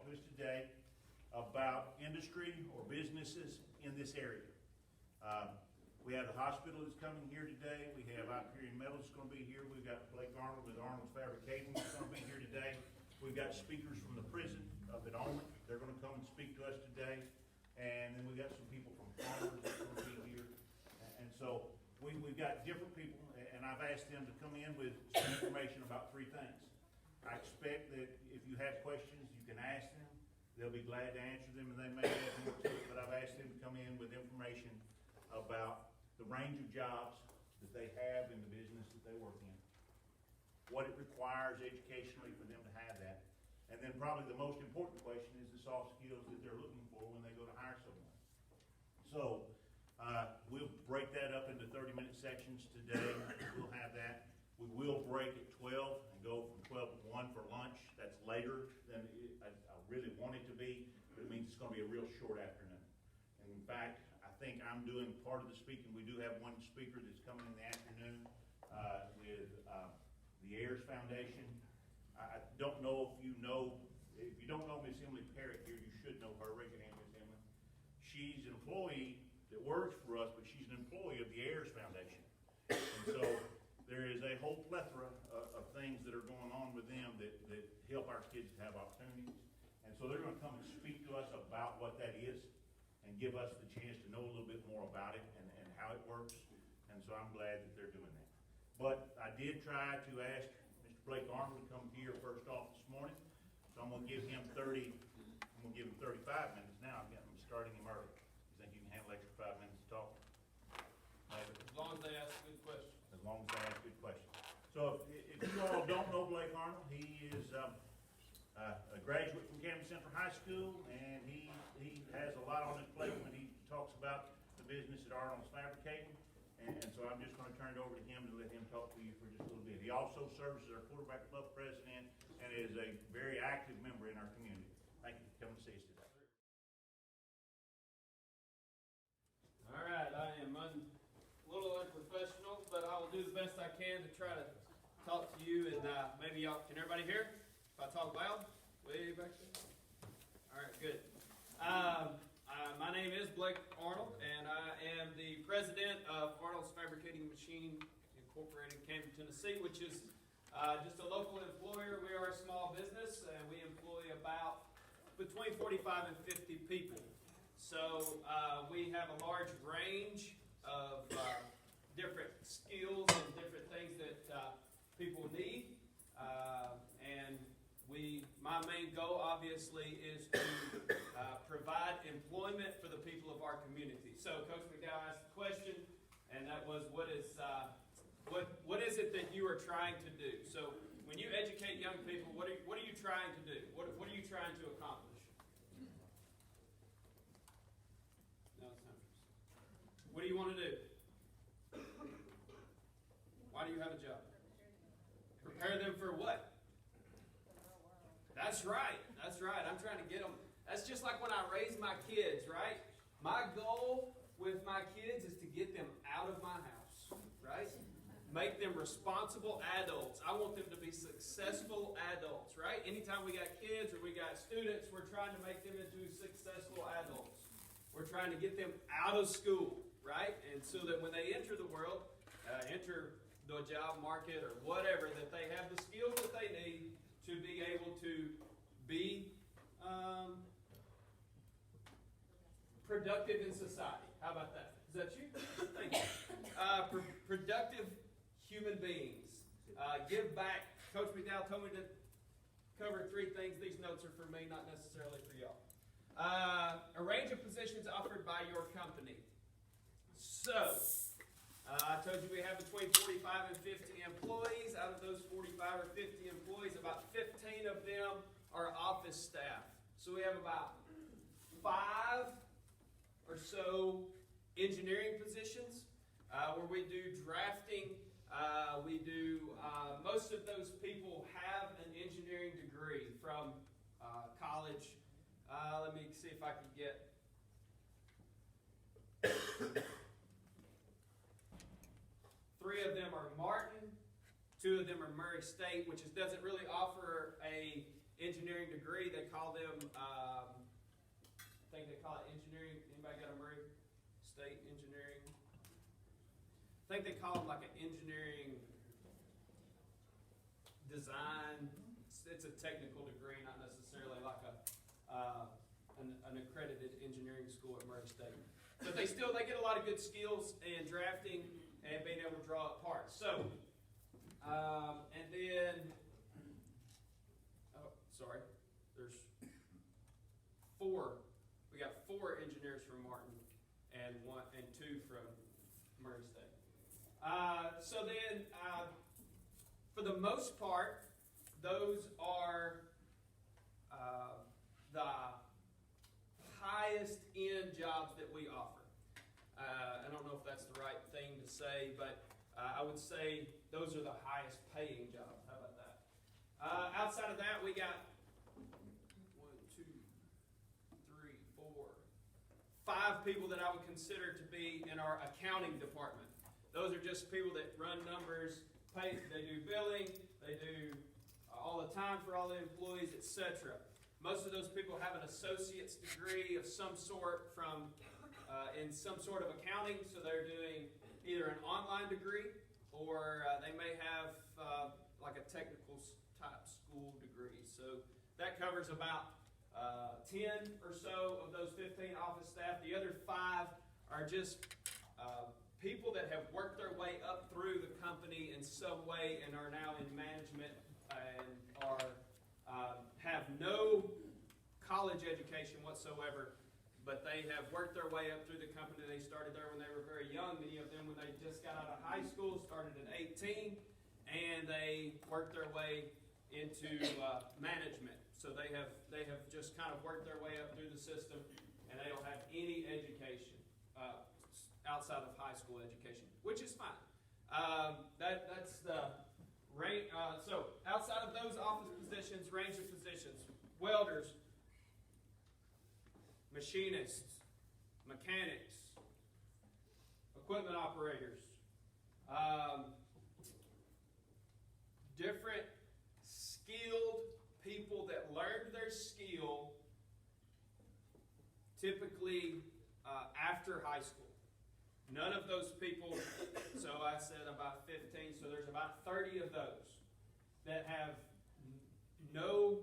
to us today about industry or businesses in this area. We have the hospital that's coming here today. We have Hyperion Metals that's going to be here. We've got Blake Arnold with Arnold's Fabricating that's going to be here today. We've got speakers from the prison up at Olney. They're going to come and speak to us today. And then we've got some people from Farmers that's going to be here. And so we've got different people, and I've asked them to come in with some information about three things. I expect that if you have questions, you can ask them. They'll be glad to answer them, and they may add more to it, but I've asked them to come in with information about the range of jobs that they have in the business that they work in, what it requires educationally for them to have that, and then probably the most important question is the soft skills that they're looking for when they go to hire someone. So we'll break that up into 30-minute sections today. We'll have that. We will break at 12 and go from 12 to 1 for lunch. That's later than I really want it to be, but it means it's going to be a real short afternoon. And in fact, I think I'm doing part of the speaking. We do have one speaker that's coming in the afternoon with the Ayers Foundation. I don't know if you don't know Miss Emily Parrott here, you should know her. Raise your hand, Miss Emily. She's an employee that works for us, but she's an employee of the Ayers Foundation. And so there is a whole plethora of things that are going on with them that help our kids to have opportunities. And so they're going to come and speak to us about what that is and give us the chance to know a little bit more about it and how it works. And so I'm glad that they're doing that. But I did try to ask Mr. Blake Arnold to come here first off this morning. So I'm going to give him 35 minutes now. I'm starting him early. You think you can handle extra 5 minutes to talk? As long as they ask good questions. As long as they ask good questions. So if you all don't know Blake Arnold, he is a graduate from Camden Central High School, and he has a lot on his plate when he talks about the business at Arnold's Fabricating. And so I'm just going to turn it over to him to let him talk to you for just a little bit. He also serves as our quarterback club president and is a very active member in our community. Thank you for coming to see us today. All right, I am a little unprofessional, but I will do the best I can to try to talk to you. And maybe y'all, can everybody hear? If I talk loud, way back there. All right, good. My name is Blake Arnold, and I am the president of Arnold's Fabricating Machine Incorporated in Camden, Tennessee, which is just a local employer. We are a small business, and we employ about between 45 and 50 people. So we have a large range of different skills and different things that people need. And my main goal, obviously, is to provide employment for the people of our community. So Coach McDowell asked the question, and that was, what is it that you are trying to do? So when you educate young people, what are you trying to do? What are you trying to accomplish? No, it's not. What do you want to do? Why do you have a job? Prepare them for what? That's right. That's right. I'm trying to get them. That's just like when I raise my kids, right? My goal with my kids is to get them out of my house, right? Make them responsible adults. I want them to be successful adults, right? Anytime we got kids or we got students, we're trying to make them into successful adults. We're trying to get them out of school, right? And so that when they enter the world, enter the job market or whatever, that they have the skills that they need to be able to be productive in society. How about that? Is that you? Thank you. Productive human beings. Give back. Coach McDowell told me to cover 3 things. These notes are for me, not necessarily for y'all. A range of positions offered by your company. So, I told you we have between 45 and 50 employees. Out of those 45 or 50 employees, about 15 of them are office staff. So we have about 5 or so engineering positions where we do drafting. Most of those people have an engineering degree from college. Let me see if I can get... 3 of them are Martin, 2 of them are Murray State, which doesn't really offer a engineering degree. They call them, I think they call it engineering. Anybody got a Murray State engineering? I think they call them like an engineering design. It's a technical degree, not necessarily like an accredited engineering school at Murray State. But they get a lot of good skills in drafting and being able to draw up parts. So, and then, there's four. We got 4 engineers from Martin and 2 from Murray State. So then, for the most part, those are the highest end jobs that we offer. I don't know if that's the right thing to say, but I would say those are the highest paying jobs. How about that? Outside of that, we got 5 people that I would consider to be in our accounting department. Those are just people that run numbers, they do billing, they do all the time for all the employees, etc. Most of those people have an associate's degree of some sort from in some sort of accounting, so they're doing either an online degree or they may have like a technical type school degree. So that covers about 10 or so of those 15 office staff. The other 5 are just people that have worked their way up through the company in some way and are now in management and have no college education whatsoever, but they have worked their way up through the company. They started there when they were very young. Many of them when they just got out of high school, started at 18, and they worked their way into management. So they have just kind of worked their way up through the system, and they don't have any education outside of high school education, which is fine. That's the range. So outside of those office positions, range of positions: welders, machinists, mechanics, equipment operators, different skilled people that learned their skill typically after high school. None of those people, so I said about 15, so there's about 30 of those that have no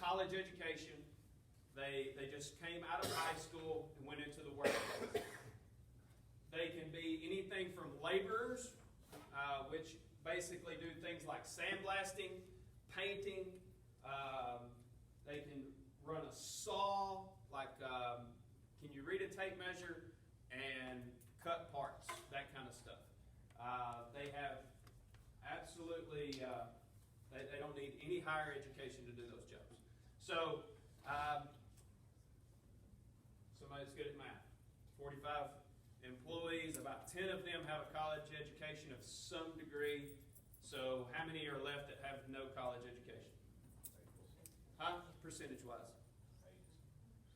college education. They just came out of high school and went into the workforce. They can be anything from laborers, which basically do things like sandblasting, painting. They can run a saw, like can you read a tape measure and cut parts, that kind of stuff. They have absolutely, they don't need any higher education to do those jobs. So, somebody's good at math. 45 employees, about 10 of them have a college education of some degree. So how many are left that have no college education? Huh? Percentage-wise?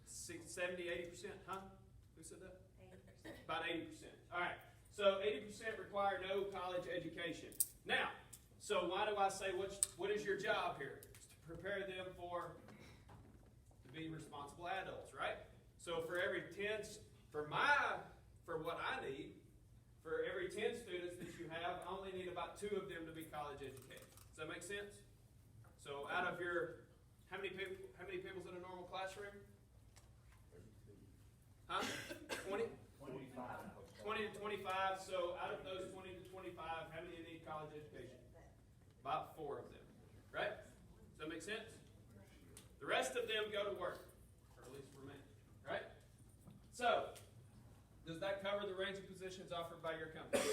70, 80%? Huh? Who said that? 80%. About 80%. All right. So 80% require no college education. Now, so why do I say what is your job here? It's to prepare them to be responsible adults, right? So for every 10, for what I need, for every 10 students that you have, I only need about 2 of them to be college educated. Does that make sense? So out of your, how many people's in a normal classroom? Huh? 20? 20 to 25. So out of those 20 to 25, how many need college education? About 4 of them. Right? Does that make sense? The rest of them go to work. Or at least for me. Right? So, does that cover the range of positions offered by your company?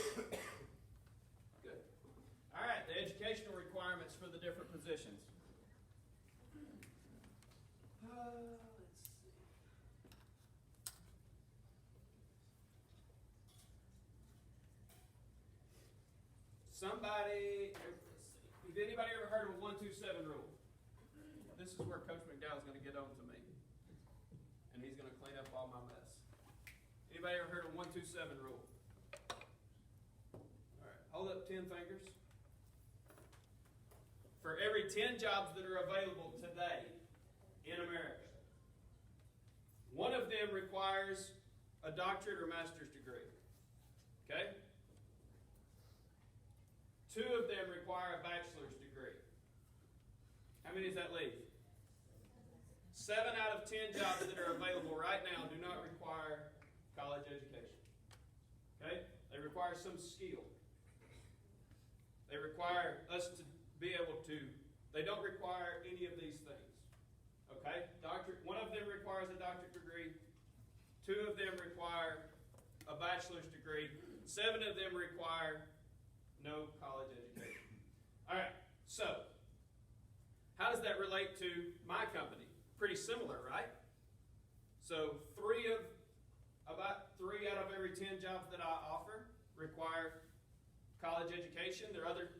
Good. All right, the educational requirements for the different positions. Let's see. Somebody, let's see. Have anybody ever heard of a 1-2-7 rule? This is where Coach McDowell's going to get on to me. And he's going to clean up all my mess. Anybody ever heard of 1-2-7 rule? All right, hold up 10 fingers. For for every 10 jobs that are available today in America, one of them requires a doctorate or master's degree. Okay? 2 of them require a bachelor's degree. How many does that leave? 7 out of 10 jobs that are available right now do not require college education. Okay? They require some skill. They require us to be able to, they don't require any of these things. Okay? One of them requires a doctorate degree. 2 of them require a bachelor's degree. 7 of them require no college education. All right, so how does that relate to my company? Pretty similar, right? So about 3 out of every 10 jobs that I offer require college education. There are other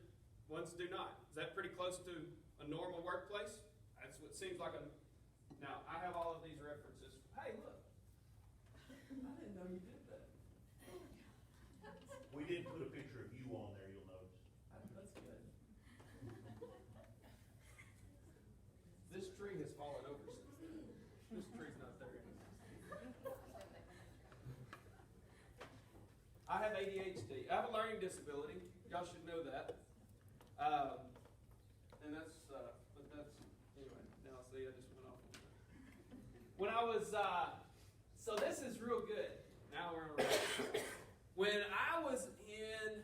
ones that do not. Is that pretty close to a normal workplace? That's what seems like a... Now, I have all of these references. Hey, look. I didn't know you did that. We did put a picture of you on there, you'll notice. That's good. This tree has fallen over since then. This tree's not there anymore. I have ADHD. I have a learning disability. Y'all should know that. And that's, but that's, anyway, now see, I just went off on that. When I was, so this is real good. Now we're on a roll. When I was in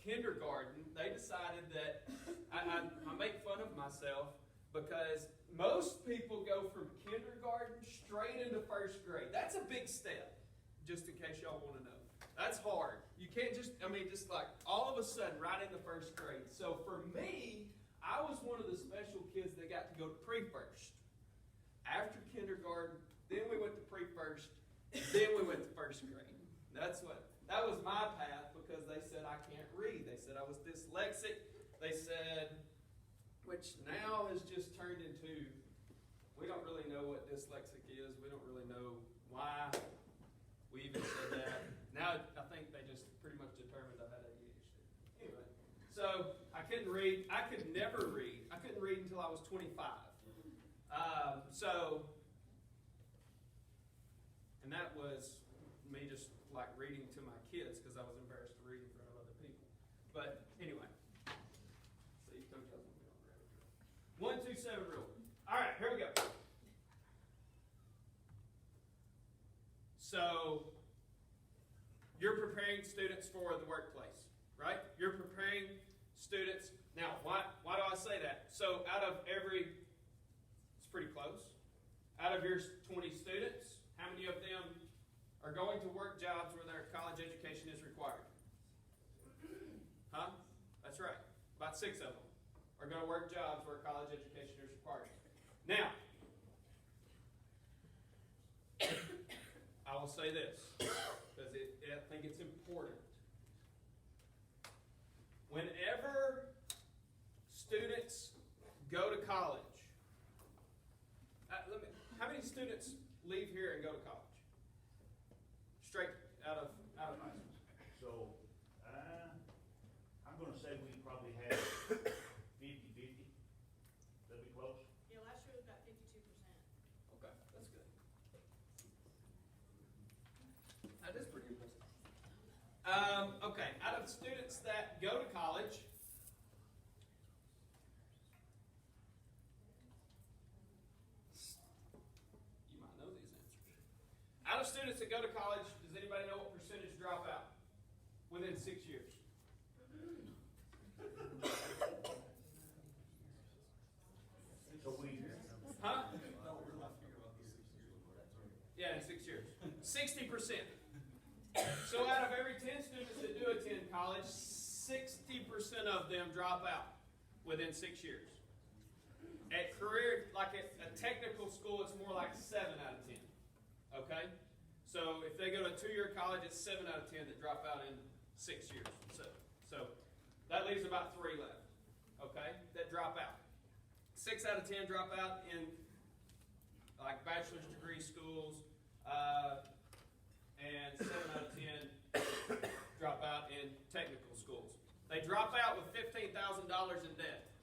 kindergarten, they decided that I make fun of myself because most people go from kindergarten straight into first grade. That's a big step, just in case y'all want to know. That's hard. You can't just like all of a sudden right into first grade. So for me, I was one of the special kids that got to go to pre-first. After kindergarten, then we went to pre-first, then we went to first grade. That was my path because they said I can't read. They said I was dyslexic. They said, which now has just turned into, we don't really know what dyslexic is. We don't really know why we even said that. Now I think they just pretty much determined I had ADHD. Anyway, so I couldn't read. I could never read. I couldn't read until I was 25. And that was me just like reading to my kids because I was embarrassed to read in front of other people. But anyway, see, Coach doesn't be on rabbit trail. 1, 2, 7 rule. All right, here we go. So you're preparing students for the workplace, right? You're preparing students. Now, why do I say that? So out of every, it's pretty close. Out of your 20 students, how many of them are going to work jobs where their college education is required? Huh? That's right. About 6 of them are going to work jobs where college education is required. Now, I will say this, because I think it's important. Whenever students go to college, how many students leave here and go to college? Straight out of high school. So, I'm gonna say we probably had 50-50. That'd be close. Yeah, last year was about 52%. Okay, that's good. That is pretty impressive. Okay, out of students that go to college, you might know these answers. Out of students that go to college, does anybody know what percentage drop out within 6 years? So we, Huh? Yeah, in 6 years. 60%. So out of every 10 students that do attend college, 60% of them drop out within 6 years. At career, like at a technical school, it's more like 7 out of 10. Okay? So if they go to a 2-year college, it's 7 out of 10 that drop out in 6 years. So that leaves about 3 left. Okay? That drop out. 6 out of 10 drop out in like bachelor's degree schools, and 7 out of 10 drop out in technical schools. They drop out with $15,000 in debt.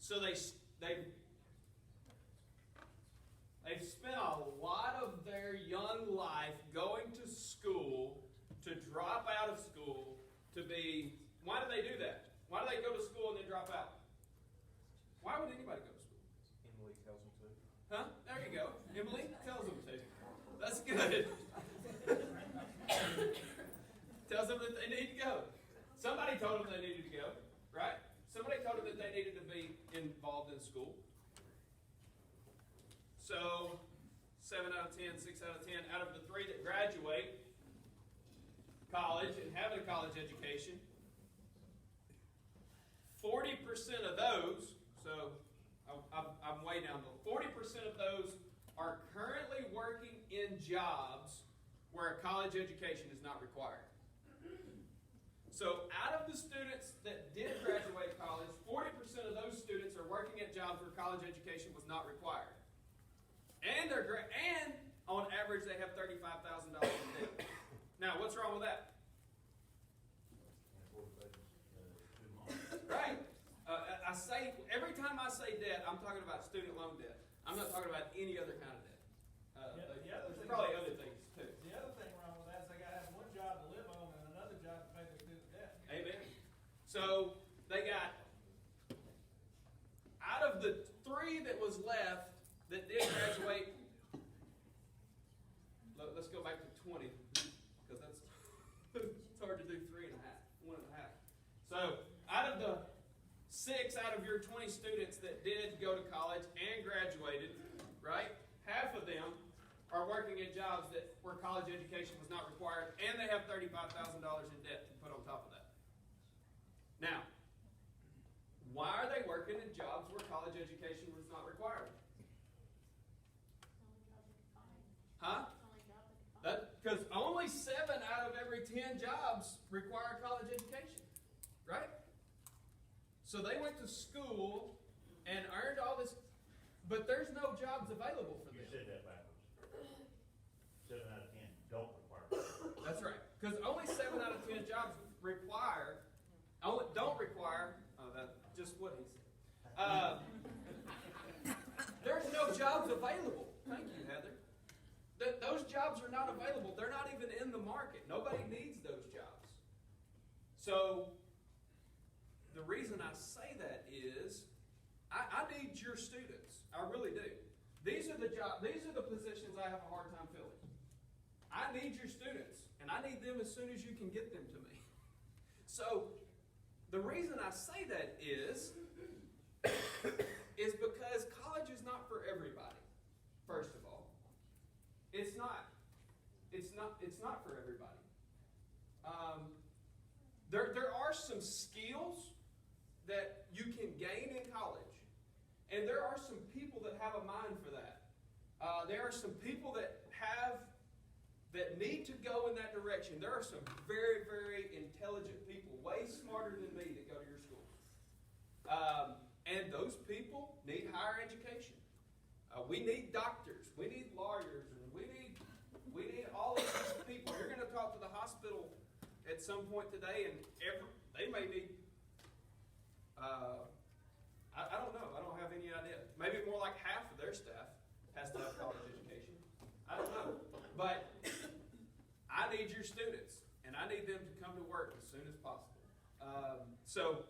So they've spent a lot of their young life going to school, to drop out of school, to be... Why do they do that? Why do they go to school and then drop out? Why would anybody go to school? Emily tells them to. Huh? There you go. Emily tells them to. That's good. Tells them that they need to go. Somebody told them they needed to go, right? Somebody told them that they needed to be involved in school. So, 7 out of 10, 6 out of 10, out of the 3 that graduate college and have a college education, 40% of those, so I'm way down low, 40% of those are currently working in jobs where a college education is not required. So out of the students that did graduate college, 40% of those students are working at jobs where college education was not required. And on average they have $35,000 in debt. Now, what's wrong with that? Right. I say, every time I say debt, I'm talking about student loan debt. I'm not talking about any other kind of debt. There's probably other things too. The other thing wrong with that is they gotta have one job to live on and another job to pay their student debt. Amen. So they got, out of the 3 that was left that did graduate, let's go back to 20, because that's it's hard to do 3 and a half, 1 and a half. So out of the 6 out of your 20 students that did go to college and graduated, right? Half of them are working at jobs where college education was not required, and they have $35,000 in debt to put on top of that. Now, why are they working at jobs where college education was not required? Huh? Because only 7 out of every 10 jobs require college education, right? So they went to school and earned all this, but there's no jobs available for You them. said that backwards. 7 out of 10 don't require it. That's right. Because only 7 out of 10 jobs don't require, that's just what he said. There's no jobs available. Thank you, Heather. Those jobs are not available. They're not even in the market. Nobody needs those jobs. So, the reason I say that is, I need your students. I really do. These are the positions I have a hard time filling. I need your students, and I need them as soon as you can get them to me. So, the reason I say that is because college is not for everybody, first of all. It's not for everybody. There are some skills that you can gain in college, and there are some people that have a mind for that. There are some people that need to go in that direction. There are some very, very intelligent people, way smarter than me, that go to your schools. And those people need higher education. We need doctors, we need lawyers, and we need all of these people. You're going to talk to the hospital at some point today, and they may need, I don't know, I don't have any idea. Maybe more like half of their staff has to have college education. I don't know. But I need your students, and I need them to come to work as soon as possible. So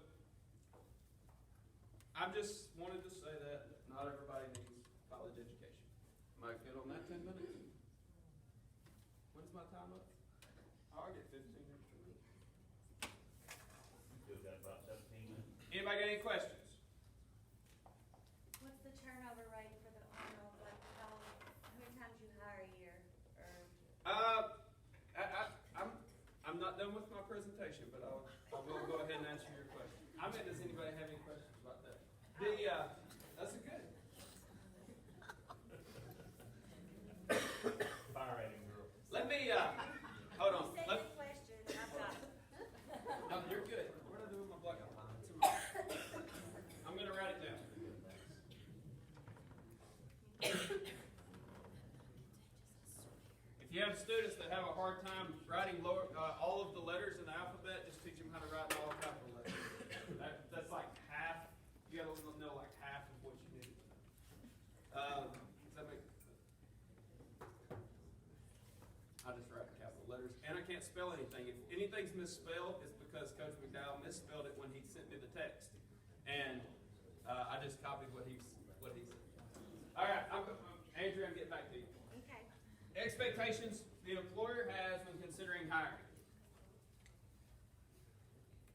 I just wanted to say that not everybody needs college education. Am I good on that 10 minutes? When's my time up? Oh, I get 15 extra minutes. We've got about 17 minutes. Anybody got any questions? What's the turnover rate for the Arnold? Like, how many times you hire a year? Or I'm not done with my presentation, but I will go ahead and answer your question. I mean, does anybody have any questions about that? That's a good. Fire rating girl. Let me, hold on. Say the question, I've got it. No, you're good. What did I do with my black? I'm gonna write it down. If you have students that have a hard time writing all of the letters in the alphabet, just teach them how to write all capital letters. That's like half. You gotta know like Does that make? I just write capital letters, and I can't spell anything. If anything's misspelled, it's because Coach McDowell misspelled it when he sent me the text, and I just copied what he said. All right, Andrew, I'm getting back to you. Okay. Expectations the employer has when considering hiring.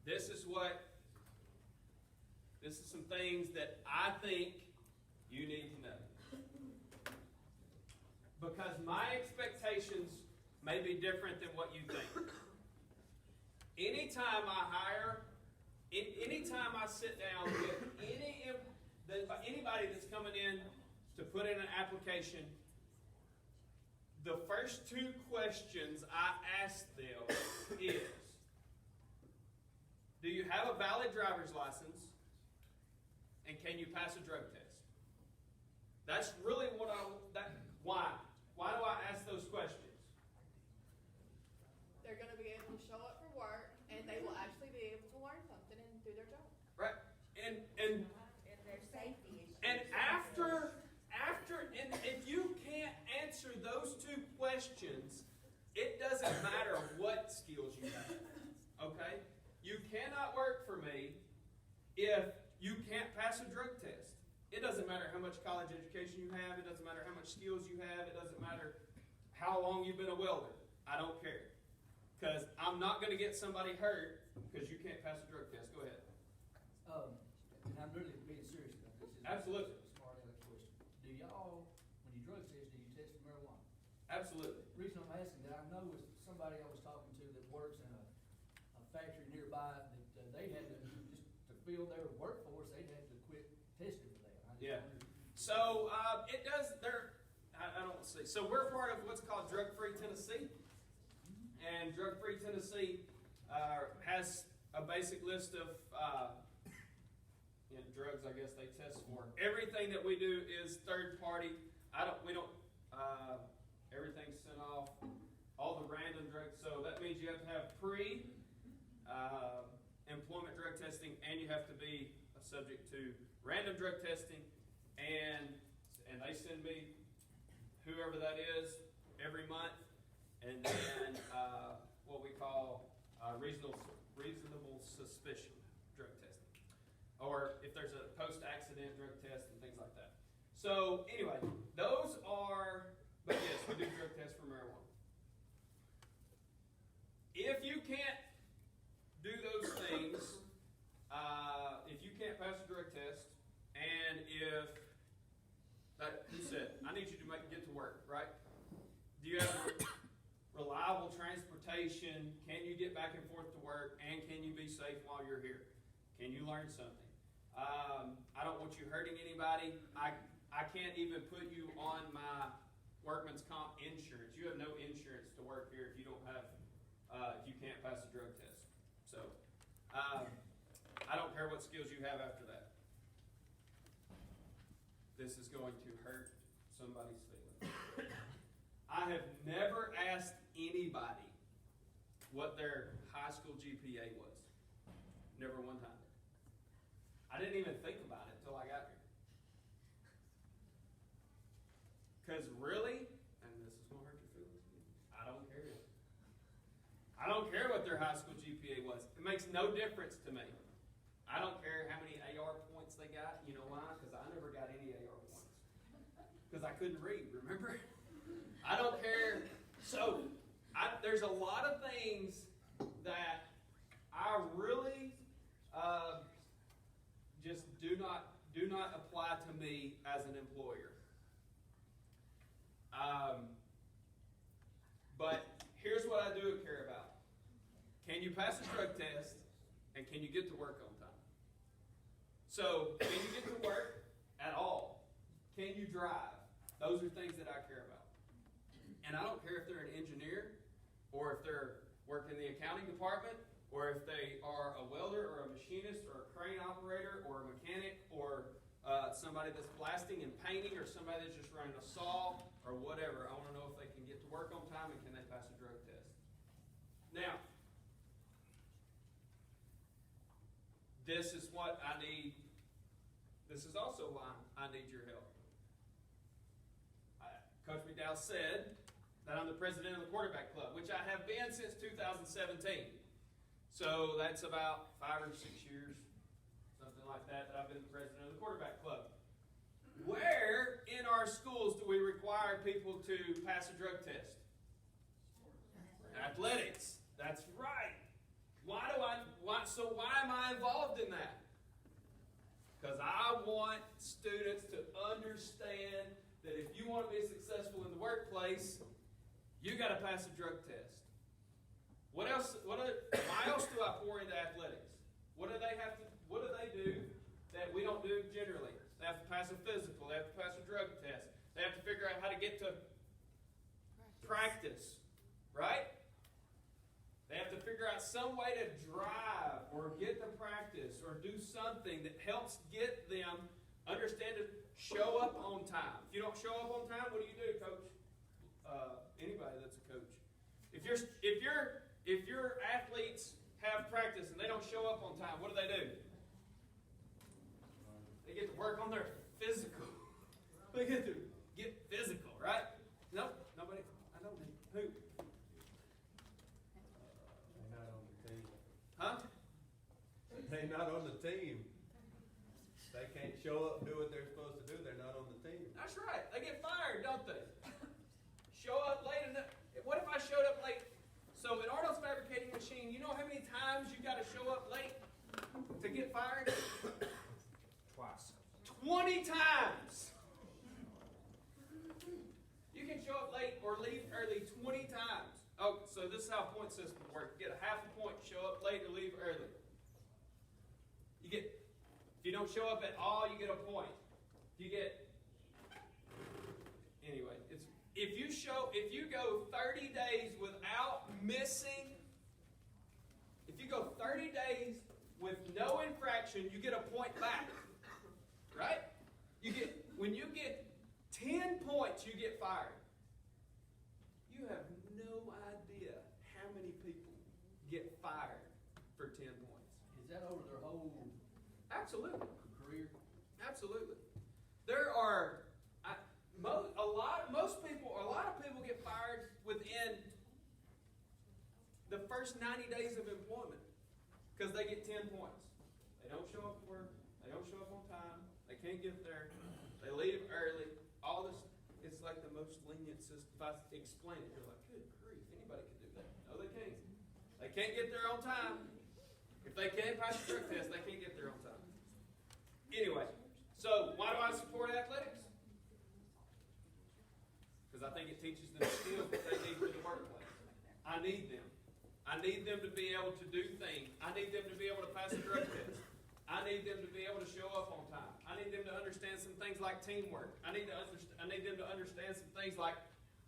This is some things that I think you need to know. Because my expectations may be different than what you think. Anytime I hire, anytime I sit down with anybody that's coming in to put in an application, the first two questions I ask them is, do you have a valid driver's license? And can you pass a drug test? That's really why? Why do I ask those questions? They're going to be able to show up for work, and they will actually be able to learn something and do their job. Right? And And their safety issues. And if you can't answer those two questions, it doesn't matter what skills you have. Okay? You cannot work for me if you can't pass a drug test. It doesn't matter how much college education you have. It doesn't matter how much skills you have. It doesn't matter how long you've been a welder. I don't care. Because I'm not going to get somebody hurt because you can't pass a drug test. Go ahead. And I'm really being serious about this. Absolutely. A smart aleck question. Do y'all, when you drug test, do you test for marijuana? Absolutely. The reason I'm asking that, I know was somebody I was talking to that works in a factory nearby that they had to, just to fill their workforce, they'd have to quit testing for that. I just Yeah. wondered- So it does. I don't see. So we're part of what's called Drug Free Tennessee, and Drug Free Tennessee has a basic list of drugs. I guess they test for. Everything that we do is third party. We don't. Everything's sent off. All the random drugs. So that means you have to have employment drug testing, and you have to be subject to random drug testing, and they send me whoever that is every month, and then what we call reasonable suspicion drug testing, or if there's a post-accident drug test and things like that. So anyway, those are. But yes, we do drug tests for marijuana. If you can't do those things, if you can't pass a drug test, and if, you said, I need you to get to work, right? Do you have reliable transportation? Can you get back and forth to work? And can you be safe while you're here? Can you learn something? I don't want you hurting anybody. I can't even put you on my workman's comp insurance. You have no insurance to work here if you don't have, if you can't pass a drug test. So, I don't care what skills you have after that. This is going to hurt somebody's feelings. I have never asked anybody what their high school GPA was. Never one time. I didn't even think about it until I got here. Because really, and this is going to hurt your feelings, I don't care. I don't care what their high school GPA was. It makes no difference to me. I don't care how many AR points they got. You know why? Because I never got any AR points. Because I couldn't read, remember? I don't care. So, there's a lot of things that I really just do not apply to me as an employer. But here's what I do care about. Can you pass a drug test, and can you get to work on time? So, can you get to work at all? Can you drive? Those are things that I care about. And I don't care if they're an engineer, or if they're working in the accounting department, or if they are a welder, or a machinist, or a crane operator, or a mechanic, or somebody that's blasting and painting, or somebody that's just running a saw, or whatever. I want to know if they can get to work on time and can they pass a drug test. Now, this is what I need. This is also why I need your help. Coach McDowell said that I'm the president of the quarterback club, which I have been since 2017. So that's about 5 or 6 years, something like that I've been the president of the quarterback club. Where in our schools do we require people to pass a drug test? Athletics. That's right. Why am I involved in that? Because I want students to understand that if you want to be successful in the workplace, you got to pass a drug test. Why else do I pour into athletics? What do they do that we don't do generally? They have to pass a physical, they have to pass a drug test, they have to figure out how to get to practice, right? They have to figure out some way to drive or get to practice or do something that helps get them understand to show up on time. If you don't show up on time, what do you do, coach? Anybody that's a coach. If your athletes have practice and they don't show up on time, what do? They get to work on their physical. They get to get physical, right? Nope, nobody. I know who. They're not on the team. Huh? They're not on the team. They can't show up and do what they're supposed to do. They're not on the team. That's right. They get fired, don't they? Show up late enough. What if I showed up late? So at Arnold's Fabricating Machine, you know how many times you got to show up late to get fired? Twice. 20 times. You can show up late or leave early 20 times. Oh, so this is how a point system works. You get a half a point, show up late or leave early. If you don't show up at all, you get a point. Anyway, if you go 30 days without missing, if you go 30 days with no infraction, you get a point back. Right? When you get 10 points, you get fired. You have no idea how many people get fired for 10 points. Is that over their whole Absolutely. career? Absolutely. There are a lot of people get fired within the first 90 days of employment because they get 10 points. They don't show up for work. They don't show up on time. They can't get there. They leave early. All this, it's like the most lenient system. If I explain it, you're like, good grief, anybody can do that. No, they can't. They can't get there on time. If they can't pass the drug test, they can't get there on time. Anyway, so why do I support athletics? Because I think it teaches them skills that they need for the workplace. I need them. I need them to be able to do things. I need them to be able to pass a drug test. I need them to be able to show up on time. I need them to understand some things like teamwork. I need them to understand some things like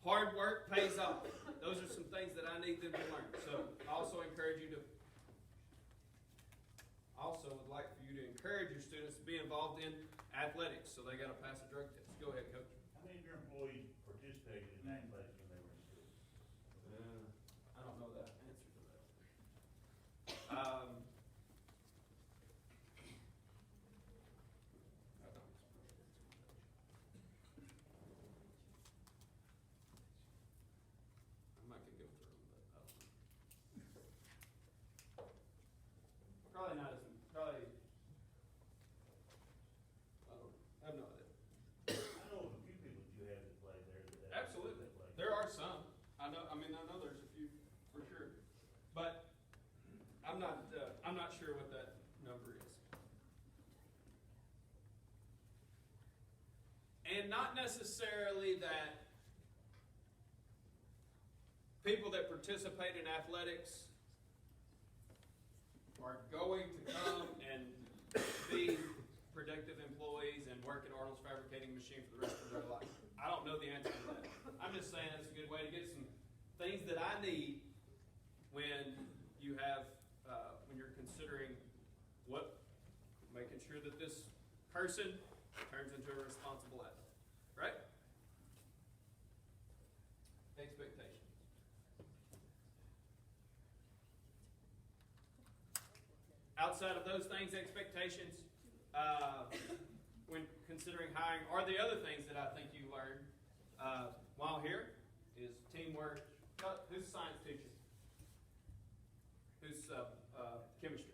hard work pays off. Those are some things that I need them to learn. So I also would like for you to encourage your students to be involved in athletics. So they got to pass a drug test. Go ahead, coach. How many of your employees participated in athletics when they were in school? I don't know that answer to that. I'm not gonna go through them, but I don't know. Probably not as probably. I have no idea. I know of a few people that you have that play there. Absolutely. That play. There are some. I know there's a few for sure. But I'm not sure what that number is. And not necessarily that people that participate in athletics are going to come and be productive employees and work at Arnold's Fabricating Machine for the rest of their life. I don't know the answer to that. I'm just saying it's a good way to get some things that I need when you have, when you're considering making sure that this person turns into a responsible athlete, right? Expectations. Outside of those things, expectations, when considering hiring, are the other things that I think you learned. while here is teamwork. Who's a science teacher? Who's chemistry?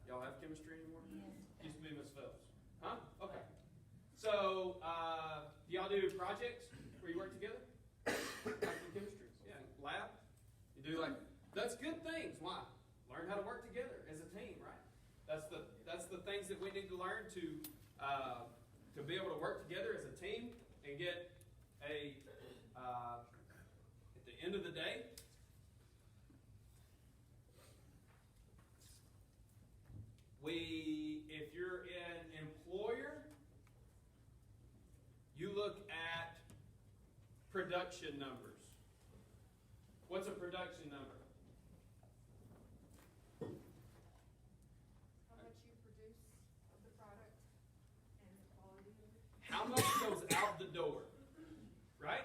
Y'all have chemistry anymore? Yes. Used to be Miss Phelps. Huh? Okay. So, do y'all do projects where you work together? Like in chemistry? Yeah. Lab? You do like, that's good things. Why? Learn how to work together as a team, right? That's the things that we need to learn to be able to work together as a team and get at the end of the day, if you're an employer, you look at production numbers. What's a production number? How much you produce of the product and the quality of it. How much goes out the door? Right?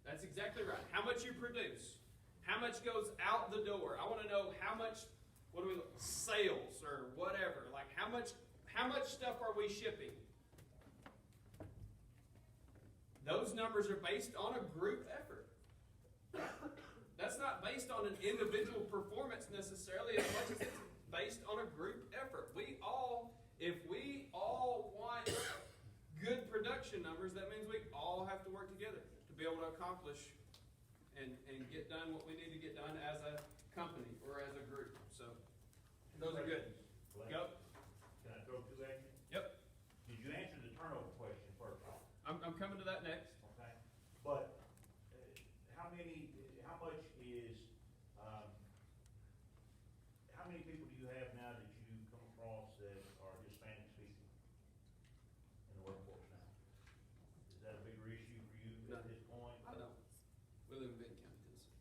That's exactly right. How much you produce. How much goes out the door? I want to know how much, sales or whatever. Like how much stuff are we shipping? Those numbers are based on a group effort. That's not based on an individual performance necessarily as much as it's based on a group effort. If we all want good production numbers, that means we all have to work together to be able to accomplish and get done what we need to get done as a company or as a group. So those are good. Blake, Go. Can I throw two at you? Yep. Did you answer the turnover question first? I'm coming to that next. Okay. But how much is, how many people do you have now that you come across that are Hispanic speaking in the workforce now? Is that a bigger issue for you No. at this point? I don't. We live in Benton County, Tennessee.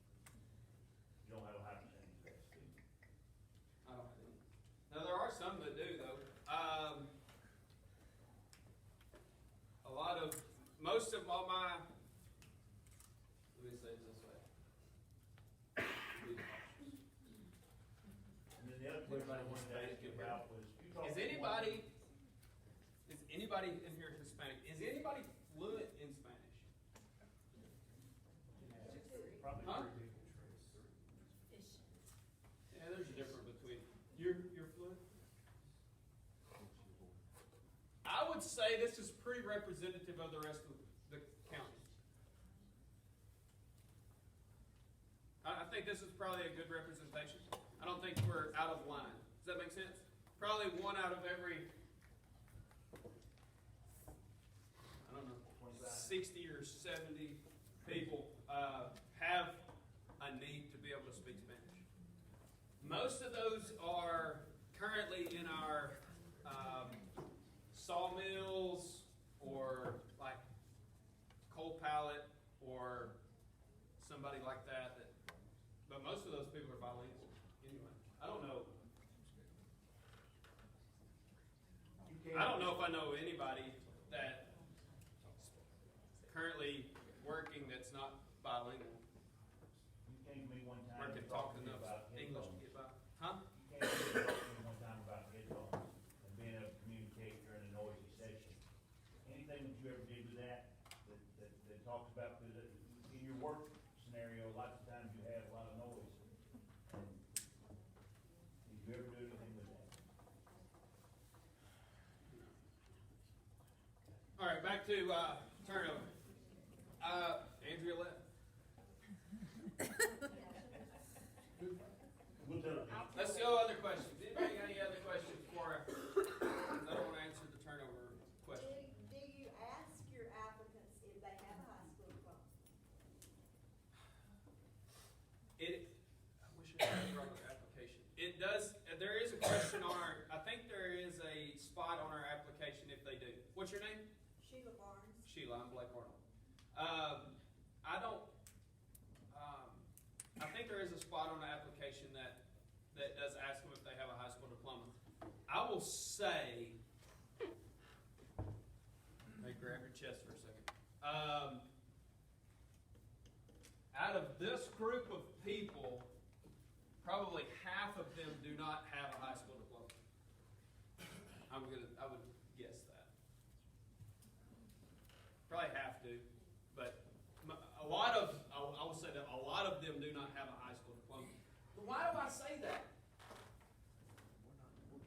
You don't have a high percentage that speak. I don't have any. Now there are some that do though. Most of all my. Let me say it this way. And then the other question I wanted to ask you about was, you talked. Is anybody in here Hispanic? Is anybody fluent in Spanish? Probably Huh? three people. Yeah, there's a difference between you're fluent. I would say this is pretty representative of the rest of the county. I think this is probably a good representation. I don't think we're out of line. Does that make sense? Probably one out of every, I don't know, 60 or 70 people have a need to be able to speak Spanish. Most of those are currently in our sawmills or like coal pallet or somebody like that. But most of those people are bilingual anyway. I don't know. I don't know if I know anybody that currently working that's not bilingual. You came to me one time. Or can and talk talked to me enough about English to headphones. get by. Huh? You came to me and talked to me one time about headphones and being able to communicate during a noisy session. Anything that you ever did with that talks about, because in your work scenario, lots of times you have a lot of noise. And did you ever do anything with that? All right, back to turnover. Andrea left. We'll tell it. Let's go other questions. Anybody got any other questions for her? I don't want to answer the turnover question. Do you ask your applicants if they have a high school diploma? I wish I had brought our application. It does, there is a question on I think there is a spot on our application if they do. What's your name? Sheila Barnes. Sheila, I'm Blake Arnold. I think there is a spot on the application that does ask them if they have a high school diploma. I will say, hey, grab your chest for a second. Out of this group of people, probably half of them do not have a high school diploma. I would guess that. Probably half do. a lot of, I will say that a lot of them do not have a high school diploma. But why do I say that?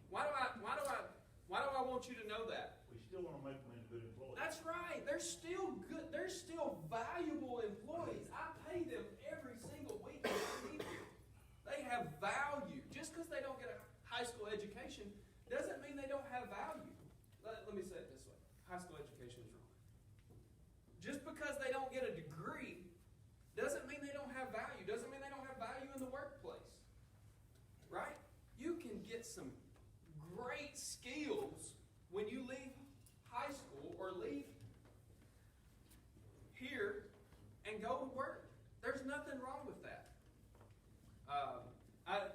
Why do I want you to know that? We still wanna make them into good employees. That's right. They're still good. They're still valuable employees. I pay them every single week. When I need them. They have value. Just because they don't get a high school education doesn't mean they don't have value. Let me say it this way. High school education is wrong. Just because they don't get a degree doesn't mean they don't have value. Doesn't mean they don't have value in the workplace. Right? You can get some great skills when you leave high school or leave here and go to work. There's nothing wrong with that. I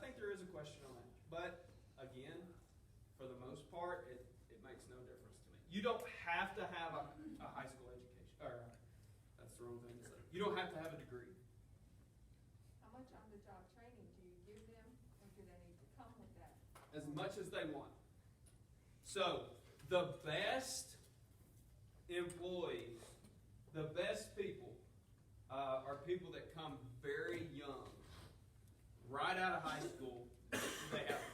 think there is a question on that. But again, for the most part, it makes no difference to me. You don't have to have a high school education. Or that's the wrong thing to say. You don't have to have a degree. How much on-the-job training do you give them, or do they need to come with that? As much as they want. So, the best employees, the best people, are people that come very young, right out of high school.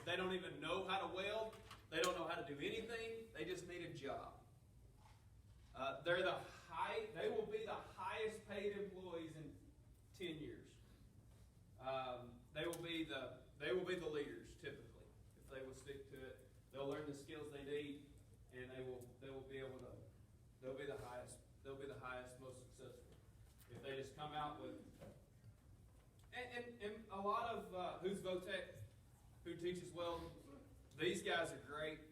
They don't even know how to weld. They don't know how to do anything. They just need a job. They will be the highest paid employees in 10 years. They will be the leaders typically if they will stick to it. They'll learn the skills they need, and they will be able to. They'll be the highest. They'll be the highest, most successful. If they just come out with. And a lot of who's Votech, who teaches welding, these guys are great.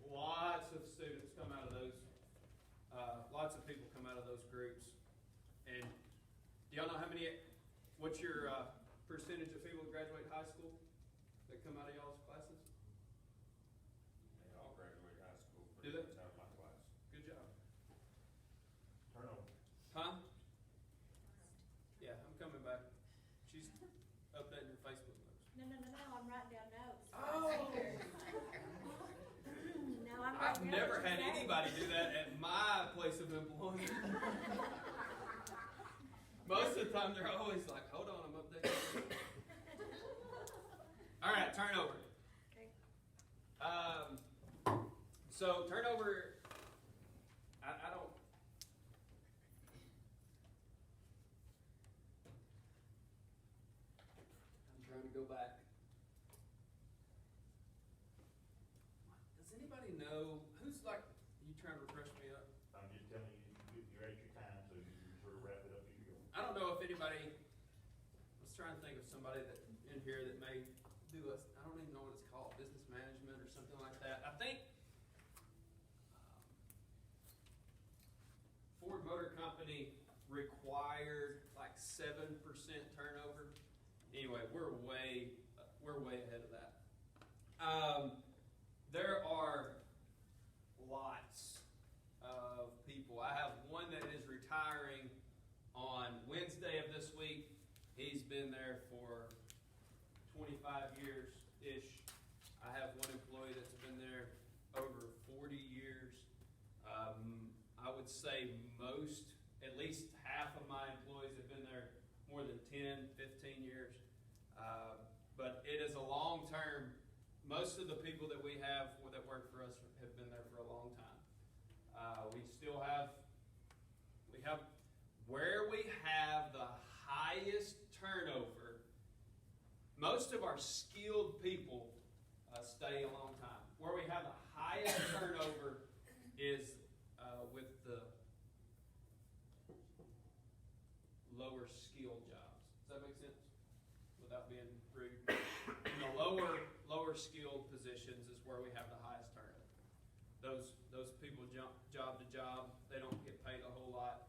Lots of students come out of those. Lots of people come out of those groups. And do y'all know what's your percentage of people who graduate high school that come out of y'all's classes? They all graduate high school Do pretty they? much out of my class. Good job. Turnover. Huh? Yeah, I'm coming back. She's updating her Facebook notes. No, I'm writing down notes. Oh! No, I'm I've writing down never what you had say. anybody do that at my place of employment. Most of the time, they're always like, hold on, I'm updating. All right, turnover. Okay. So turnover, I don't. I'm trying to go back. Does anybody know who's like? You trying to refresh me up? I'm just telling you, you're at your time, so you sort of wrap it up as you go. I don't know if anybody. I was trying to think of somebody that in here that may do a. I don't even know what it's called, business management or something like that. I think Ford Motor Company required like 7% turnover. Anyway, we're way ahead of that. There are lots of people. I have one that is retiring on Wednesday of this week. He's been there for 25 years-ish. I have one employee that's been there over 40 years. I would say at least half of my employees have been there more than 10, 15 years. But it is a long term. Most of the people that we have that work for us have been there for a long time. Where we have the highest turnover, most of our skilled people stay a long time. Where we have the highest turnover is with the lower skilled jobs. Does that make sense? Without being rude. In the lower skilled positions is where we have the highest turnover. Those people jump job to job. They don't get paid a whole lot.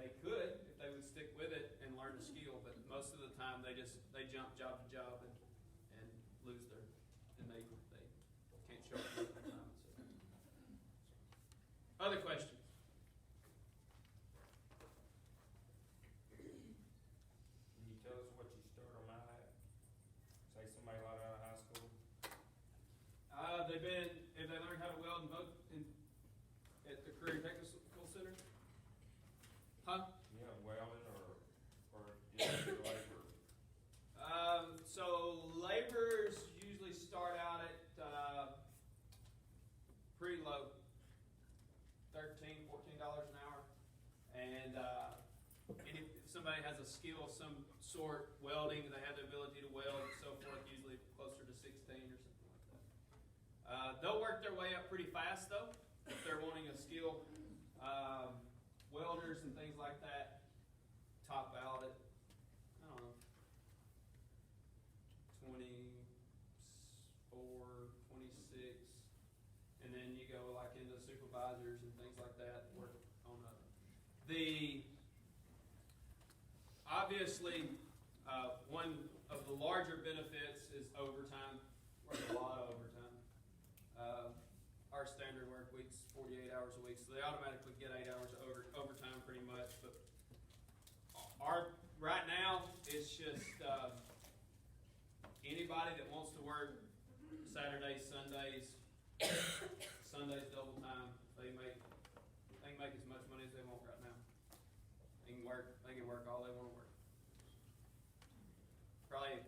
They could if they would stick with it and learn the skill, but most of the time they jump job to job and lose and they can't show up on time. So. Other questions? Can you tell us what you start them out at? Say somebody right out of high school. If they learn how to weld and vote at the Career Technical somebody has a skill of some sort, welding, they have the ability to weld and so forth, usually closer to 16 or something like that. They'll work their way up pretty fast though, if they're wanting a skill. Welders and things like that top out at, I don't know, 24, 26, and then you go like into supervisors and things like that, work on obviously, one of the larger benefits is overtime. Work a lot of overtime. Our standard work week's 48 hours a week, so they automatically get 8 hours of overtime pretty much. But right now, it's just anybody that wants to work Saturdays, Sundays, Sundays double time, they can make as much money as they want right now. They can work all they want to work. Probably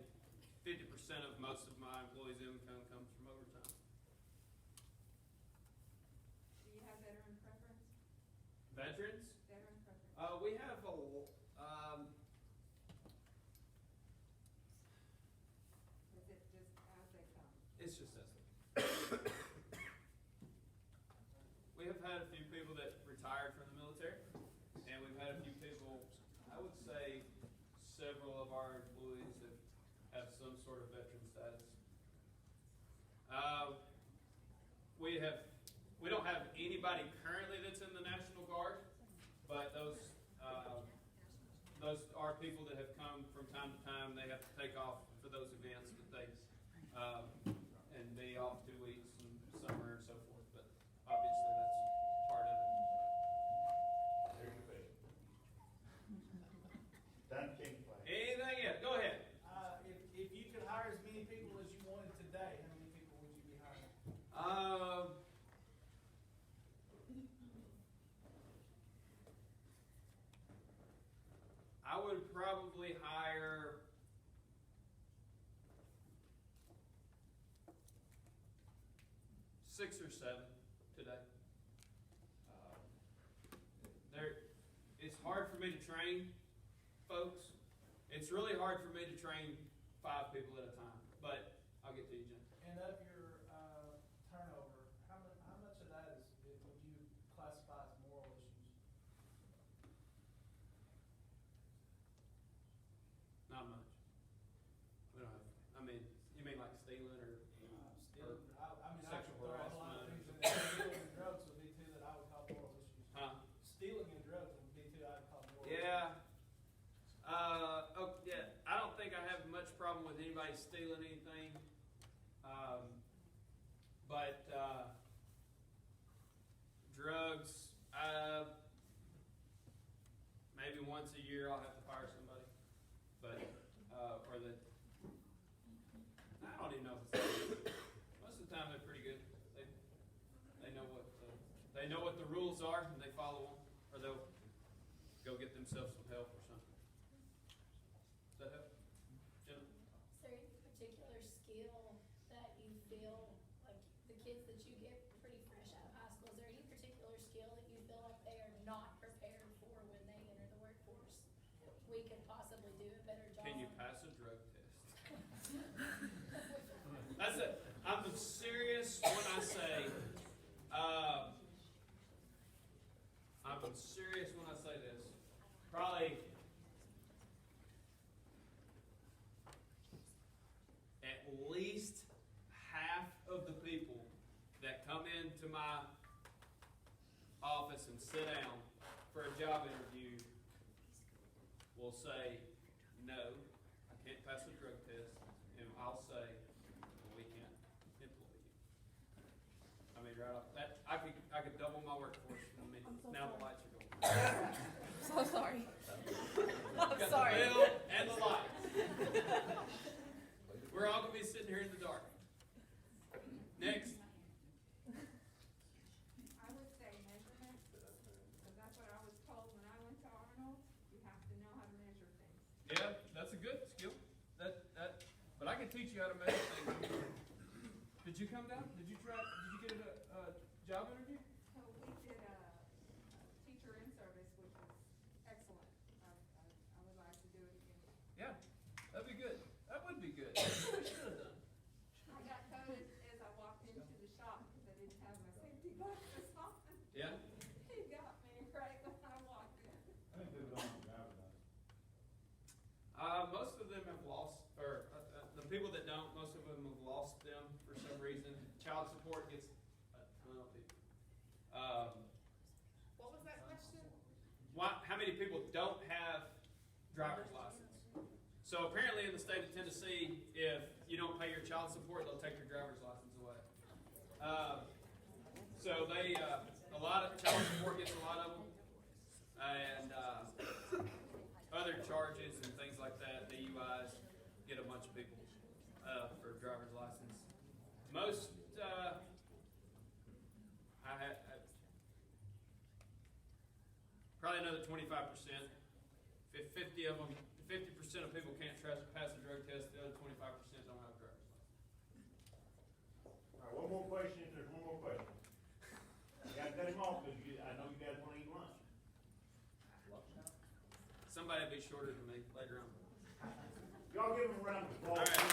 50% of most of my employees' income comes from overtime. Do you have veteran preference? Veterans? Veteran preference? We have Is it just as they come? it's just us. We have had a few people that retired from the military, and we've had a few people, I would say several of our employees that have some sort of veteran status. We don't have anybody currently that's in the National Guard, but those are people that have come from time to time. They have to take off for those events that they and be off 2 weeks in summer and so forth. But obviously that's part of it. There's your question. Done, change flag. Anything else? Go ahead. If you could hire as many people as you wanted today, how many people would you be hiring? I would probably hire six or seven today. It's hard for me to train folks. It's really hard for me to train 5 people at a time, but I'll get to you, Jim. And of your turnover, how much of that would you classify as moral issues? Not much. We don't have, you mean like stealing or? I could Sexual throw a lot of harassment. things in there. Stealing and drugs would be two that I would call moral issues. Huh? Stealing and drugs would be two I would call moral issues. Yeah. Yeah. I don't think I have much problem with anybody stealing anything. But drugs, maybe once a year I'll have to fire somebody. But or the I don't even know if it's most of the time they're pretty good. They know what the rules are and they follow them, or they'll go get themselves some help or something. Does that help? Jenna? Is there any particular skill that you feel like the kids that you get pretty fresh out of high school, is there any particular skill that you feel like they are not prepared for when they enter the workforce? We could possibly do a better job. Can you pass a drug test? That's it. I'm serious when I say, I'm serious when I say this. Probably at least half of the people that come into my office and sit down for a job interview will say, no, I can't pass a drug test, and I'll say, we can't employ you. I mean, right off that, I could double my workforce in a minute. Now the lights are going. So sorry. Got the bell and the lights. We're all gonna be sitting here in the dark. Next. I would say measurement, because that's what I was told when I went to Arnold. You have to know how to measure things. Yeah, that's a good skill. But I can teach you how to measure things. Did you come down? Did you get a job interview? So we did a teacher in service, which was excellent. I was I got coded as I walked into the shop because I didn't have my safety glasses on. Yeah? He got me right when I walked in. Most of them have lost, or the people that don't, most of them have lost them for some reason. Child support gets a ton of people. What was that question? How many people don't have driver's license? So apparently in the state of Tennessee, if you don't pay your child support, they'll take your driver's license away. So they, a lot of child support gets a lot of them, and other charges and things like that, DUIs, get a bunch of people for driver's license. Most, probably another 25%. 50 of them, 50% of people can't pass a drug test. The other 25% don't have a driver's license. All right, one more question, if there's one more question. You gotta cut him off, because I know you guys wanna eat lunch. Somebody will be shorter than me later on. Y'all give him a round of applause. All right.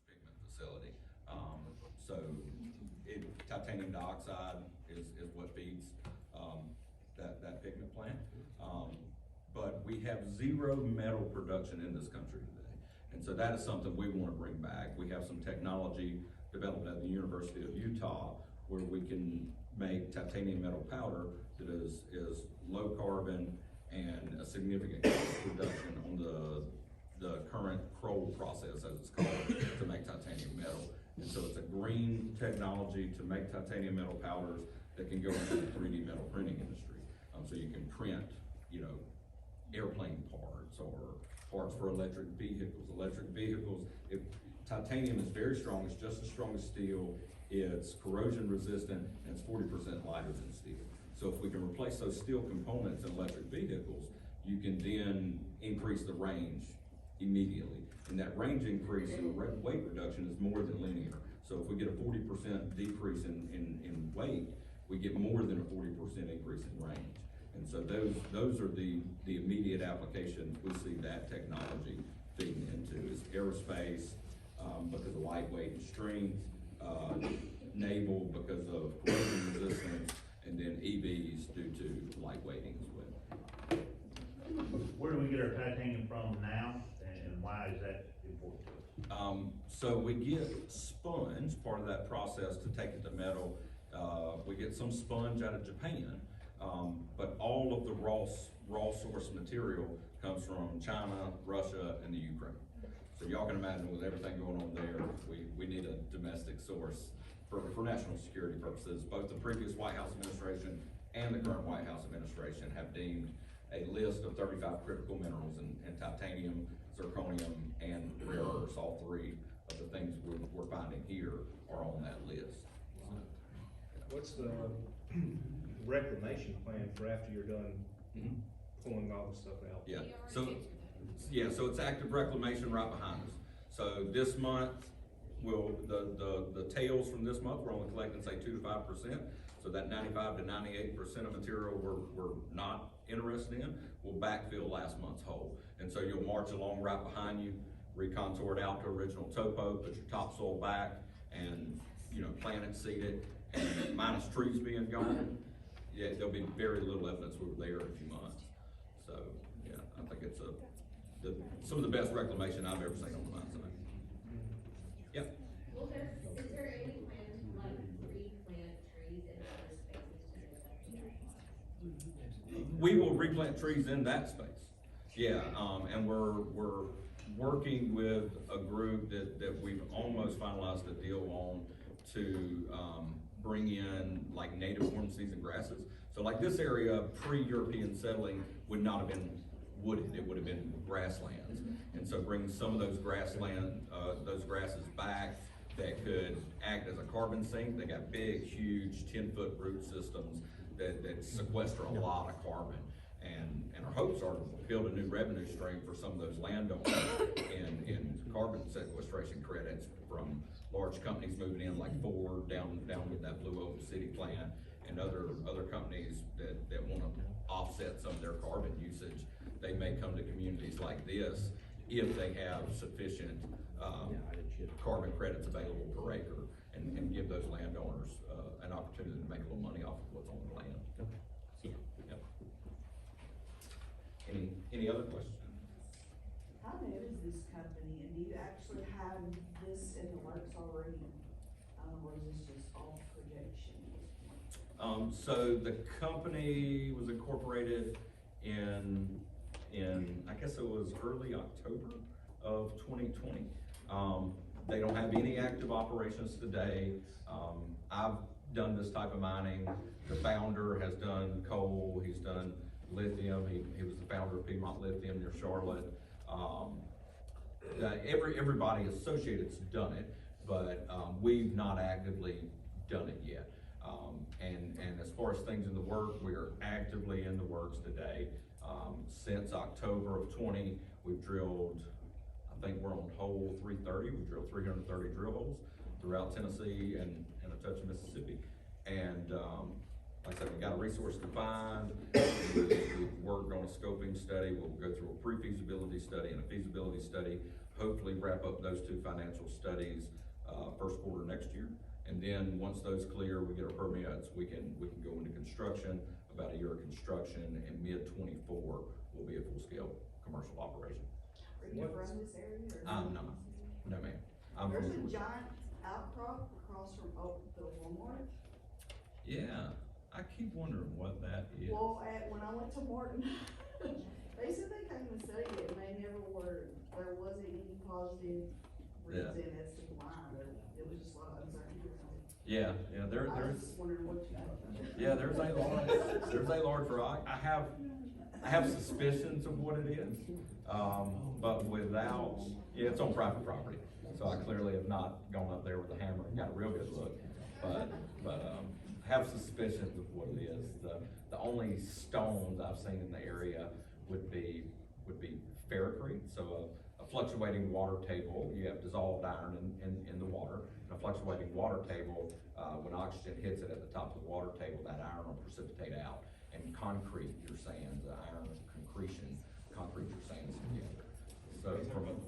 Pigment facility. So titanium dioxide is what feeds that pigment plant. But we have zero metal production in this country today. And so that is something we want to bring back. We have some technology developed at the University of Utah where we can make titanium metal powder that is low carbon and a significant cost reduction on the current Kroll process, as it's called, to make titanium metal. And so it's a green technology to make titanium metal powders that can go into the 3D metal printing industry. So you can print, airplane parts or parts for electric vehicles. Electric vehicles, titanium is very strong, it's just as strong as steel, it's corrosion resistant, and it's 40% lighter than steel. So if we can replace those steel components in electric vehicles, you can then increase the range immediately. And that range increase in weight reduction is more than linear. So if we get a 40% decrease in weight, we get more than a 40% increase in range. And so those are the immediate applications we see that technology feeding into is aerospace, because of lightweight and strength, naval because of corrosion resistance, and then EVs due to lightweighting as well. Where do we get our titanium from now, and why is that important to us? So we get sponge, part of that process to take it to metal. We get some sponge out of Japan, but all of the raw source material comes from China, Russia, and the Ukraine. So y'all can imagine with everything going on there, we need a domestic source for national security purposes. Both the previous White House administration and the current White House administration have deemed a list of 35 critical minerals, and titanium, zirconium, and rare earths, all three of the things we're finding here are on that list. What's the reclamation plan for after you're done pulling all the stuff out? Yeah, so it's active reclamation right behind us. So this month, the tails from this month, we're only collecting say 2 to 5%. So that 95 to 98% of material we're not interested in, we'll backfill last month's hole. And so you'll march along right behind you, recontour it out to original topo, put your topsoil back, and plant it, seed it, and minus trees being gone, yeah, there'll be very little evidence we were there in a few months. So yeah, I think it's some of the best reclamation I've ever seen on the mine site. Yep. Well, is there any plan to replant trees in other spaces to make up trees? We will replant trees in that space. Yeah, and we're working with a group that we've almost finalized a deal on to bring in like native warm season grasses. So like this area pre-European settling would not have been wooded, it would have been grasslands. And so bring some of those grasses back that could act as a carbon sink. They got big, huge 10-foot root systems that sequester a lot of carbon. And our hopes are to build a new revenue stream for some of those landowners in carbon sequestration credits from large companies moving in like Ford down with that Blue Oak City plant, and other companies that want to offset some of their carbon usage, they may come to communities like this if they have sufficient, carbon credits available per acre, and give those landowners, an opportunity to make a little money off of what's on the land. Yep. Any other questions? How new is this company, and do you actually have this in the works already? Or is this just all projection at this point? So the company was incorporated in, I guess it was early October of 2020. They don't have any active operations today. I've done this type of mining. The founder has done coal, he's done lithium, he was the founder of Piedmont Lithium near Charlotte. Everybody associated's done it, but we've not actively done it yet. And as far as things in the work, we are actively in the works today. Since October of 20, we've drilled, I think we're on hole 330. We've drilled 330 drill holes throughout Tennessee and a touch of Mississippi. And like I said, we got a resource defined. We've worked on a scoping study. We'll go through a pre-feasibility study and a feasibility study. Hopefully wrap up those two financial studies first quarter next year. And then once those clear, we get our permits, we can go into construction, about a year of construction, and mid-24 will be a full-scale commercial operation. Are you from this area? Or I'm not, no ma'am. I'm There's from a giant outcrop across from the Walmart. Yeah, I keep wondering what that is. Well, when I went to Morton, they said they came and studied it, and they never were, there wasn't any positive reason as to why, but it was just a lot of uncertainty around it. Yeah, I there's, was just wondering what you thought about it. yeah, there's a large rock. I have suspicions of what it is, but without, yeah, it's on private property. So I clearly have not gone up there with a hammer and got a real good look, but I have suspicions of what it is. The only stones I've seen in the area would be ferrocrete, so a fluctuating water table. You have dissolved iron in the water, and a fluctuating water table, when oxygen hits it at the top of the water table, that iron will precipitate out. And concrete your sands, iron concretion, concrete your sands together. So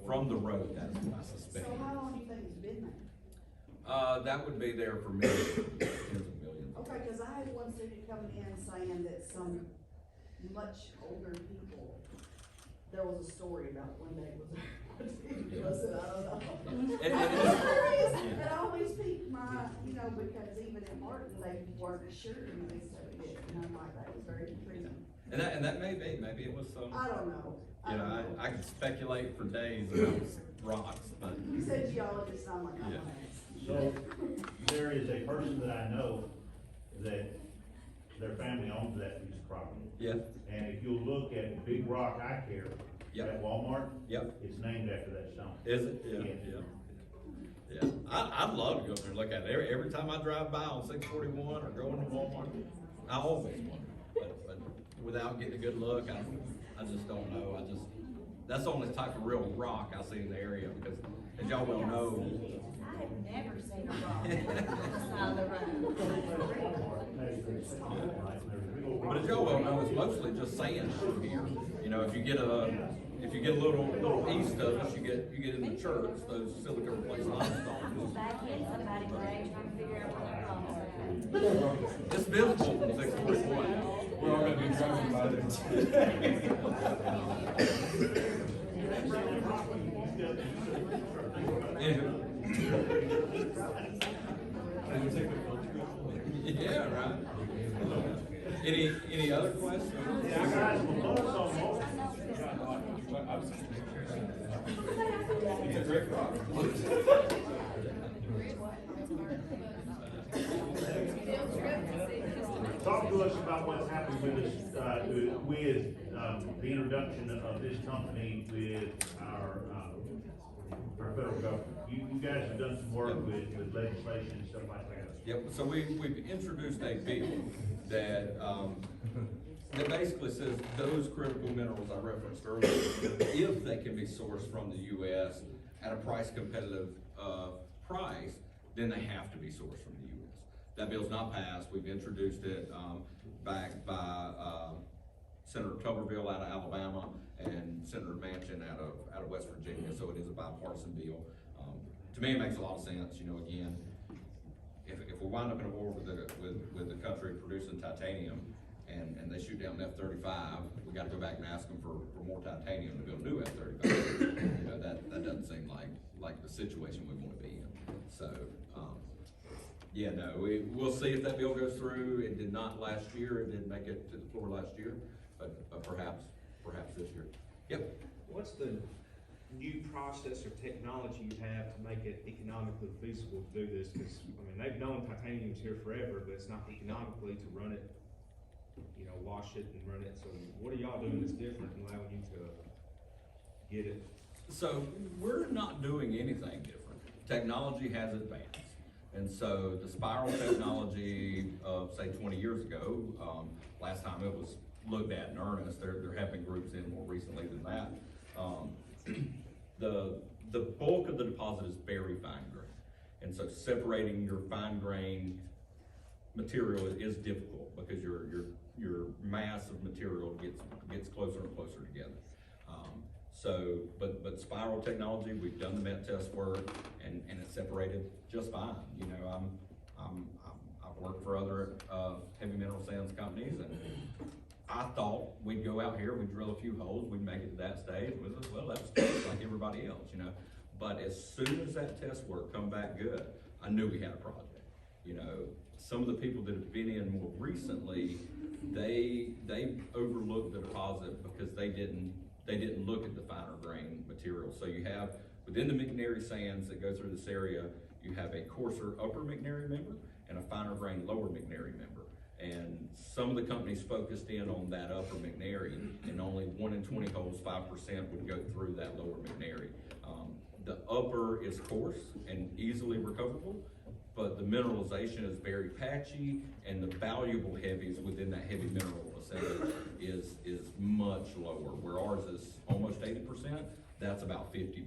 from the road, that's my suspicion. So how long do you think it's been there? That would be there for millions, tens of millions. Okay, cause I had one student coming in saying that some much older people, there was a story about one day was listen, I don't know. It always piqued my, because even in Martin, they weren't sure and they studied it, and I'm like, that was very intriguing. And that may be, maybe it was some. I don't know. I could speculate for days about rocks, but. You said geologist, I'm like, I'm Yeah. So, there is a person that I know that their family owns that piece of property. Yeah. And if you'll look at Big Rock Eye Care Yep. at Walmart, Yep. it's named after that stone. Is it? Yeah, Yes. yeah. I'd love to go up there and look at it. Every time I drive by on 641 or go into Walmart, I always wonder. But without getting a good look, I just don't know. That's the only type of real rock I see in the area, because as y'all well know. I have never seen a rock on the side of the road. But as y'all well know, it's mostly just sand through here. If you get a little east of us, you get in the church, those silica replaced limestones. Back in somebody brain trying to figure out what their problems are. It's visible from 641. We're all gonna be driving by Yeah, right. Any other questions? Yeah, I got some thoughts on those. It's a great rock. Talk to us about what's happened with this, the introduction of this company with our federal government. You guys have done some work with legislation and stuff like that. Yep, so we've introduced a bill that, that basically says those critical minerals I referenced earlier, if they can be sourced from the US at a price competitive, price, then they have to be sourced from the US. That bill's not passed. We've introduced it, backed by, Senator Tuberville out of Alabama and Senator Manchin out of West Virginia, so it is a bipartisan bill. To me, it makes a lot of sense, you know, again, if we wind up in a war with the country producing titanium and they shoot down an F-35, we gotta go back and ask them for more titanium to build a new F-35. You know, that doesn't seem like the situation we wanna be in. So, yeah, no, we'll see if that bill goes through. It did not last year, it didn't make it to the floor last year, but perhaps this year. Yep. What's the new process or technology you have to make it economically feasible to do this? Because, I mean, they've known titanium's here forever, but it's not economically to run it, you know, wash it and run it. So what are y'all doing that's different and allowing you to get it? So we're not doing anything different. Technology has advanced. And so the spiral technology of, say, 20 years ago, last time it was looked at in earnest, there have been groups in more recently than that. The bulk of the deposit is very fine grain. And so separating your fine grain material is difficult because your mass of material gets closer and closer together. But spiral technology, we've done the MET test work and it's separated just fine. You know, I've worked for other heavy mineral sands companies, and I thought we'd go out here, we'd drill a few holes, we'd make it to that stage. Well, that was just like everybody else, you know. But as soon as that test work come back good, I knew we had a project. You know, some of the people that have been in more recently, they overlooked the deposit because they didn't look at the finer grain material. So you have, within the McNary sands that go through this area, you have a coarser upper McNary member and a finer grain lower McNary member. And some of the companies focused in on that upper McNary, and only 1 in 20 holes, 5% would go through that lower McNary. The upper is coarse and easily recoverable, but the mineralization is very patchy, and the valuable heavies within that heavy mineral percentage is much lower. Where ours is almost 80%, that's about 50%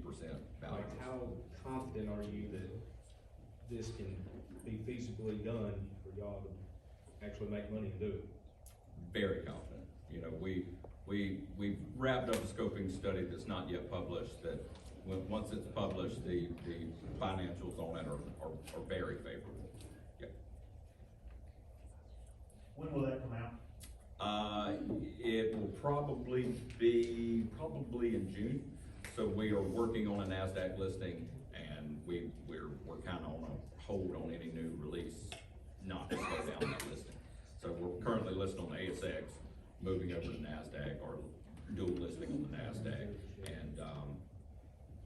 value. Like, how confident are you that this can be feasibly done for y'all to actually make money and do it? Very confident. You know, we've wrapped up a scoping study that's not yet published, that once it's published, the financials on it are very favorable. Yeah. When will that come out? It will probably be in June. So we are working on a NASDAQ listing, and we're kind of on a hold on any new release, not to slow down that listing. So we're currently listed on the ASX, moving over to NASDAQ, or dual listing on the NASDAQ, and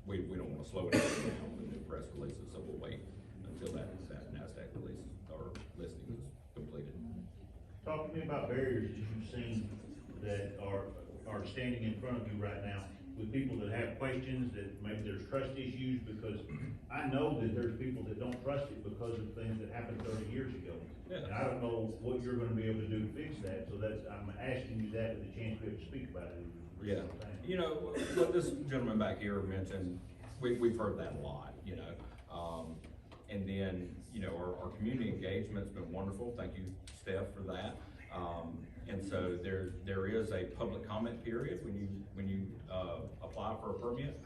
we don't want to slow it down with new press releases, so we'll wait until that NASDAQ release or listing is completed. Talk to me about barriers that you've seen that are standing in front of you right now, with people that have questions, that maybe there's trust issues, because I know that there's people that don't trust it because of things that happened 30 years ago. Yeah. And I don't know what you're gonna be able to do to fix that, so I'm asking you that with a chance to be able to speak about it. Yeah, you know, what this gentleman back here mentioned, we've heard that a lot, you know. And then, you know, our community engagement's been wonderful. Thank you, Steph, for that. And so there is a public comment period when you apply for a permit.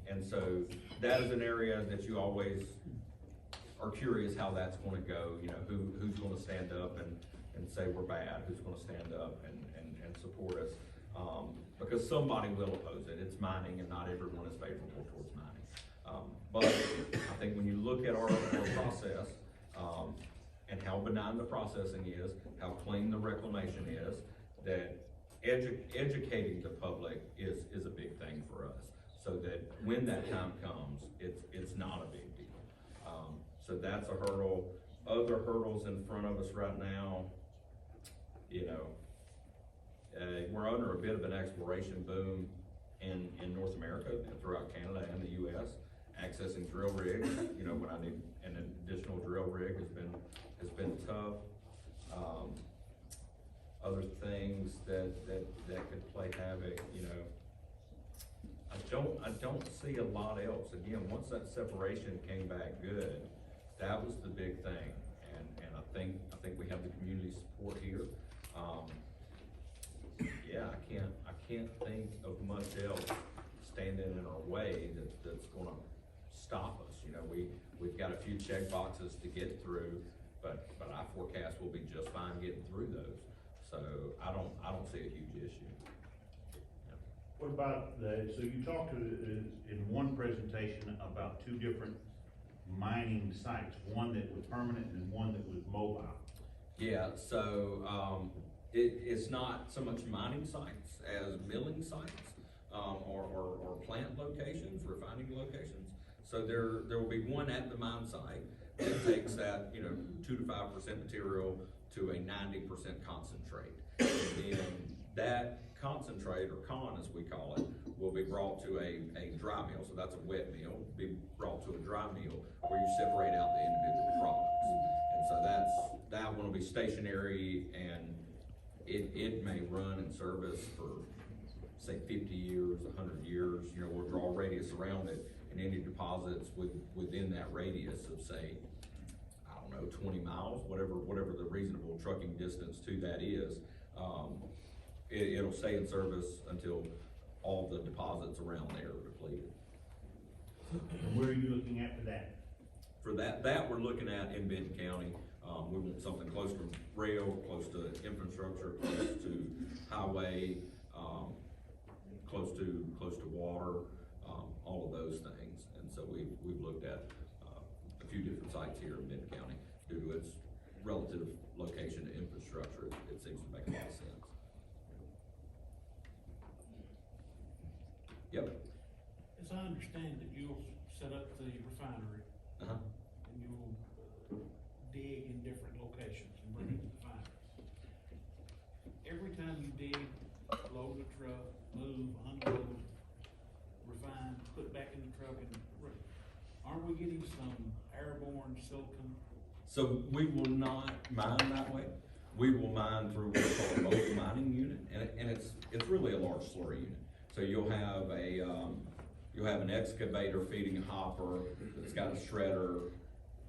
And so that is an area that you always are curious how that's gonna go, you know, who's gonna stand up and say we're bad, who's gonna stand up and support us. Because somebody will oppose it. It's mining, and not everyone is favorable towards mining. But I think when you look at our process, and how benign the processing is, how clean the reclamation is, that educating the public is a big thing for us, so that when that time comes, it's not a big deal. So that's a hurdle. Other hurdles in front of us right now, you know, we're under a bit of an exploration boom in North America and throughout Canada and the US. Accessing drill rigs, you know, when I need an additional drill rig has been tough. Other things that could play havoc, you know, I don't see a lot else. Again, once that separation came back good, that was the big thing, and I think we have the community support here. yeah, I can't think of much else standing in our way that's gonna stop us. You know, we've got a few check boxes to get through, but I forecast we'll be just fine getting through those. So I don't see a huge issue. What about so you talked in one presentation about two different mining sites, one that was permanent and one that was mobile. Yeah, so, it's not so much mining sites as milling sites, or plant locations, refining locations. So there will be one at the mine site that takes that, 2 to 5% material to a 90% concentrate. And then that concentrate, or con as we call it, will be brought to a dry mill. So that's a wet mill, be brought to a dry mill where you separate out the individual products. And so that one will be stationary, and it may run in service for, say, 50 years, 100 years. We'll draw a radius around it, and any deposits within that radius of, say, I don't know, 20 miles, whatever the reasonable trucking distance to that is, it'll stay in service until all the deposits around there are depleted. And where are you looking at for that? For that we're looking at in Benton County. We want something close to rail, close to infrastructure, close to highway, close to water, all of those things. And so we've looked at a few different sites here in Benton County due to its relative location to infrastructure. It seems to make a lot of sense. Yep. As I understand it, you'll set up the refinery. Uh-huh. And you'll dig in different locations and bring it to the refinery. Every time you dig, load the truck, move, unload, refine, put it back in the truck, and aren't we getting some airborne silicon? So we will not mine that way. We will mine through what's called a mobile mining unit, and it's really a large slurry unit. So you'll have an excavator feeding a hopper that's got a shredder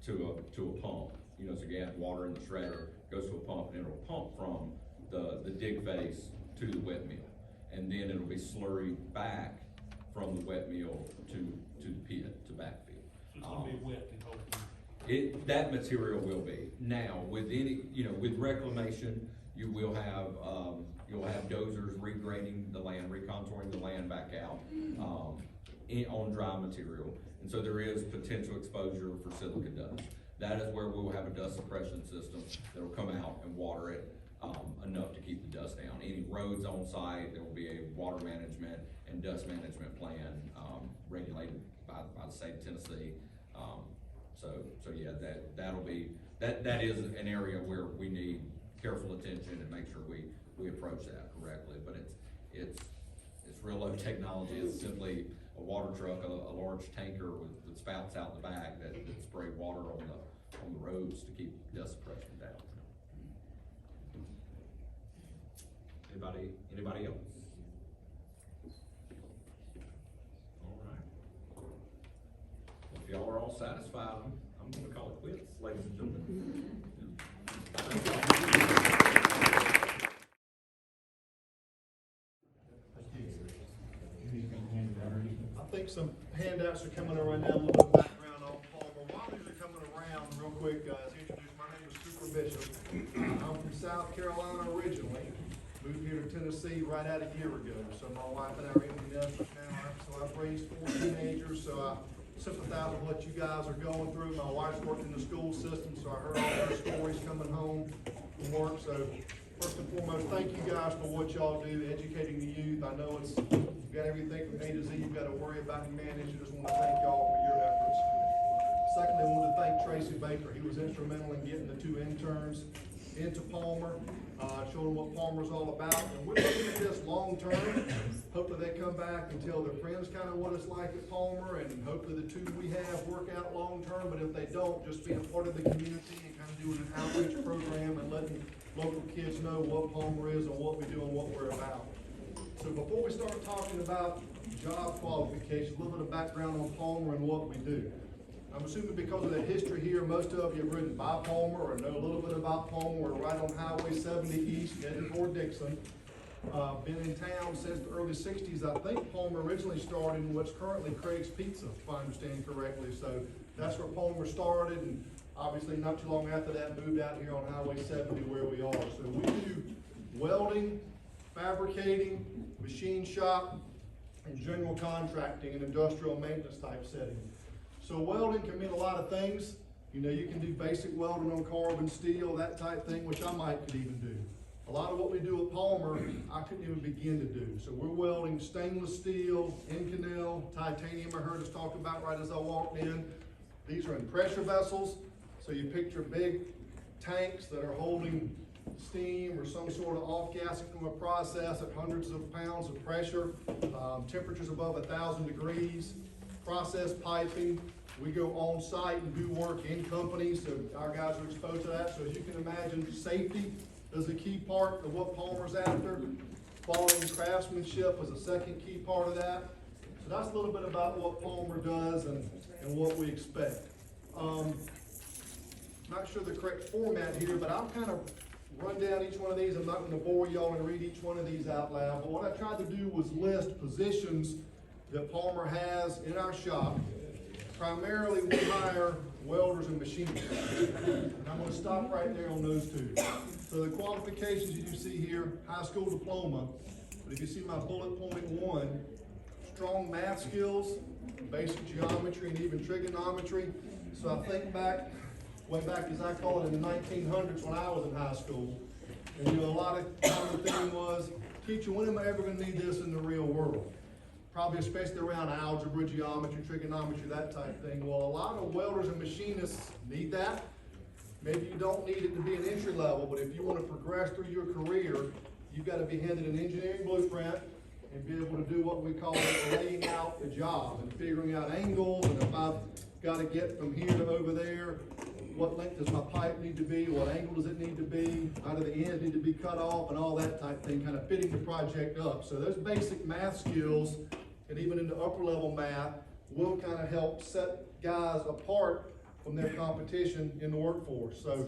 to a pump. So you have water in the shredder, goes to a pump, and it'll pump from the dig face to the wet mill. And then it'll be slurried back from the wet mill to the pit, to backfill. So it's gonna be wet the whole time? That material will be. Now, with with reclamation, you will have, you'll have dozers regrading the land, recontouring the land back out, on dry material. And so there is potential exposure for silica dust. That is where we will have a dust suppression system that will come out and water it, enough to keep the dust down. Any roads on site, there will be a water management and dust management plan, regulated by the state of Tennessee. So yeah, that is an area where we need careful attention and make sure we approach that correctly. But it's real low technology. It's simply a water truck, a large tanker with spouts out the back that spray water on the roads to keep dust suppression down. Anybody else? All right. If y'all are all satisfied, I'm gonna call it quits, ladies and gentlemen. I think some handouts are coming around now, a little bit of background on Palmer. While these are coming around, real quick, guys, introduce, my name is Cooper Bishop. I'm from South Carolina originally, moved here to Tennessee right at a year ago. So my wife and I are empty nesters now, so I've raised 4 teenagers, so I sympathize with what you guys are going through. My wife's worked in the school system, so I heard all her stories coming home from work. So first and foremost, thank you guys for what y'all do, educating the youth. I know you've got everything from A to Z you've got to worry about and manage. I just want to thank y'all for your efforts. Secondly, I want to thank Tracy Baker. He was instrumental in getting the 2 interns into Palmer, showing them what Palmer's all about. And we're looking at this long term. Hopefully they come back and tell their friends kind of what it's like at Palmer, and hopefully the 2 we have work out long term. But if they don't, just being a part of the community and kind of doing an outreach program and letting local kids know what Palmer is and what we do and what we're about. So before we start talking about job qualifications, a little bit of background on Palmer and what we do. I'm assuming because of the history here, most of you have ridden by Palmer or know a little bit about Palmer. We're right on Highway 70 East, heading toward Dixon. Been in town since the early sixties. I think Palmer originally started in what's currently Craig's Pizza, if I understand correctly. So that's where Palmer started, and obviously not too long after that moved out here on Highway 70 where we are. So we do welding, fabricating, machine shop, and general contracting and industrial maintenance type setting. So welding can mean a lot of things. You know, you can do basic welding on carbon steel, that type thing, which I might could even do. A lot of what we do at Palmer, I couldn't even begin to do. So we're welding stainless steel, Inconel, titanium, I heard us talk about right as I walked in. These are in pressure vessels. So you picture big tanks that are holding steam or some sort of off-gassing from a process at hundreds of pounds of pressure, temperatures above 1,000 degrees, process piping. We go on site and do work in companies, so our guys are exposed to that. So as you can imagine, safety is a key part of what Palmer's after. Quality and craftsmanship is a second key part of that. So that's a little bit about what Palmer does and what we expect. Not sure the correct format here, but I'll kind of run down each one of these. I'm not going to bore y'all and read each one of these out loud, but what I tried to do was list positions that Palmer has in our shop. Primarily, we hire welders and machinists. And I'm going to stop right there on those two. So the qualifications you see here, high school diploma, but if you see my bullet point 1, strong math skills, basic geometry, and even trigonometry. So I think back, way back as I call it in the 1900s when I was in high school, and you know, a lot of common thing was, teacher, when am I ever going to need this in the real world? Probably especially around algebra, geometry, trigonometry, that type thing. Well, a lot of welders and machinists need that. Maybe you don't need it to be an entry level, but if you want to progress through your career, you've got to be handed an engineering blueprint and be able to do what we call laying out the job and figuring out angles, and if I've got to get from here to over there, what length does my pipe need to be, what angle does it need to be, how do the ends need to be cut off, and all that type thing, kind of fitting the project up. So those basic math skills, and even into upper level math, will kind of help set guys apart from their competition in the workforce. So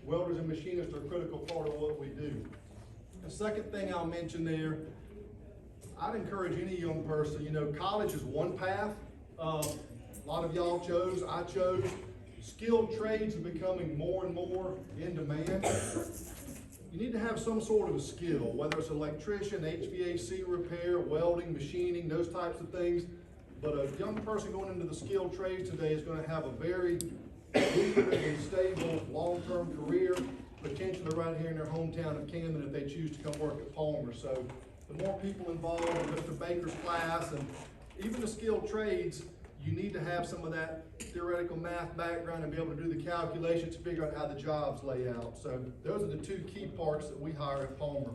welders and machinists are a critical part of what we do. The second thing I'll mention there, I'd encourage any young person, you know, college is one path. A lot of y'all chose, I chose. Skilled trades are becoming more and more in demand. You need to have some sort of a skill, whether it's electrician, HVAC repair, welding, machining, those types of things. But a young person going into the skilled trades today is going to have a very lucrative and stable long-term career, potentially right here in their hometown of Camden if they choose to come work at Palmer. So the more people involved in Mr. Baker's class and even the skilled trades, you need to have some of that theoretical math background and be able to do the calculations to figure out how the jobs lay out. So those are the two key parts that we hire at Palmer.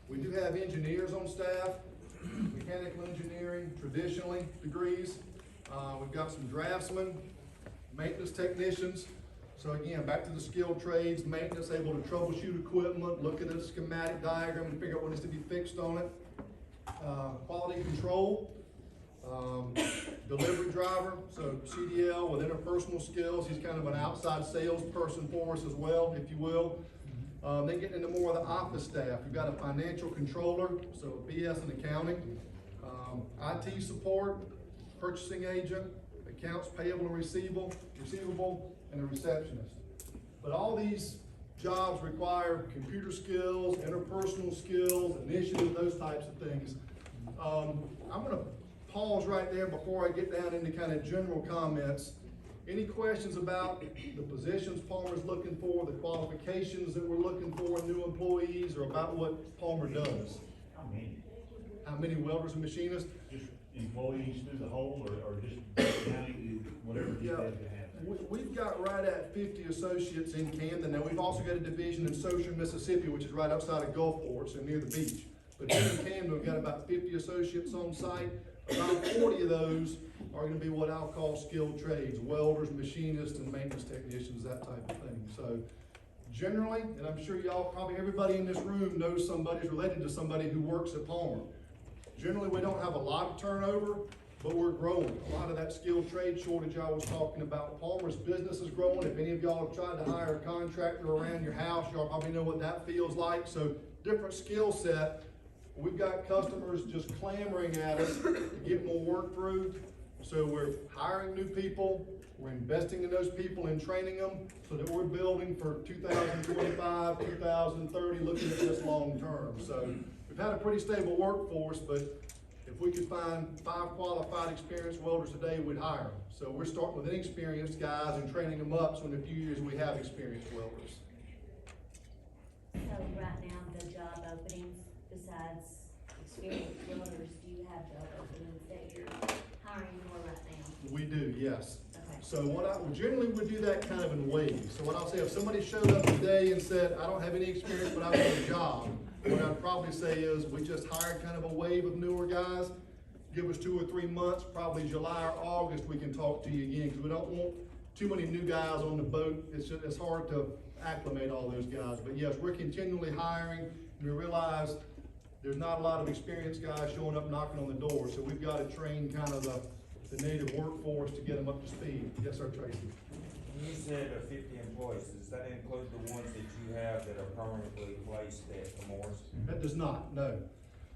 We do have engineers on staff, mechanical engineering, traditionally degrees. We've got some draftsmen, maintenance technicians. So again, back to the skilled trades, maintenance, able to troubleshoot equipment, look at a schematic diagram and figure out what needs to be fixed on it. Quality control. Delivery driver, so CDL with interpersonal skills. He's kind of an outside salesperson for us as well, if you will. Then getting into more of the office staff. We've got a financial controller, so BS and accounting, IT support, purchasing agent, accounts payable and receivable, and a receptionist. But all these jobs require computer skills, interpersonal skills, initiative, those types of things. I'm going to pause right there before I get down into kind of general comments. Any questions about the positions Palmer's looking for, the qualifications that we're looking for in new employees, or about what Palmer does? How many? How many welders and machinists? Just employees through the whole, or just county, whatever you Yeah, guys have? we've got right at 50 associates in Camden. Now, we've also got a division in Socher, Mississippi, which is right outside of Gulfport, so near the beach. But here in Camden, we've got about 50 associates on site. About 40 of those are going to be what I'll call skilled trades, welders, machinists, and maintenance technicians, that type of thing. So generally, and I'm sure y'all, probably everybody in this room knows somebody's related to somebody who works at Palmer. Generally, we don't have a lot of turnover, but we're growing. A lot of that skilled trade shortage I was talking about, Palmer's business is growing. If any of y'all have tried to hire a contractor around your house, y'all probably know what that feels like. So different skill set, We've got customers just clamoring at us to get more work through. So we're hiring new people, we're investing in those people and training them so that we're building for 2025, 2030, looking at this long term. So we've had a pretty stable workforce, but if we could find 5 qualified experienced welders today, we'd hire them. So we're starting with inexperienced guys and training them up, so in a few years we have experienced welders. So right now, the job openings, besides experienced welders, do you have job openings that you're hiring for right now? We do, yes. Okay. So we generally would do that kind of in waves. So what I'll say, if somebody showed up today and said, I don't have any experience, but I want a job, what I'd probably say is, we just hired kind of a wave of newer guys. Give us 2 or 3 months, probably July or August, we can talk to you again, because we don't want too many new guys on the boat. It's hard to acclimate all those guys. But yes, we're continually hiring, and we realize there's not a lot of experienced guys showing up knocking on the door, so we've got to train kind of the native workforce to get them up to speed. Yes, sir, Tracy. You said 50 employees, does that include the ones that you have that are permanently placed at Chemours? That does not, no.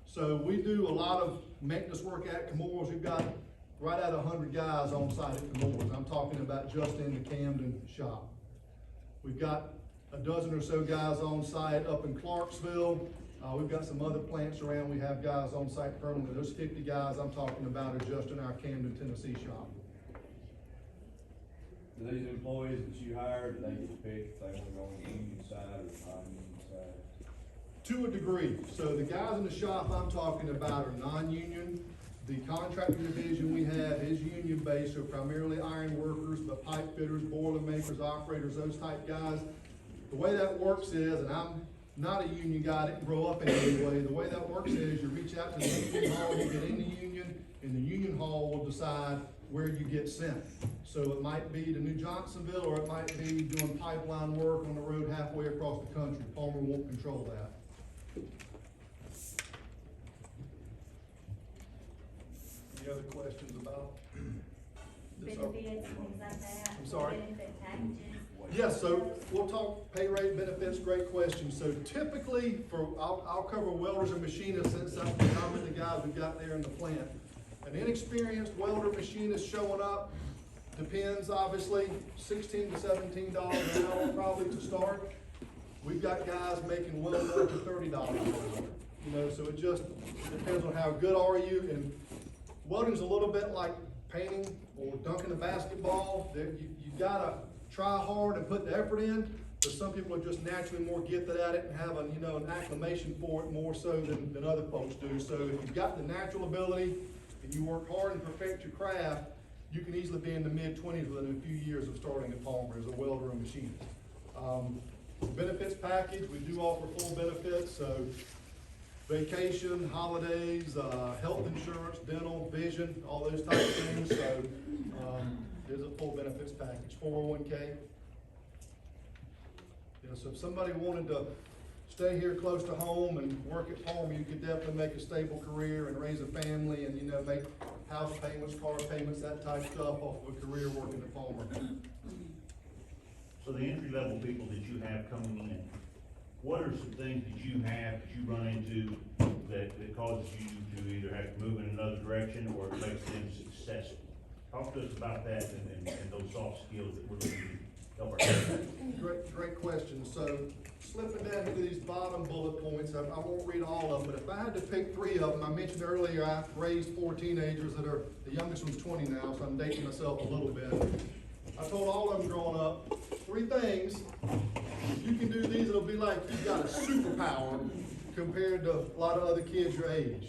So we do a lot of maintenance work at Chemours. We've got right at 100 guys on site at Chemours. I'm talking about just in the Camden shop. We've got a dozen or so guys on site up in Clarksville. We've got some other plants around. We have guys on site permanently. Those 50 guys I'm talking about are just in our Camden, Tennessee shop. Do these employees that you hire, do they get to pick if they want to go on the union side or the non-union side? To a degree. So the guys in the shop I'm talking about are non-union. The contractor division we have is union-based, so primarily iron workers, but pipe fitters, boiler makers, operators, those type guys. The way that works is, and I'm not a union guy, I didn't grow up in any way. The way that works is you reach out to the union hall, you get in the union, and the union hall will decide where you get sent. So it might be to New Johnsonville, or it might be doing pipeline work on the road halfway across the country. Palmer won't control that. Any other questions about this? Benefits, things like that? I'm sorry? Benefit packages? Yes, so we'll talk pay rate, benefits, great question. So typically, I'll cover welders and machinists since that's predominantly the guys we've got there in the plant. An inexperienced welder machinist showing up, depends obviously, $16 to $17 an hour probably to start. We've got guys making well over $30 an hour. You know, so it just depends on how good are you. And welding's a little bit like painting or dunking a basketball. You gotta try hard and put the effort in, but some people are just naturally more gifted at it and have an acclimation for it more so than other folks do. So if you've got the natural ability and you work hard and perfect your craft, you can easily be in the mid-20s within a few years of starting at Palmer as a welder and machinist. Benefits package, we do offer full benefits, so vacation, holidays, health insurance, dental, vision, all those types of things. So there's a full benefits package. 401k. So if somebody wanted to stay here close to home and work at Palmer, you could definitely make a stable career and raise a family and make house payments, car payments, that type of stuff off of a career working at Palmer. So the entry-level people that you have coming in, what are some things that you have, that you run into that causes you to either have to move in another direction or it makes them successful? Talk to us about that and those soft skills that we're looking to help our Great question. So slipping down into these bottom bullet points, I won't read all of them, but if I had to pick 3 of them, I mentioned earlier I raised 4 teenagers that are, the youngest one's 20 now, so I'm dating myself a little bit. I told all of them growing up, 3 things. If you can do these, it'll be like you've got a superpower compared to a lot of other kids your age.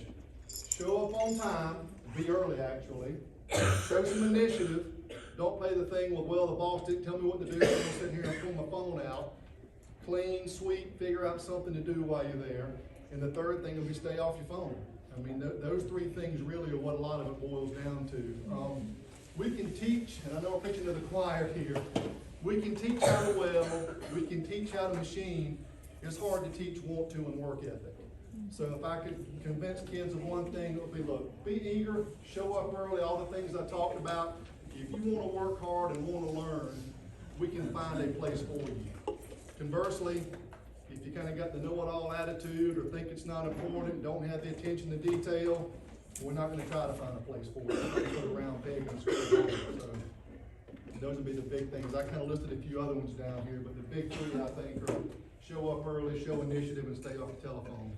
Show up on time, be early actually. Show some initiative. Don't play the thing with, well, the boss didn't tell me what to do, so I'm gonna sit here and pull my phone out. Clean, sweet, figure out something to do while you're there. And the third thing will be stay off your phone. I mean, those 3 things really are what a lot of it boils down to. We can teach, and I know I'm preaching to the choir here, we can teach how to weld, we can teach how to machine. It's hard to teach want to and work ethic. So if I could convince kids of one thing, it would be, look, be eager, show up early, all the things I talked about. If you want to work hard and want to learn, we can find a place for you. Conversely, if If you kinda got the know-it-all attitude, or think it's not important, don't have the attention to detail, we're not gonna try to find a place for you. We're gonna put a round peg in a square hole, so. Those would be the big things. I kinda listed a few other ones down here, but the big three, I think, are show up early, show initiative, and stay off the telephone.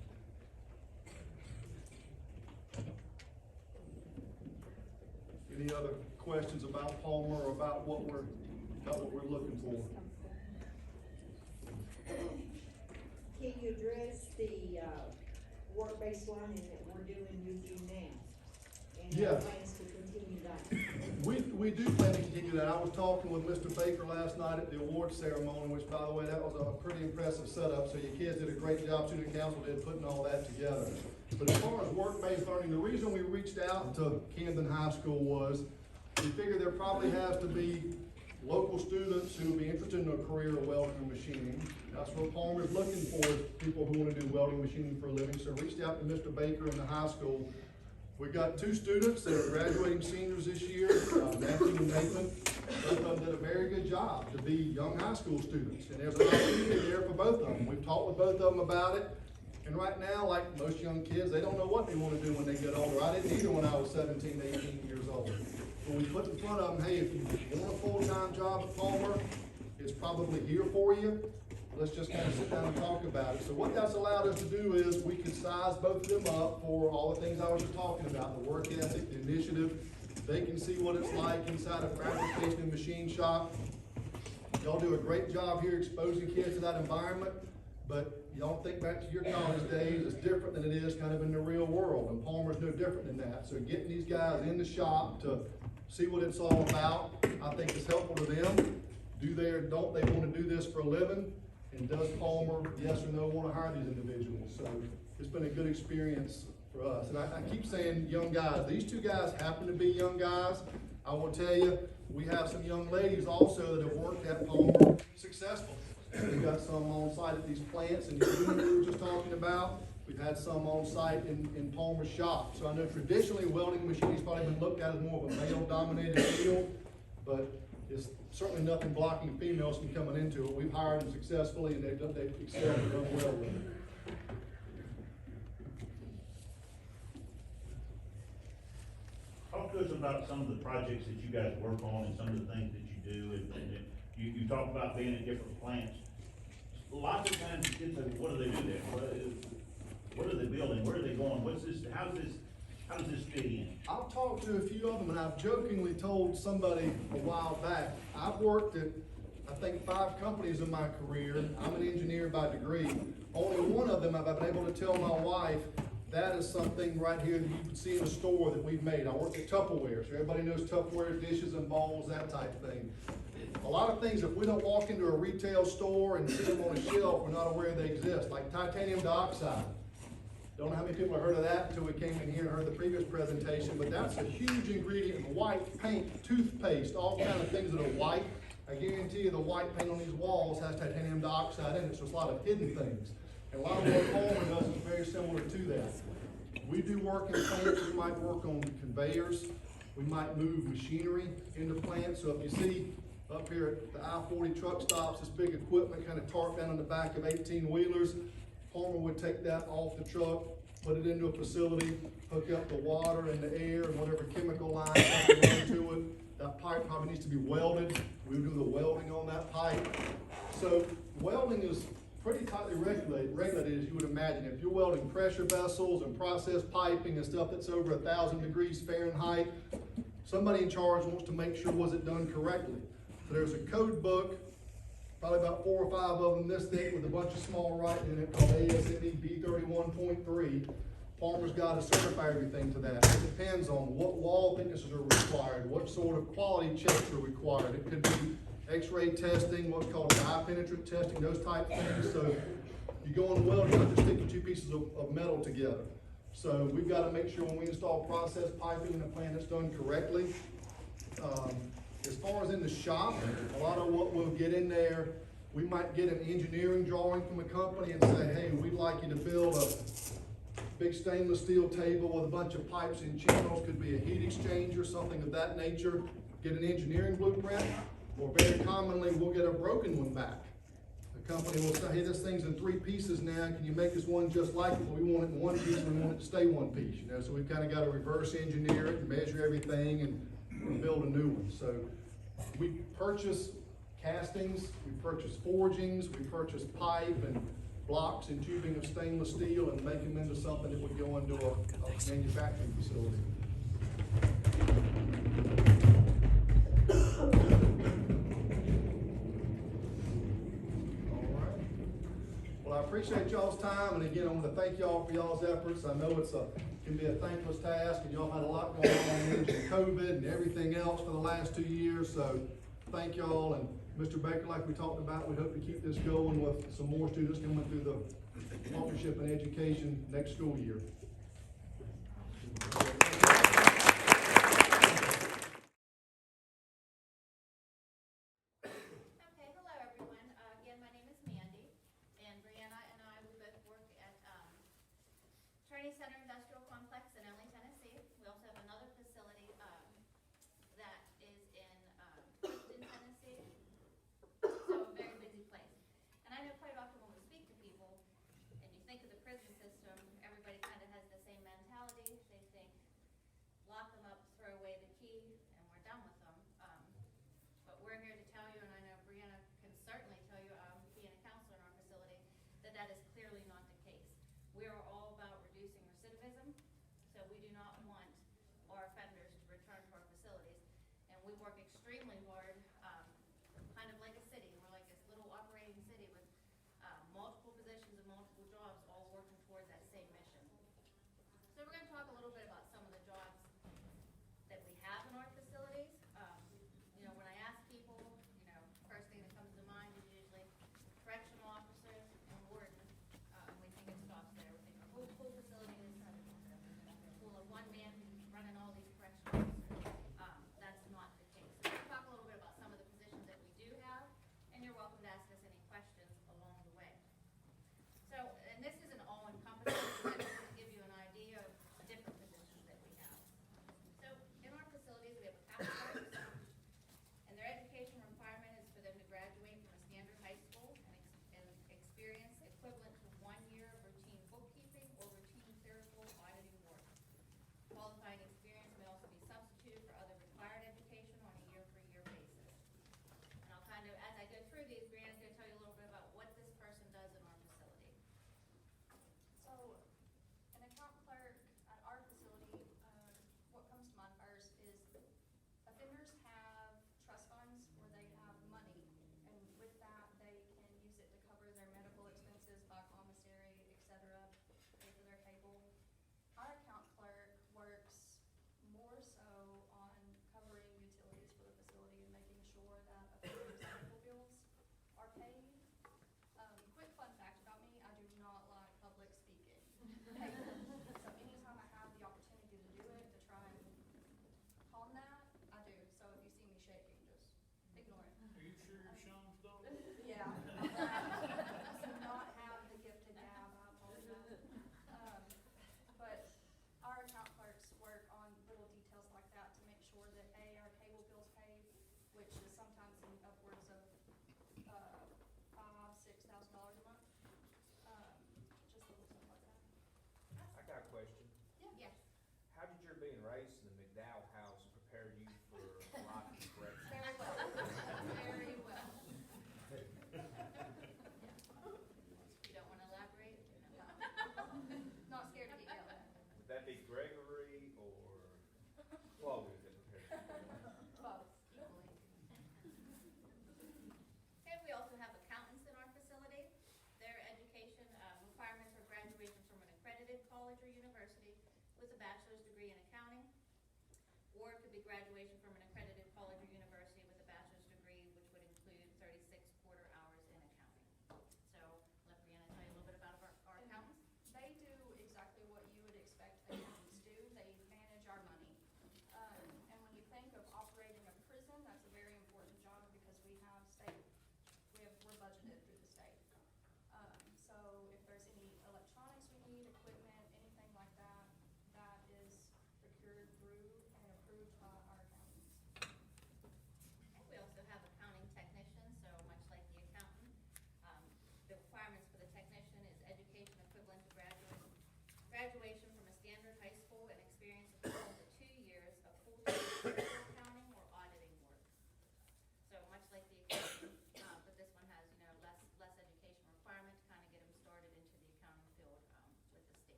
Any other questions about Palmer or about what we're looking for? Can you address the, work-based learning that we're doing with you now? And your Yes. plans to continue that? We do plan to continue that. I was talking with Mr. Baker last night at the awards ceremony, which, by the way, that was a pretty impressive setup, so your kids did a great job, student council did, putting all that together. But as far as work-based learning, the reason we reached out to Camden High School was, we figured there probably has to be local students who would be interested in a career of welding or machining. That's what Palmer's looking for, is people who wanna do welding, machining for a living. So I reached out to Mr. Baker in the high school. We got 2 students that are graduating seniors this year, Matthew and Nathan. Both of them did a very good job to be young high school students, and there's an opportunity there for both of them. We've talked with both of them about it, and right now, like most young kids, they don't know what they wanna do when they get older. I didn't either when I was 17, 18 years old. But we put in front of them, hey, if you want a full-time job at Palmer, it's probably here for you. Let's just kind of sit down and talk about it. So what that's allowed us to do is, we can size both of them up for all the things I was just talking about, the work ethic, the initiative. They can see what it's like inside a fabrication and machine shop. Y'all do a great job here exposing kids to that environment, but y'all think back to your college days, it's different than it is kind of in the real world, and Palmer's no different than that. So getting these guys in the shop to see what it's all about, I think is helpful to them. Do they or don't they wanna do this for a living? And does Palmer, yes or no, wanna hire these individuals? So it's been a good experience for us. And I keep saying young guys, these 2 guys happen to be young guys. I will tell you, we have some young ladies also that have worked at Palmer successfully. We've got some on site at these plants, and you we were just talking about. We've had some on site in Palmer's shop. So I know traditionally welding machine's probably been looked at as more of a male-dominated field, but it's certainly nothing blocking females from coming into it. We've hired them successfully, and they've excelled and done well with it. Talk to us about some of the projects that you guys work on and some of the things that you do, and you talk about being at different plants. Lots of times kids say, what do they do there? What are they building? Where are they going? How does this fit in? I've talked to a few of them, and I've jokingly told somebody a while back, I've worked at, I think, 5 companies in my career. I'm an engineer by degree. Only one of them have I been able to tell my wife, that is something right here that you can see in a store that we've made. I worked at Tupperware, so everybody knows Tupperware, dishes and bowls, that type of thing. A lot of things, if we don't walk into a retail store and see them on a shelf, we're not aware they exist, like titanium dioxide. Don't know how many people have heard of that until we came in here and heard the previous presentation, but that's a huge ingredient in white paint, toothpaste, all kind of things that are white. I guarantee you the white paint on these walls has titanium dioxide in it, so it's a lot of hidden things. And a lot of what Palmer does is very similar to that. We do work in plants, we might work on conveyors, we might move machinery into plants. So if you see up here at the I-40 truck stops, this big equipment kind of tarped down on the back of 18-wheelers, Palmer would take that off the truck, put it into a facility, hook up the water and the air and whatever chemical lines have to run to it. That pipe probably needs to be welded. We would do the welding on that pipe. So welding is pretty tightly regulated, as you would imagine. If you're welding pressure vessels and process piping and stuff that's over 1,000 degrees Fahrenheit, somebody in charge wants to make sure was it done correctly. So there's a code book, probably about 4 or 5 of them this thick with a bunch of small writing in it, called ASME B31.3. Palmer's got to certify everything to that. It depends on what wall thicknesses are required, what sort of quality checks are required. It could be X-ray testing, what's called dye penetrant testing, those type things. So you go on the welding, you're not just sticking 2 pieces of metal together. So we've got to make sure when we install process piping in a plant it's done correctly. As far as in the shop, a lot of what we'll get in there, we might get an engineering drawing from a company and say, hey, we'd like you to build a big stainless steel table with a bunch of pipes and channels, could be a heat exchanger, something of that nature. Get an engineering blueprint, or very commonly, we'll get a broken one back. A company will say, hey, this thing's in 3 pieces now, can you make us one just like it? Well, we want it in 1 piece, and we want it to stay 1 piece, you know, so we've kinda gotta reverse engineer it and measure everything and build a new one. So we purchase castings, we purchase forgings, we purchase pipe and blocks and tubing of stainless steel and make them into something that would go into a manufacturing facility. Well, I appreciate y'all's time, and again, I want to thank y'all for y'all's efforts. I know can be a thankless task, and y'all had a lot going on with COVID and everything else for the last 2 years, so thank y'all. And Mr. Baker, like we talked about, we hope to keep this going with some more students coming through the partnership in education next school year. Okay, hello everyone. Again, my name is Mandy, and Brianna and I, we both work at Training Center Industrial Complex in Ely, Tennessee. We also have another facility that is in Clifton, Tennessee. So a very busy place. And I know quite often when we speak to people, and you think of the prison system, everybody kind of has the same mentality. They think, lock them up, throw away the key, and we're done with them. But we're here to tell you, and I know Brianna can certainly tell you, being a counselor in our facility, that that is clearly not the case. We are all about reducing recidivism, so we do not want our offenders to return to our facilities. And we work extremely hard, kind of like a city. We're like this little operating city with multiple positions and multiple jobs all working toward that same mission. So we're going to talk a little bit about some of the jobs that we have in our facilities. You know, when I ask people, you know, first thing that comes to mind is usually correctional officers and warden. We think it stops there. We think a whole facility is full of one man who's running all these correctional officers. That's not the case. So we'll talk a little bit about some of the positions that we do have, and you're welcome to ask us any questions along the way. So, and this is an all-encompassing, to give you an idea of the different positions that we have. So, in our facilities, we have a counselor, and their education requirement is for them to graduate from a standard high school and experience equivalent to 1 year of routine bookkeeping or routine clerical auditing work. Qualifying experience may also be substituted for other required education on a year-for-year basis. And I'll kind of, as I go through these, Brianna's going to tell you a little bit about what this person does in our facility. So, an account clerk at our facility, what comes to mind first is offenders have trust funds where they have money, and with that, they can use it to cover their medical expenses, buy commissary, etc., pay for their cable. Our account clerk works more so on covering utilities for the facility and making sure that offenders' medical bills are paid. Quick fun fact about me, I do not like public speaking. So anytime I have the opportunity to do it, to try and calm that, I do. So if you see me shaking, just ignore it. Are you sure you're Sean's daughter? Yeah. I do not have the gift to gab, I apologize. But our account clerks work on little details like that to make sure that our cable bill's paid, which is sometimes in upwards of $5,000–6,000 a month. Just little stuff like that. I got a question. Yeah. Yes. How did your being raised in the McDowell house prepare you for life in corrections? Very well. Very well.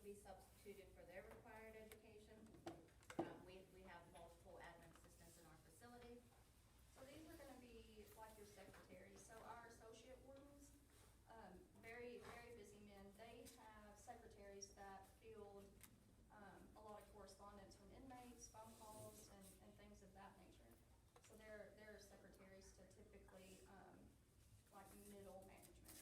would be substituted for their required education. We have multiple admin assistants in our facility. So these are gonna be like your secretaries, so our associate wardens, very, very busy men, they have secretaries that field, a lot of correspondence from inmates, phone calls, and things of that nature. So they're secretaries to typically, like middle management.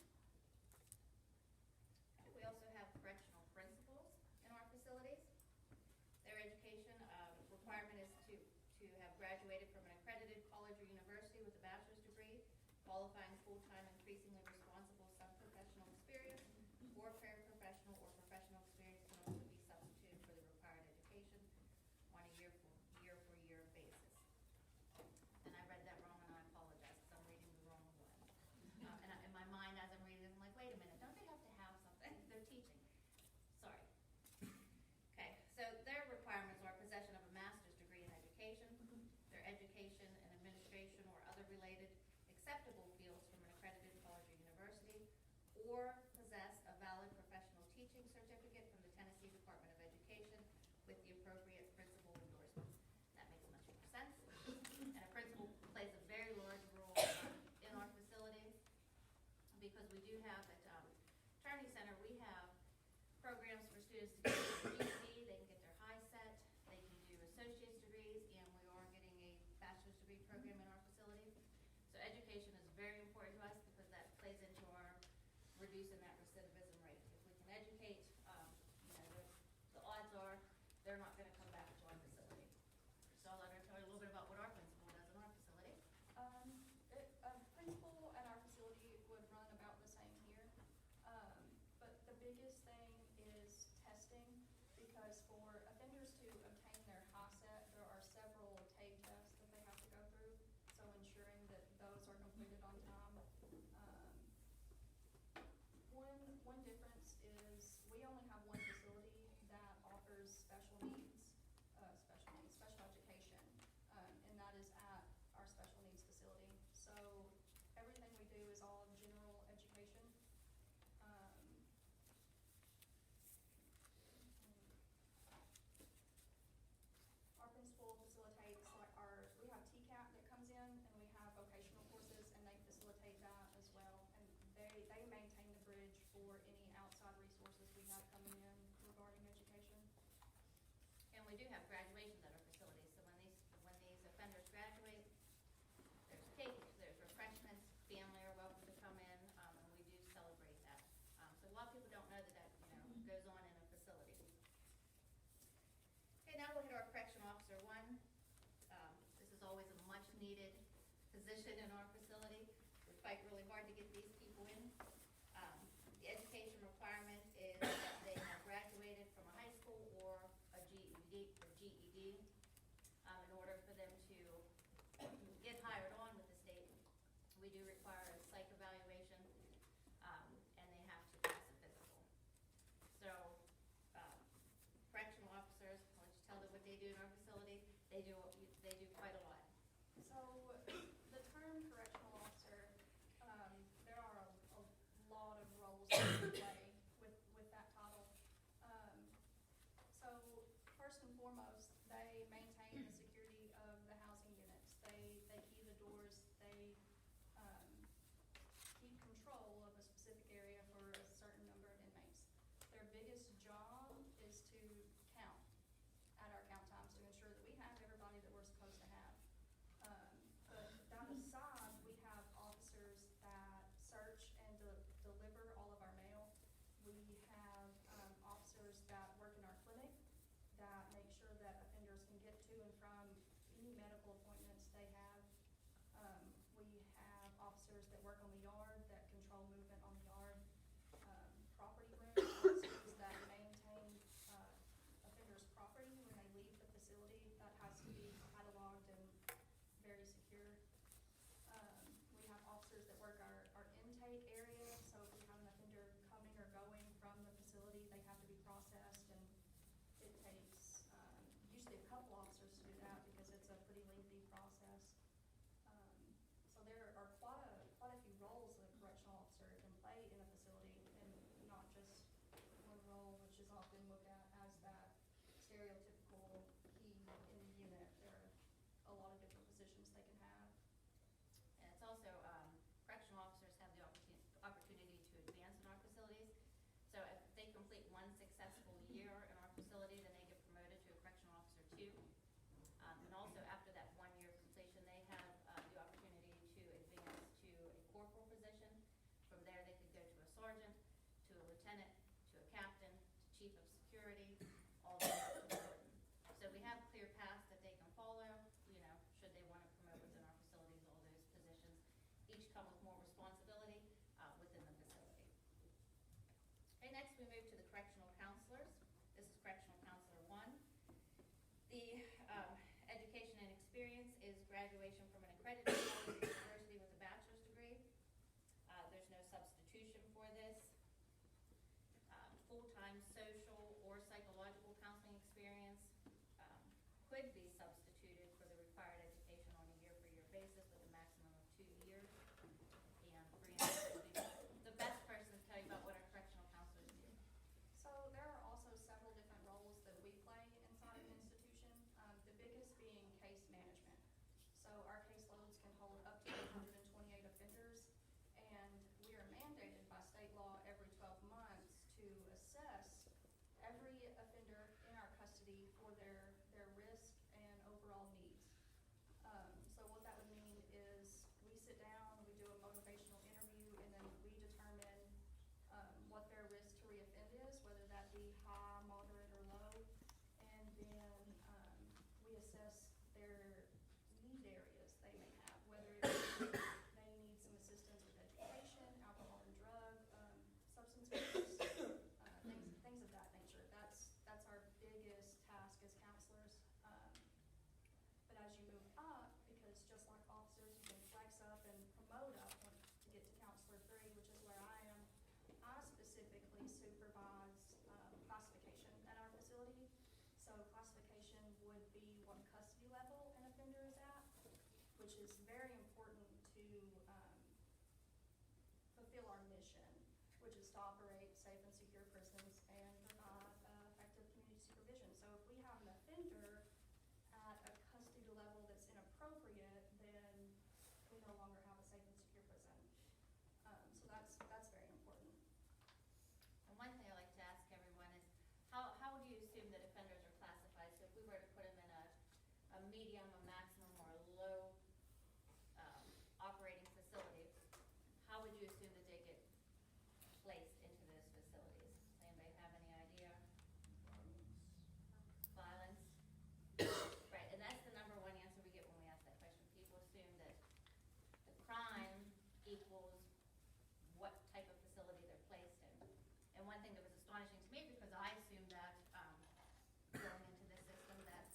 We also have correctional principals in our facilities. Their education requirement is to have graduated from an accredited college or university with a bachelor's degree, qualifying full-time, increasingly responsible subprofessional experience, or paraprofessional or professional experience can also be substituted for the required education on a year-for-year basis. And I read that wrong, and I apologize, because I'm reading the wrong one. And in my mind, as I'm reading it, I'm like, wait a minute, don't they have to have something? They're teaching. Sorry. Okay, so their requirements are possession of a master's degree in education, their education in administration or other related acceptable fields from an accredited college or university, or possess a valid professional teaching certificate from the Tennessee Department of Education with the appropriate principal endorsements. That makes much more sense. And a principal plays a very large role in our facility, because we do have at Kearney Center, we have programs for students to get their GED, they can get their high set, they can do associate's degrees, and we are getting a bachelor's degree program in our facility. So education is very important to us, because that plays into our reducing that recidivism rate. If we can educate, the odds are they're not gonna come back to our facility. So I'll let her tell you a little bit about what our principal does in our facility. A principal at our facility would run about the same here. But the biggest thing is testing, because for offenders to obtain their HISET, there are several TABE tests that they have to go through, so ensuring that those are completed on time. One difference is we only have one facility that offers special education, and that is at our special needs facility. So everything we do is all general education. Our principal facilitates we have TCAP that comes in, and we have vocational courses, and they facilitate that as well. And they maintain the bridge for any outside resources we have coming in regarding education. And we do have graduations at our facility, so when these offenders graduate, there's cake, there's refreshments, family are welcome to come in, and we do celebrate that. So a lot of people don't know that goes on in a facility. Okay, now we'll hit our correctional officer one. This is always a much needed position in our facility. We fight really hard to get these people in. The education requirement is that they have graduated from a high school or a GED. In order for them to get hired on with the state, we do require a psych evaluation, and they have to pass a physical. So, correctional officers, I'll let you tell them what they do in our facility. They do quite a lot. So the term correctional officer, there are a lot of roles to play with that title. So first and foremost, they maintain the security of the housing units. They key the doors. They keep control of a specific area for a certain number of inmates. Their biggest job is to count at our count times to ensure that we have everybody that we're supposed to have. But graduation from an accredited college or university with a bachelor's degree. There's no substitution for this. Full-time social or psychological counseling experience could be substituted for the required education on a year-for-year basis with a maximum of 2 years. And Brianna would be the best person to tell you about what our correctional counselors do. So there are also several different roles that we play inside of an institution, the biggest being case management. So our caseloads can hold up to 128 offenders, and we are mandated by state law every 12 months to assess every offender in our custody for their risk and overall needs. So what that would mean is we sit down, we do a motivational interview, and then we determine what their risk to reoffend is, whether that be high, moderate, or low. And then we assess their need areas they may have, whether it be they need some assistance with education, alcohol and drug, substance abuse, things of that nature. That's our biggest task as counselors. But as you move up, because just like officers, you can flex up and promote up to get to counselor 3, which is where I am. I specifically supervise classification at our facility. So classification would be what custody level an offender is at, which is very important to fulfill our mission, which is to operate safe and secure prisons and provide effective community supervision. So if we have an offender at a custody level that's inappropriate, then we no longer have a safe and secure prison. So that's very important. And one thing I like to ask everyone is, how would you assume that offenders are classified? So if we were to put them in a medium, a maximum, or a low operating facility, how would you assume that they get placed into those facilities? Does anybody have any idea? Violence. Right, and that's the number one answer we get when we ask that question. People assume that the crime equals what type of facility they're placed in. And one thing that was astonishing to me, because I assumed that going into this system, that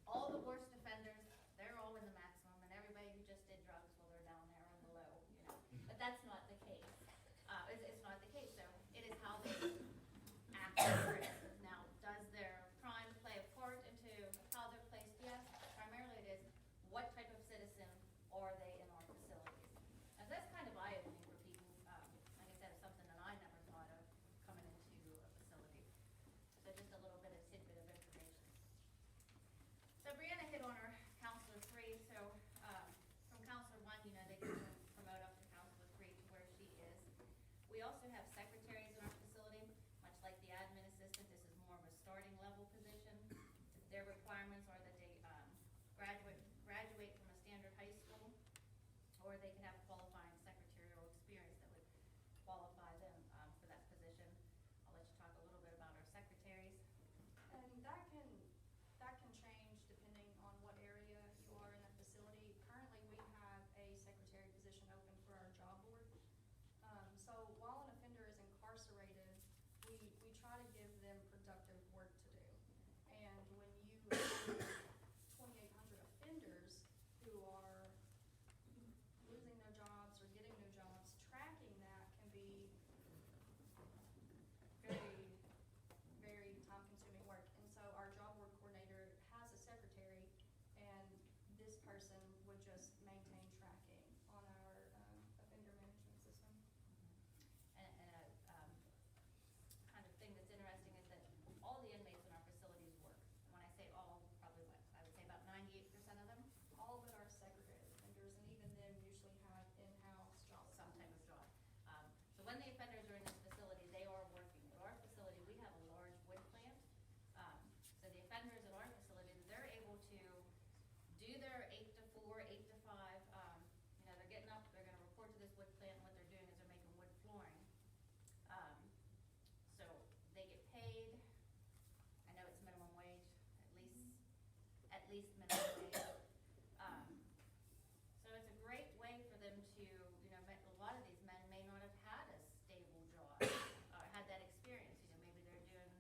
all the worst offenders, they're all in the maximum, and everybody who just did drugs, well, they're down there on the low, you know. But that's not the case. It's not the case. So it is how they act in prison. Now, does their crime play a part into how they're placed? Yes. Primarily it is what type of citizen are they in our facilities. Now, that's kind of eye-opening for people. Like I said, it's something that I never thought of coming into a facility. So just a little bit of tidbit of information. So Brianna hit on her counselor 3. So from counselor 1, you know, they can promote up to counselor 3 to where she is. We also have secretaries in our facility, much like the admin assistant. This is more of a starting level position. Their requirements are that they graduate from a standard high school, or they can have qualifying secretarial experience that would qualify them for that position. I'll let you talk a little bit about our secretaries. And that can change depending on what area you are in the facility. Currently, we have a secretary position open for our job board. So while an offender is incarcerated, we try to give them productive work to do. And when you have 2,800 offenders who are losing their jobs or getting new jobs, tracking that can be very, very time-consuming work. And so our job board coordinator has a secretary, and this person would just maintain tracking on our offender management system. And kind of thing that's interesting is that all the inmates in our facilities work. And when I say all, probably what, I would say about 98% of them. All but our segregated offenders, and even them usually have in-house jobs. Some type of job. So when the offenders are in this facility, they are working. At our facility, we have a large wood plant. So the offenders at our facility, they're able to do their 8 to 4, 8 to 5. You know, they're getting up, they're going to report to this wood plant, and what they're doing is they're making wood flooring. So they get paid. I know it's minimum wage, at least minimum wage. So it's a great way for them to, you know, a lot of these men may not have had a stable job or had that experience. You know, maybe they're doing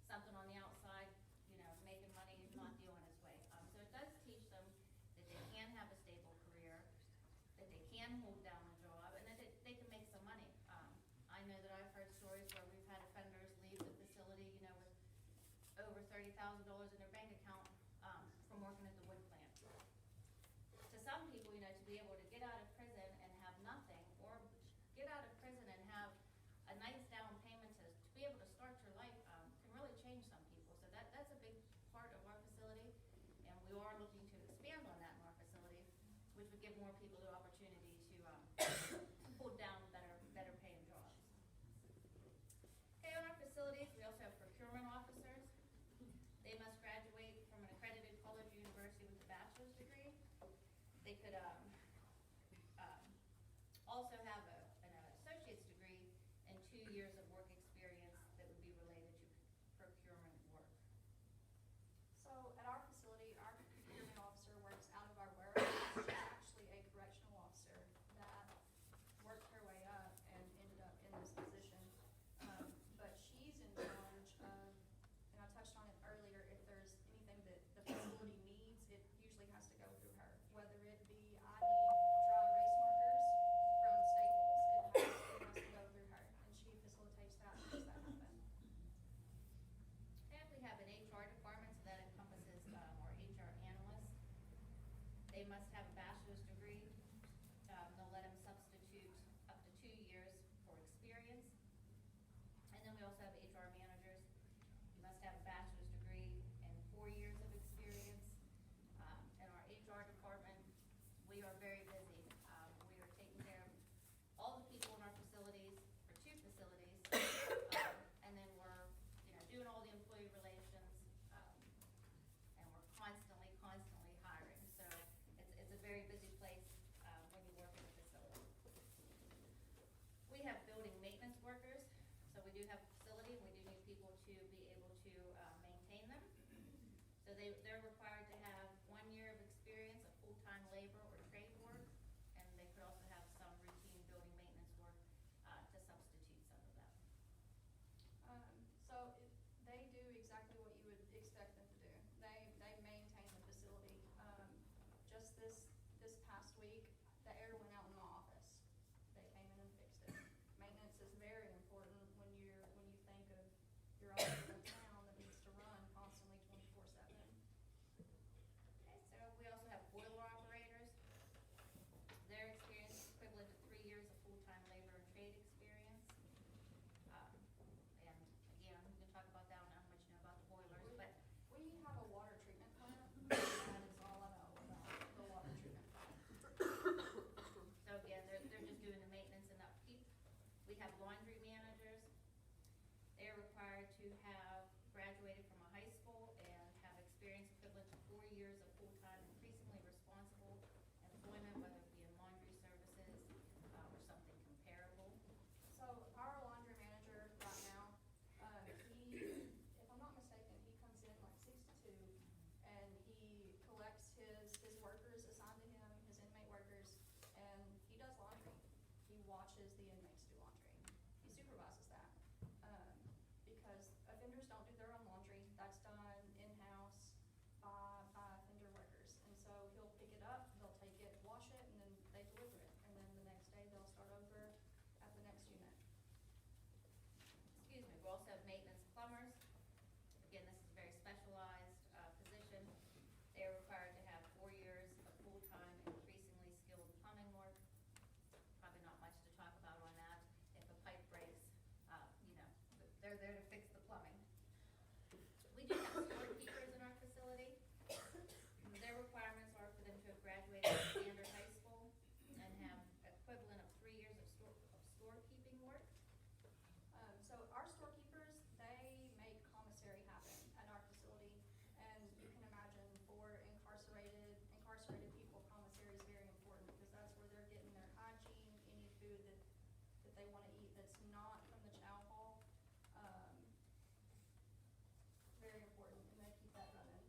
something on the outside, you know, making money, not the honest way. So it does teach them that they can hold down a job, and then they can make some money. I know that I've heard stories where we've had offenders leave the facility, you know, with over $30,000 in their bank account, from working at the wood plant. To some people, you know, to be able to get out of prison and have nothing, or get out of prison and have a nice down payment to be able to start your life, can really change some people. So that's a big part of our facility, and we are looking to expand on that in our facility, which would give more people the opportunity to hold down better paying jobs. Okay, on our facilities, we also have procurement officers. They must graduate from an accredited college or university with a bachelor's degree. They could also have an associate's degree and 2 years of work experience that would be related to procurement work. So at our facility, our procurement officer works out of our warehouse. She's actually a correctional officer that worked her way up and ended up in this position. But she's in charge of, and I touched on it earlier, if there's anything that the facility needs, it usually has to go through her. Whether it be I need dry erase markers from Staples, it has to go through her, and she facilitates that and makes that happen. And we have an HR department, so that encompasses our HR analysts. They must have a bachelor's degree. They'll let them substitute up to 2 years for experience. And then we also have HR managers. You must have a bachelor's degree and 4 years of experience. In our HR department, we are very busy. We are taking care of all the people in our facilities, or 2 facilities. And then we're, you know, doing all the employee relations, and we're constantly hiring. So it's a very busy place, when you work in a facility. We have building maintenance workers, so we do have a facility, and we do need people to be able to, maintain them. So they're required to have 1 year of experience of full-time labor or trade work, and they could also have some routine building maintenance work, to substitute some of that. They do exactly what you would expect them to do. They maintain the facility. Just this past week, the air went out in the office. They came in and fixed it. Maintenance is very important when you think of your office in town that needs to run constantly 24/7. Okay, so we also have boiler operators. Their experience is equivalent to 3 years of full-time labor and trade experience. And again, we can talk about that one, how much you know about the boilers, but We have a water treatment plant. That is all I know about the water treatment plant. so again, they're just doing the maintenance and upkeep. We have laundry managers. They are required to have graduated from a high school and have experience equivalent to 4 years of full-time, increasingly responsible employment, whether it be in laundry services, or something comparable. So our laundry manager right now, he, if I'm not mistaken, he comes in like 6 to 2, and he collects his workers assigned to him, his inmate workers, and he does laundry. He watches the inmates do laundry. He supervises that. Because offenders don't do their own laundry. That's done in-house by offender workers. And so he'll pick it up, they'll take it, wash it, and then they deliver it. And then the next day, they'll start over at the next unit. Excuse me, we also have maintenance plumbers. Again, this is a very specialized, position. They are required to have 4 years of full-time, increasingly skilled plumbing work. Probably not much to talk about on that. If a pipe breaks, you know, they're there to fix the plumbing. We do have storekeepers in our facility. Their requirements are for them to have graduated from standard high school and have equivalent of 3 years of storekeeping work. So our storekeepers, they make commissary happen at our facility. And you can imagine for incarcerated people, commissary is very important because that's where they're getting their hygiene, any food that they want to eat that's not from the chow hall. Very important, and they keep that running.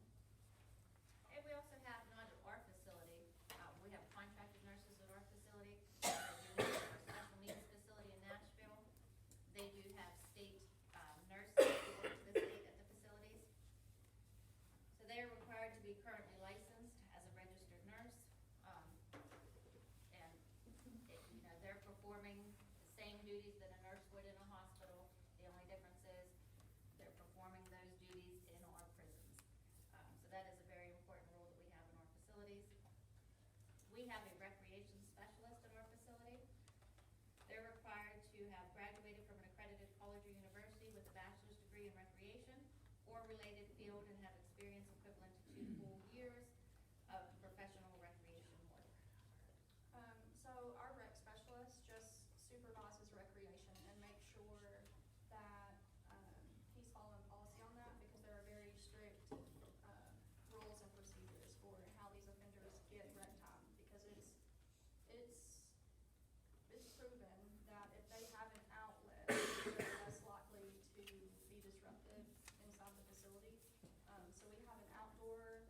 And we also have, not at our facility, we have contracted nurses at our facility. They do our special needs facility in Nashville. They do have state nurses who work for the state at the facilities. So they are required to be currently licensed as a registered nurse. And duties that a nurse would in a hospital. The only difference is they're performing those duties in our prisons. So that is a very important role that we have in our facilities. We have a recreation specialist in our facility. They're required to have graduated from an accredited college or university with a bachelor's degree in recreation or related field and have experience equivalent to 2 full years of professional recreation work. So our rec specialist just supervises recreation and makes sure that, he's following policy on that, because there are very strict, rules and procedures for how these offenders get rec time, because it's proven that if they have an outlet, they're less likely to be disruptive inside the facility. So we have an outdoor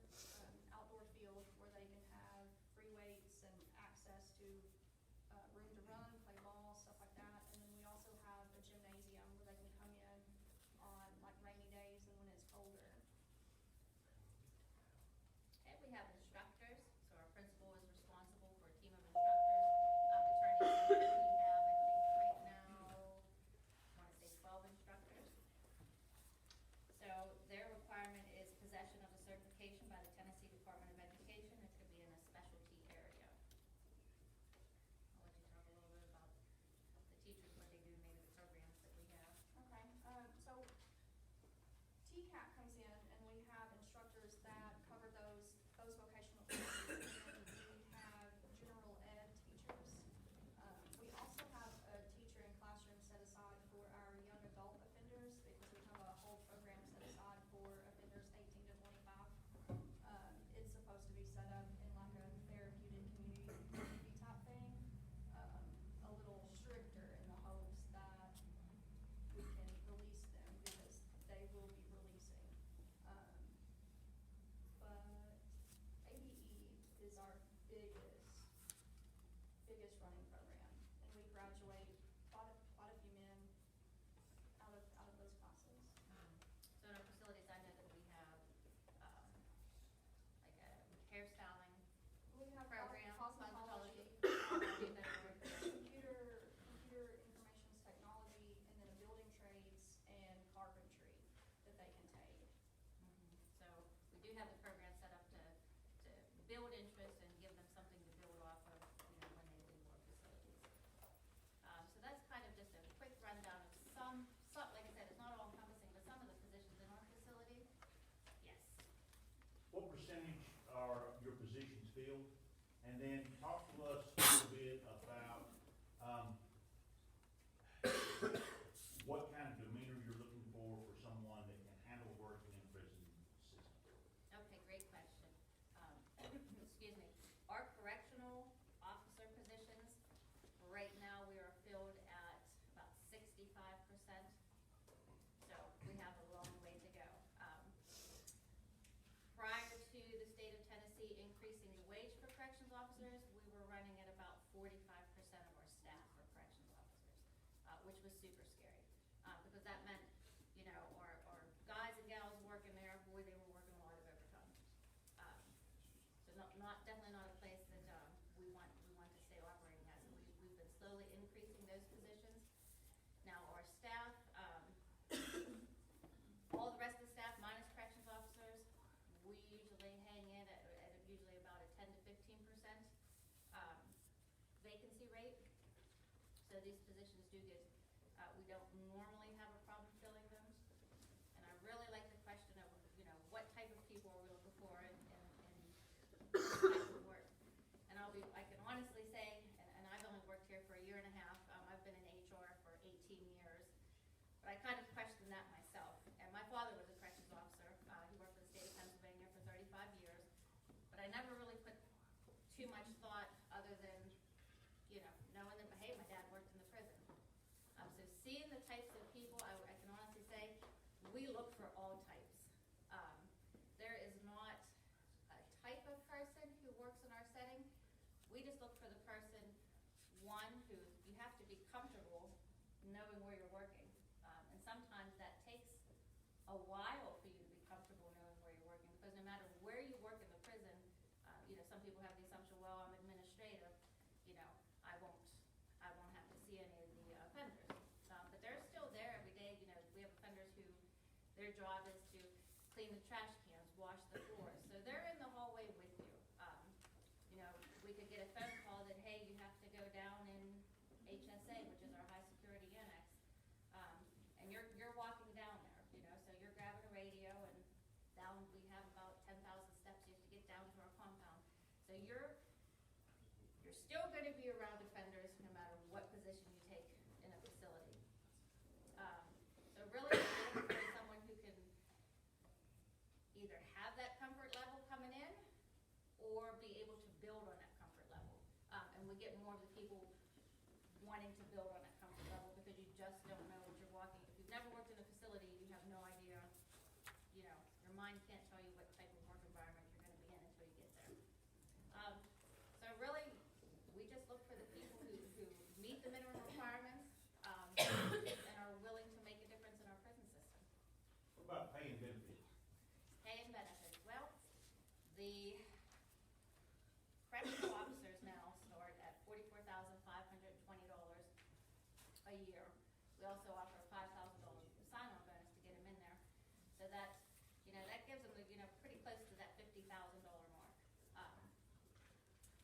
field where they can have free weights and access to room to run, play ball, stuff like that. And then we also have a gymnasium where they can come in on like rainy days and when it's colder. And we have instructors, so our principal is responsible for a team of instructors. Attorney Center, we have, I think right now, I wanna say 12 instructors. So their requirement is possession of a certification by the Tennessee Department of Education. It could be in a specialty area. I'll let you talk a little bit about the teachers, what they do, maybe the programs that we have. Okay, so TCAP comes in and we have instructors that cover those vocational courses. And we have general ed teachers. We also have a teacher in classroom set aside for our young adult offenders, because we have a whole program set aside for offenders 18 to 25. It's supposed to be set up in like a therapeutic community type thing, a little stricter in the hopes that we can release them, because they will be releasing. But ABE is our biggest running program, and we graduate quite a few men out of those classes. So in our facilities, I know that we have, like a hairstyling We have program, cosmetology, cosmetology that are computer information technology, and then building trades and carpentry that they can take. So we do have the program set up to build interest and give them something to build off of, when they leave our facilities. So that's kind of just a quick rundown of some, like I said, it's not all encompassing, but some of the positions in our facility. Yes. What percentage are your positions filled? And then talk to us a little bit about, what kind of demeanor you're looking for someone that can handle working in prison system. Okay, great question. Excuse me. Our correctional officer positions, right now we are filled at about 65%. So we have a long way to go. Prior to the state of Tennessee increasing the wage for corrections officers, we were running at about 45% of our staff for corrections officers, which was super scary. Because that meant, our guys and gals working there, boy, they were working a lot of overtime. So definitely not a place that, we want to stay operating at. So we've been slowly increasing those positions. Now our staff, all the rest of the staff minus corrections officers, we usually hang in at usually about a 10 to 15% vacancy rate. So these positions do get, we don't normally have a problem filling them. And I really like the question of, what type of people are we looking for in type of work. And I can honestly say, and I've only worked here for a year and a half, I've been in HR for 18 years, but I kind of questioned that myself. And my father was a corrections officer. He worked for the state of Pennsylvania for 35 years, but I never really put too much thought other than, knowing that, hey, my dad worked in the prison. So seeing the types of people, I can honestly say, we look for all types. There is not a type of person who works in our setting. We just look for the person, one, who you have to be comfortable knowing where you're working. And sometimes that takes a while for you to be comfortable knowing where you're working, because no matter where you work in the prison, some people have the assumption, well, I'm administrative, I won't have to see any of the offenders. their job is to clean the trash cans, wash the floors, so they're in the hallway with you. You know, we could get a phone call that, hey, you have to go down in HSA, which is our high security annex, and you're walking down there, you know, so you're grabbing a radio, and down, we have about 10,000 steps you have to get down to our compound. So you're still gonna be around offenders no matter what position you take in a facility. So really, we're looking for someone who can either have that comfort level coming in or be able to build on that comfort level. And we get more of the people wanting to build on that comfort level because you just don't know what you're walking. If you've never worked in a facility, you have no idea, you know, your mind can't tell you what type of work environment you're gonna be in until you get there. So really, we just look for the people who meet the minimum requirements, and are willing to make a difference in our prison system. What about pay and benefits? Pay and benefits, well, the correctional officers now start at $44,520 a year. We also offer a $5,000 sign-on bonus to get them in there. So that's, you know, that gives them, you know, pretty close to that $50,000 mark.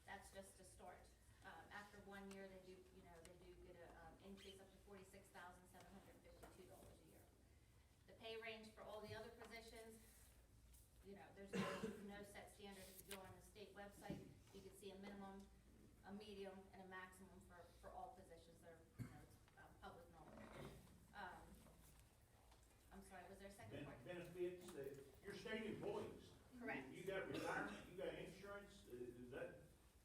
That's just to start. After 1 year, they do, you know, they do get a increase up to $46,752 a year. The pay range for all the other positions, you know, there's no set standard. If you go on the state website, you can see a minimum, a medium, and a maximum for all positions. They're, you know, it's public knowledge. I'm sorry, was there a second part? Benefits, you're state employees. Correct. You got retirement, you got insurance,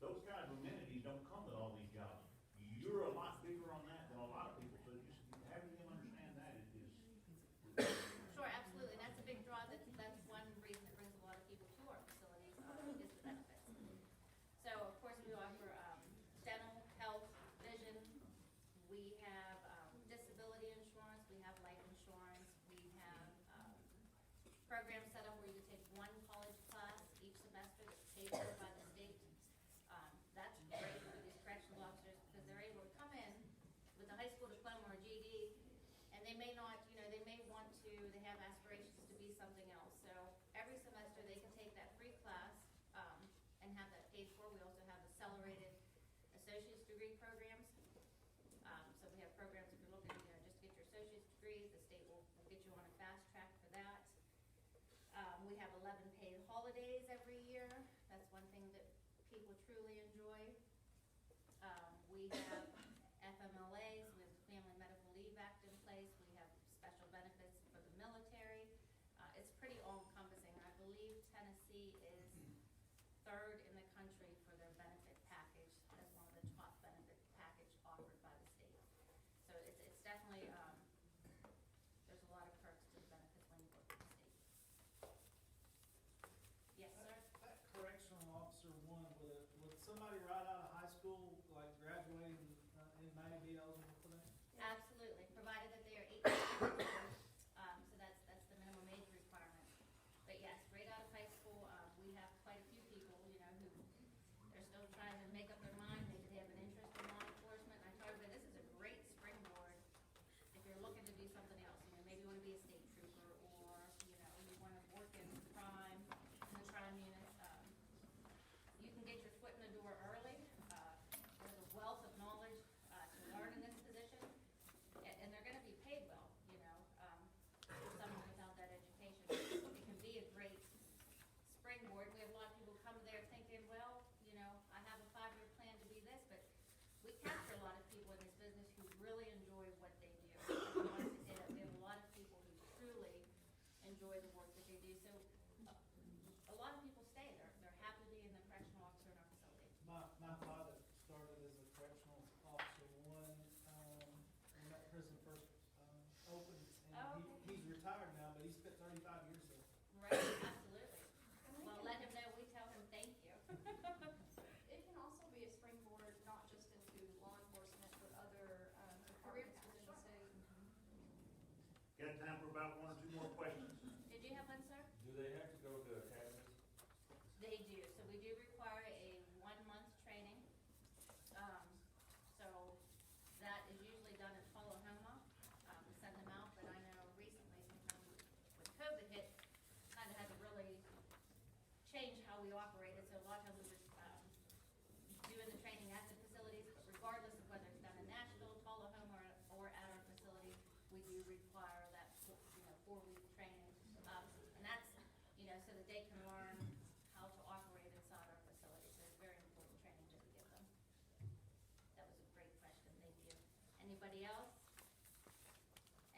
those kind of amenities don't come with all these jobs. You're a lot bigger on that than a lot of people, so just having them understand that is. Sure, absolutely, and that's a big draw, that's one reason it brings a lot of people to our facilities, is the benefits. So, of course, we offer, dental, health, vision, we have, disability insurance, we have life insurance, we have, programs set up where you can take one college class each semester that's paid for by the state. That's great for these correctional officers because they're able to come in with a high school diploma or GED, and they may not, you know, they may want to, they have aspirations to be something else. So every semester they can take that free class, and have that paid for. We also have accelerated associate's degree programs. So we have programs if you're looking, you know, just to get your associate's degrees, the state will get you on a fast track for that. We have 11 paid holidays every year. That's one thing that people truly enjoy. We have FMLAs, we have Family Medical Leave Act in place. We have special benefits for the military. It's pretty all-encompassing. I believe Tennessee is third in the country for their benefit package as one of the top benefit package offered by the state. So it's definitely, there's a lot of perks to the benefits when you work with the state. Yes, sir? That correctional officer one, would somebody right out of high school, like graduating in May, be eligible for that? Absolutely, provided that they are 18 years old. So that's the minimum age requirement. But yes, right out of high school, we have quite a few people, you know, who they're still trying to make up their mind. Maybe they have an interest in law enforcement. And I tell everybody, this is a great springboard if you're looking to do something else. You know, maybe you want to be a state trooper, or you know, you want to work in crime, in the crime unit. You can get your foot in the door early. There's a wealth of knowledge to learn in this position, and they're going to be paid well. You know, for someone without that education, it can be a great springboard. We have a lot of people come there thinking, well, you know, I have a 5-year plan to be this, but we capture a lot of people in this business who really enjoy what they do. We have a lot of people who truly enjoy the work that they do. So a lot of people stay there. They're happy to be in the correctional officer in our facility. My father started as a correctional officer when that prison first opened, and he's retired now, but he spent 35 years there. Right, absolutely. Well, let him know we tell him thank you. It can also be a springboard, not just into law enforcement, but other departments within the state. Got time for about 1 or 2 more questions? Did you have one, sir? Do they have to go to academies? They do. So we do require a 1-month training. So that is usually done in Tullahoma. We send them out, but I know recently, sometime with lot of times we're, doing the training at the facilities, but regardless of whether it's done in Nashville, Tullahoma, or at our facility, we do require that, 4-week training. And that's, so that they can learn how to operate inside our facility. So it's very important training that we give them. That was a great question, thank you. Anybody else?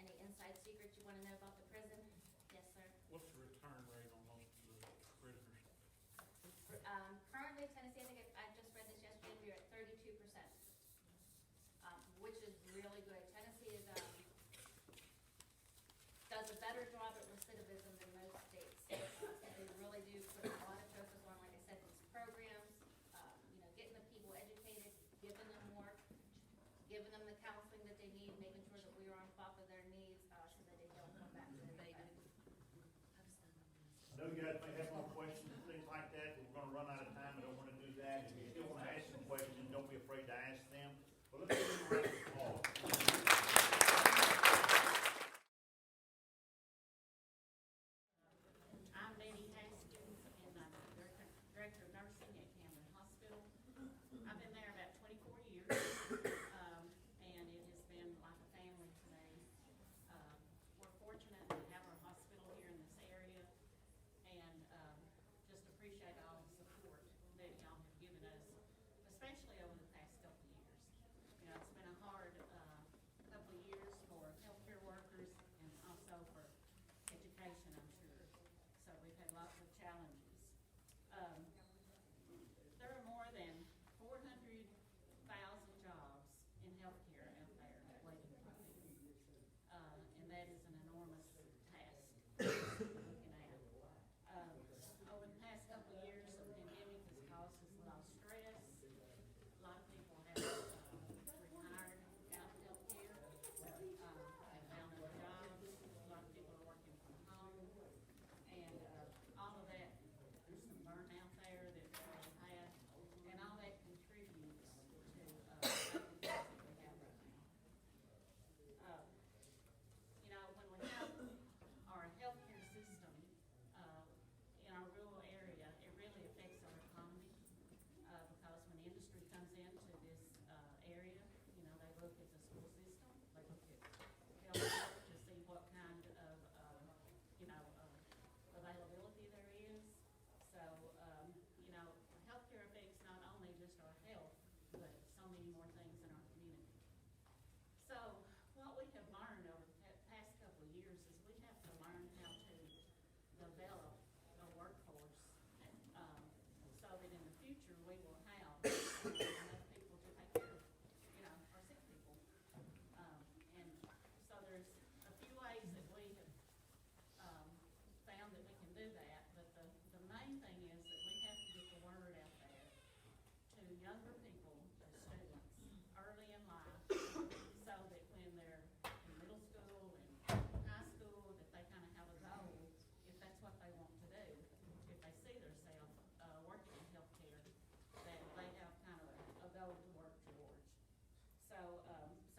Any inside secrets you want to know about the prison? Yes, sir. What's the return rate on most of the prisoners? Currently, Tennessee, I think I just read this yesterday, we're at 32%, which is really good. Tennessee is, does a better job at recidivism than most states. They really do put a lot of focus on, like I said, these programs, getting the people educated, giving them work, giving them the counseling that they need, making sure that we are on top of their needs, so that they don't come back to the bad. I know you guys may have more questions and things like that, but we're gonna run out of time. I don't wanna do that. If you still wanna ask some questions, don't be afraid to ask them. But let's give them a round of applause. I'm Betty Haskins, and I'm the Director of Nursing at Camden Hospital. I've been there about 24 years, and it has been like a family to me. We're fortunate to have our hospital here in this area, and just appreciate all the support that y'all have given us, especially over the past couple of years. It's been a hard couple of years for healthcare workers and also for education, I'm sure. So we've had lots of challenges. There are more than 400,000 jobs in healthcare out there waiting for people. And that is an enormous task looking at. Over the past couple of years, the pandemic has caused us a lot of stress. A lot of people have retired out of healthcare. They found other jobs. A lot of people are working from home. And all of that, there's some burnout there that we've had. And all that contributes to the vacancies that we have right now. When we have our healthcare system in our rural area, it really affects our economy because when industry comes into this area, they look at the school system, they look at health to see what kind of availability there is. So healthcare affects not only just our health, but so many more things in our community. So what we have learned over the past couple of years is we have to learn how to develop a workforce so that in the future we will have enough people to take care of, our sick people. And so there's a few ways that we have found that we can do that, but the main thing is that we have to get the word out there to younger people, to students, early in life, so that when they're in middle school and high school, that they kind of have a goal, if that's what they want to do. If they see themselves working in healthcare, that they have kind of a goal to work towards. So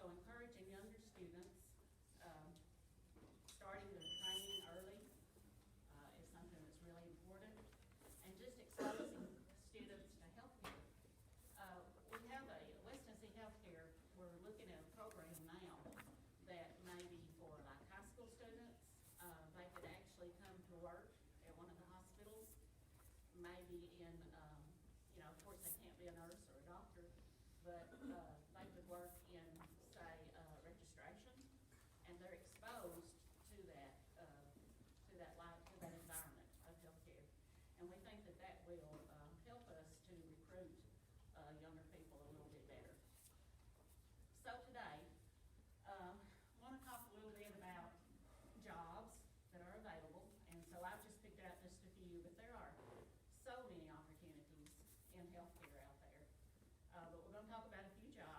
encouraging younger students, starting their training early is something that's really important, and just exposing students to healthcare. We have West Tennessee Healthcare, we're looking at a program now that maybe for like high school students, they could actually come to work at one of the hospitals, maybe in, of course they can't be a nurse or a doctor, but they could work in, say, registration, and they're exposed to that life, to that environment of healthcare. And we think that that will help us to recruit younger people a little bit better. So today, want to talk a little bit about jobs that are available, and so I've just picked out just a few, but there are so many opportunities in healthcare out there. But we're going to talk about a few jobs.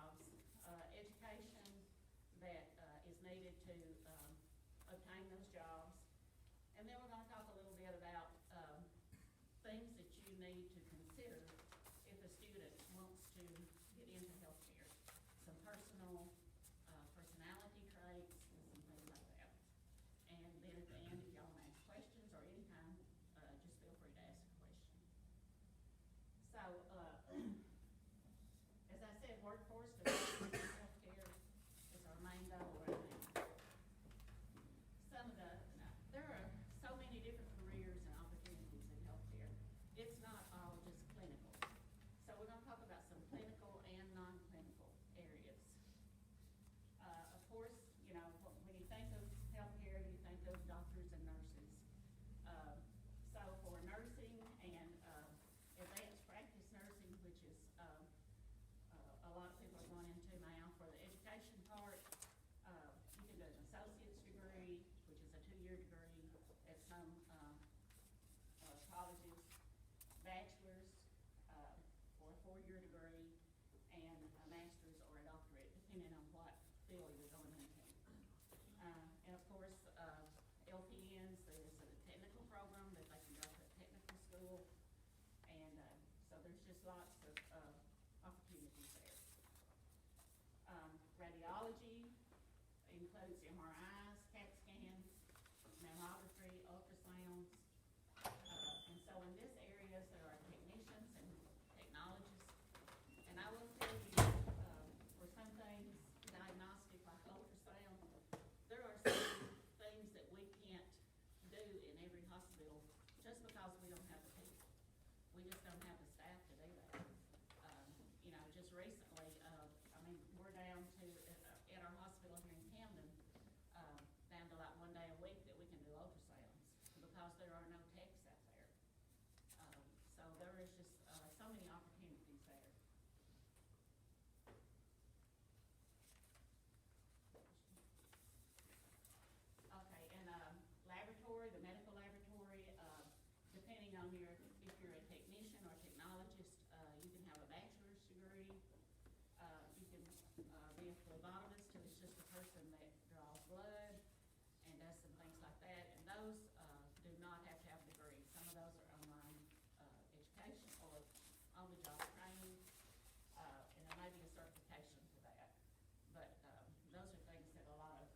lots of, opportunities there. Radiology includes MRIs, CAT scans, mammography, ultrasounds. And so in this areas, there are technicians and technologists. And I will tell you, for some things, diagnostic like ultrasound, there are some things that we can't do in every hospital just because we don't have the people. We just don't have the staff to do that. You know, just recently, I mean, we're down to, at our hospital here in Camden, down to like 1 day a week that we can do ultrasounds because there are no techs out there. So there is just, so many opportunities there. Okay, and, laboratory, the medical laboratory, depending on your, if you're a technician or technologist, you can have a bachelor's degree. You can, be a phlebotomist, who is just a person that draws blood and does some things like that, and those, do not have to have a degree. Some of those are online, education or on-the-job training, and there may be a certification for that. But, those are things that a lot of,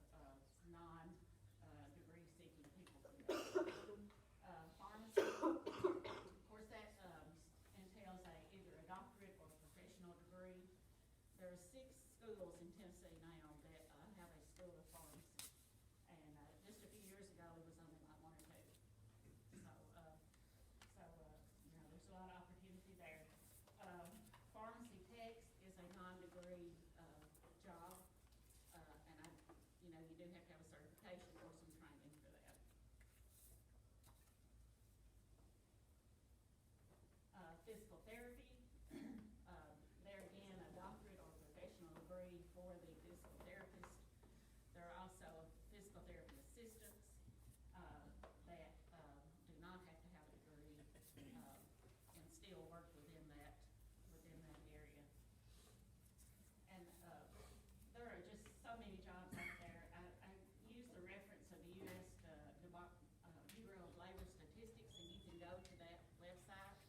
non-degree seeking people can do. Pharmacy, of course, that, entails either a doctorate or a professional degree. There are 6 schools in Tennessee now that, have a school of pharmacy. And, just a few years ago, it was only like 1 or 2. So, you know, there's a lot of opportunity there. Pharmacy techs is a non-degree, job. And you know, you do have to have a certification or some training for that. Physical therapy, there again, a doctorate or professional degree for the physical therapist. There are also physical therapy assistants, that, do not have to have a degree, and still work within that area. And, there are just so many jobs out there. I use the reference of the U.S. Bureau of Labor Statistics, and you can go to that website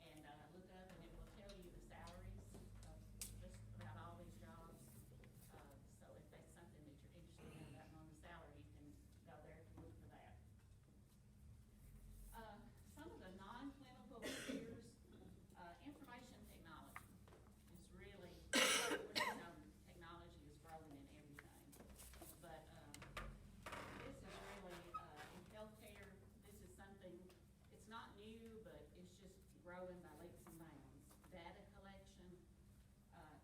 and, look up, and it will tell you the salaries of just about all these jobs. So if that's something that you're interested in about on the salary, you can go there to look for that. Some of the non-clinical careers, information technology is really, you know, technology is growing in everything. But, this is really, in healthcare, this is something, it's not new, but it's just growing by leaps and bounds. Data collection,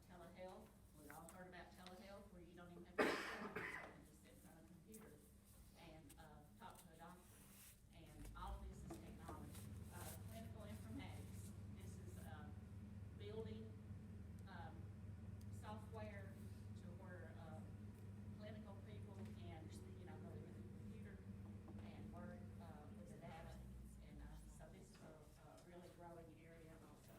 telehealth, we've all heard about telehealth, where you don't even have to go to the office, you can just sit in front of a computer and, talk to a doctor. And all of this is technology. Clinical informatics, this is, building, software to where, clinical people can, you know, go to the computer and work, with the data. And, so this is a really growing area also.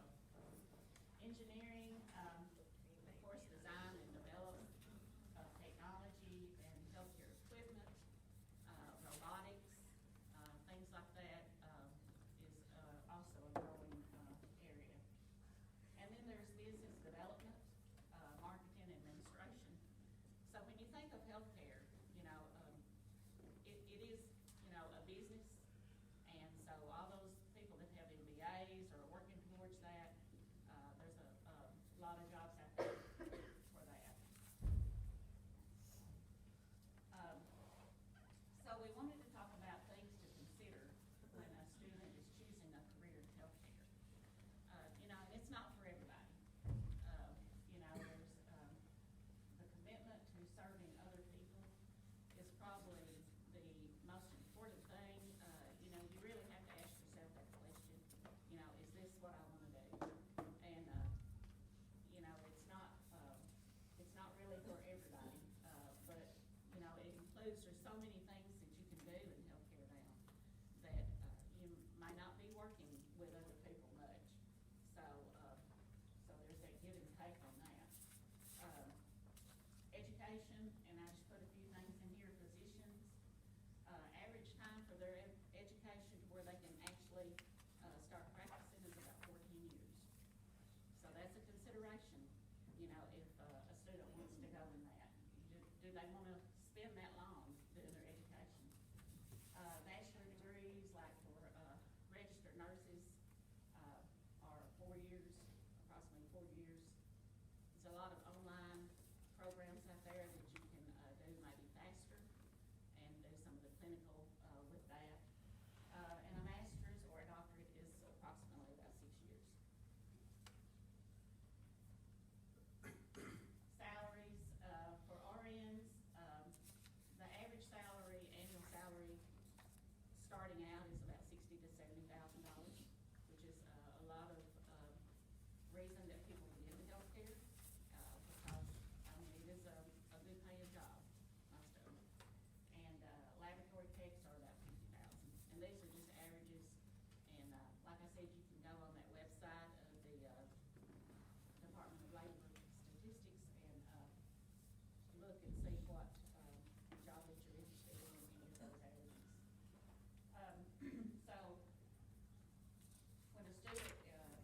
they wanna spend that long doing their education. Bachelor degrees, like for, registered nurses, are 4 years, approximately 4 years. There's a lot of online programs out there that you can, do maybe faster and do some of the clinical, with that. And a master's or a doctorate is approximately about 6 years. Salaries, for RNs, the average salary, annual salary, starting out is about $60,000 to $70,000, which is, a lot of, reason that people get into healthcare, because, I mean, it is a good paying job, most of them. And, laboratory techs are about 50,000, and these are just averages. And, like I said, you can go on that website of the, Department of Labor Statistics and, look and see what, job that you're interested in and get those averages. So, when a student,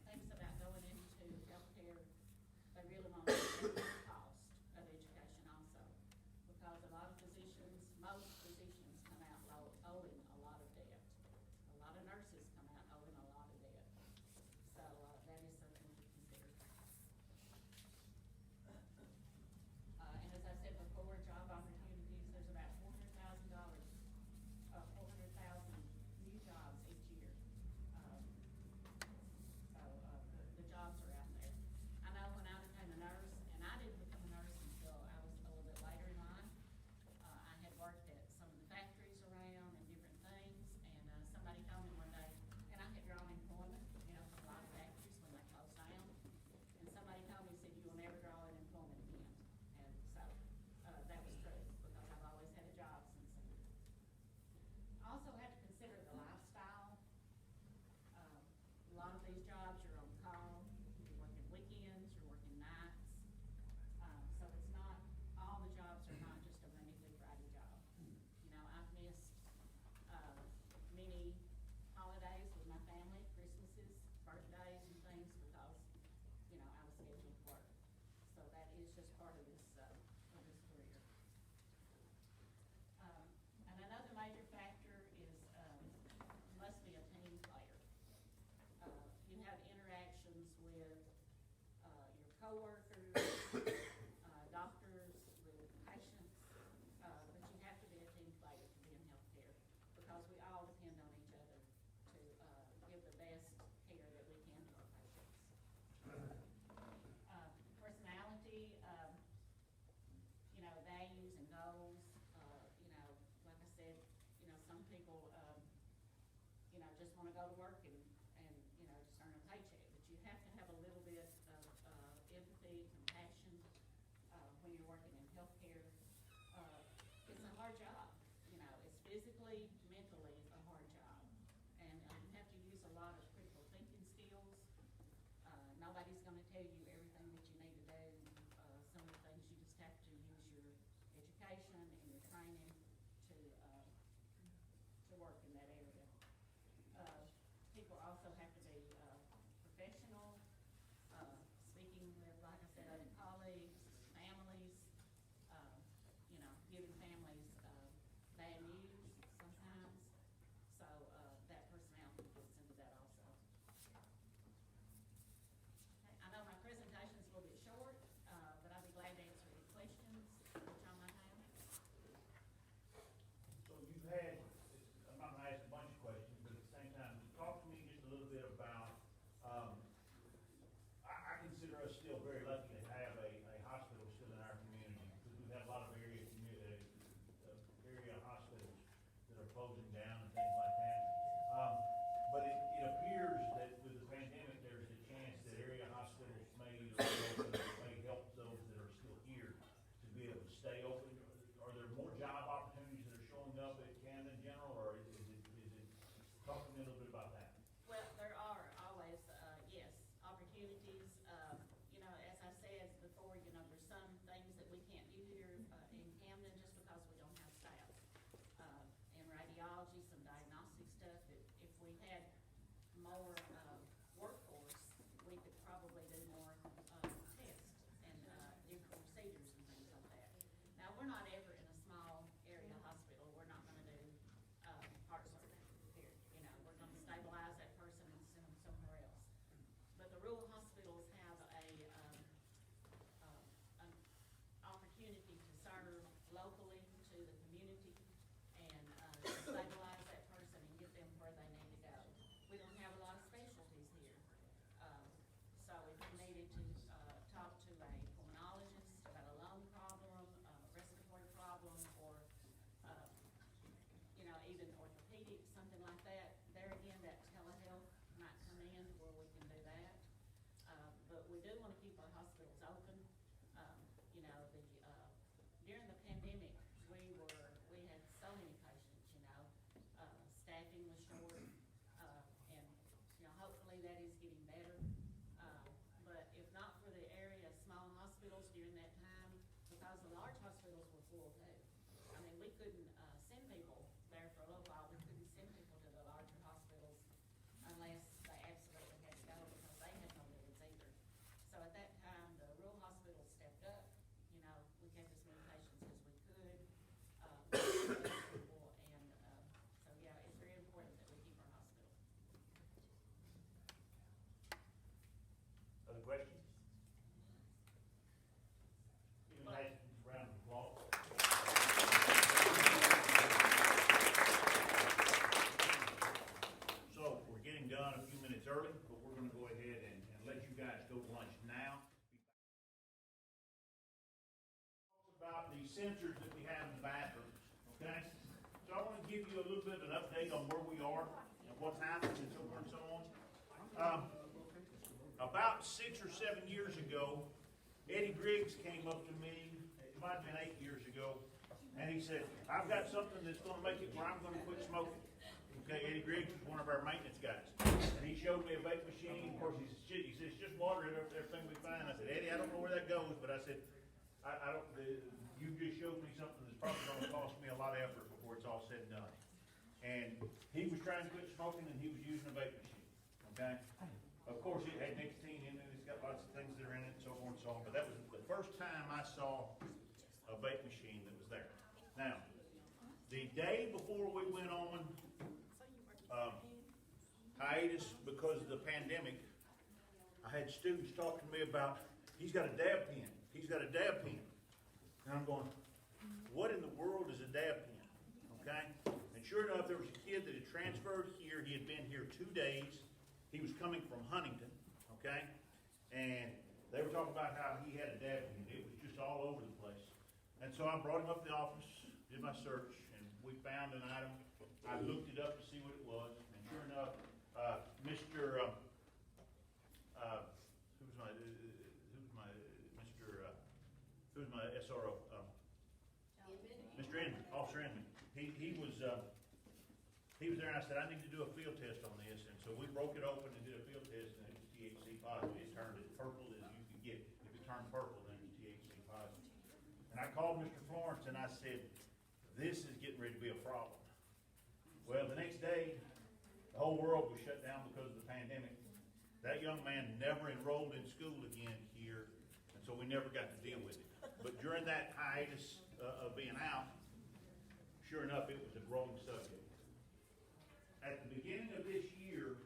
thinks about going into healthcare, they really want to know the cost of education also. Because a lot of physicians, most physicians come out owing a lot of debt. A lot of nurses come out owing a lot of debt. So, that is something to consider. And as I said before, job opportunities, there's about $400,000, 400,000 new jobs each year. So, the jobs are out there. I know when I became a nurse, and I didn't become a nurse until I was a little bit later in life. I had worked at some of the factories around and different things, and, somebody told me one day, and I had drawn employment, you know, for a lot of factories when they closed down. And somebody told me, said, you will never draw an employment again. And so, that was true, because I've always had a job since then. I also have to consider the lifestyle. A lot of these jobs, you're on call, you're working weekends, you're working nights. So it's not, all the jobs are not just a Monday through Friday job. You know, I've missed, many holidays with my family, Christmases, birthdays and things, because, you know, I was scheduled to work. So that is just part of this career. And another major factor is, you must be a team player. You have interactions with, your coworkers, doctors, with patients, but you have to be a team player to be in healthcare, because we all depend on each other to, give the best care that we can to our patients. Personality, you know, values and goals, you know, like I said, you know, some people, you know, just wanna go to work and, you know, just earn a paycheck, but you have to have a little bit of, empathy, compassion, when you're working in healthcare. It's a hard job, you know, it's physically, mentally a hard job. And, you have to use a lot of critical thinking skills. Nobody's gonna tell you everything that you need to do. Some of the things you just have to use your education and your training to work in that area. People also have to be, professional, speaking with, like I said, other colleagues, families, early, but we're gonna go ahead and let you guys go to lunch now. About the sensors that we have in the bathrooms, okay? So I wanna give you a little bit of an update on where we are and what's happening and so forth and so on. About 6 or 7 years ago, Eddie Griggs came up to me, it might have been 8 years ago, and he said, I've got something that's gonna make it where I'm gonna quit smoking. Okay, Eddie Griggs was one of our maintenance guys. And he showed me a vape machine. Of course, he said, it's just water in everything we find. I said, Eddie, I don't know where that goes, but I said, I don't, you just showed me something that's probably gonna cost me a lot of effort before it's all said and done. And he was trying to quit smoking and he was using a vape machine, okay? Of course, it had nicotine in it, it's got lots of things that are in it, and so forth and so on, but that was the first time I saw a vape machine that was there. Now, the day before we went on hiatus because of the pandemic, I had students talking to me about, he's got a dab pen, he's got a dab pen. And I'm going, what in the world is a dab pen, okay? And sure enough, there was a kid that had transferred here, he had been here 2 days, he was coming from Huntington, okay? And they were talking about how he had a dab pen, it was just all over the place. And so I brought him up to the office, did my search, and we found an item. I looked it up to see what it was, and sure enough, Mr. Who's my SRO? Mr. Inman, Officer Inman. He was there, and I said, I need to do a field test on this, and so we broke it open and did a field test, and it was THC positive. It turned as purple as you could get. If it turned purple, then it was THC positive. And I called Mr. Florence and I said, this is getting ready to be a problem. Well, the next day, the whole world was shut down because of the pandemic. That young man never enrolled in school again here, and so we never got to deal with it. But during that hiatus of being out, sure enough, it was a growing subject. At the beginning of this year,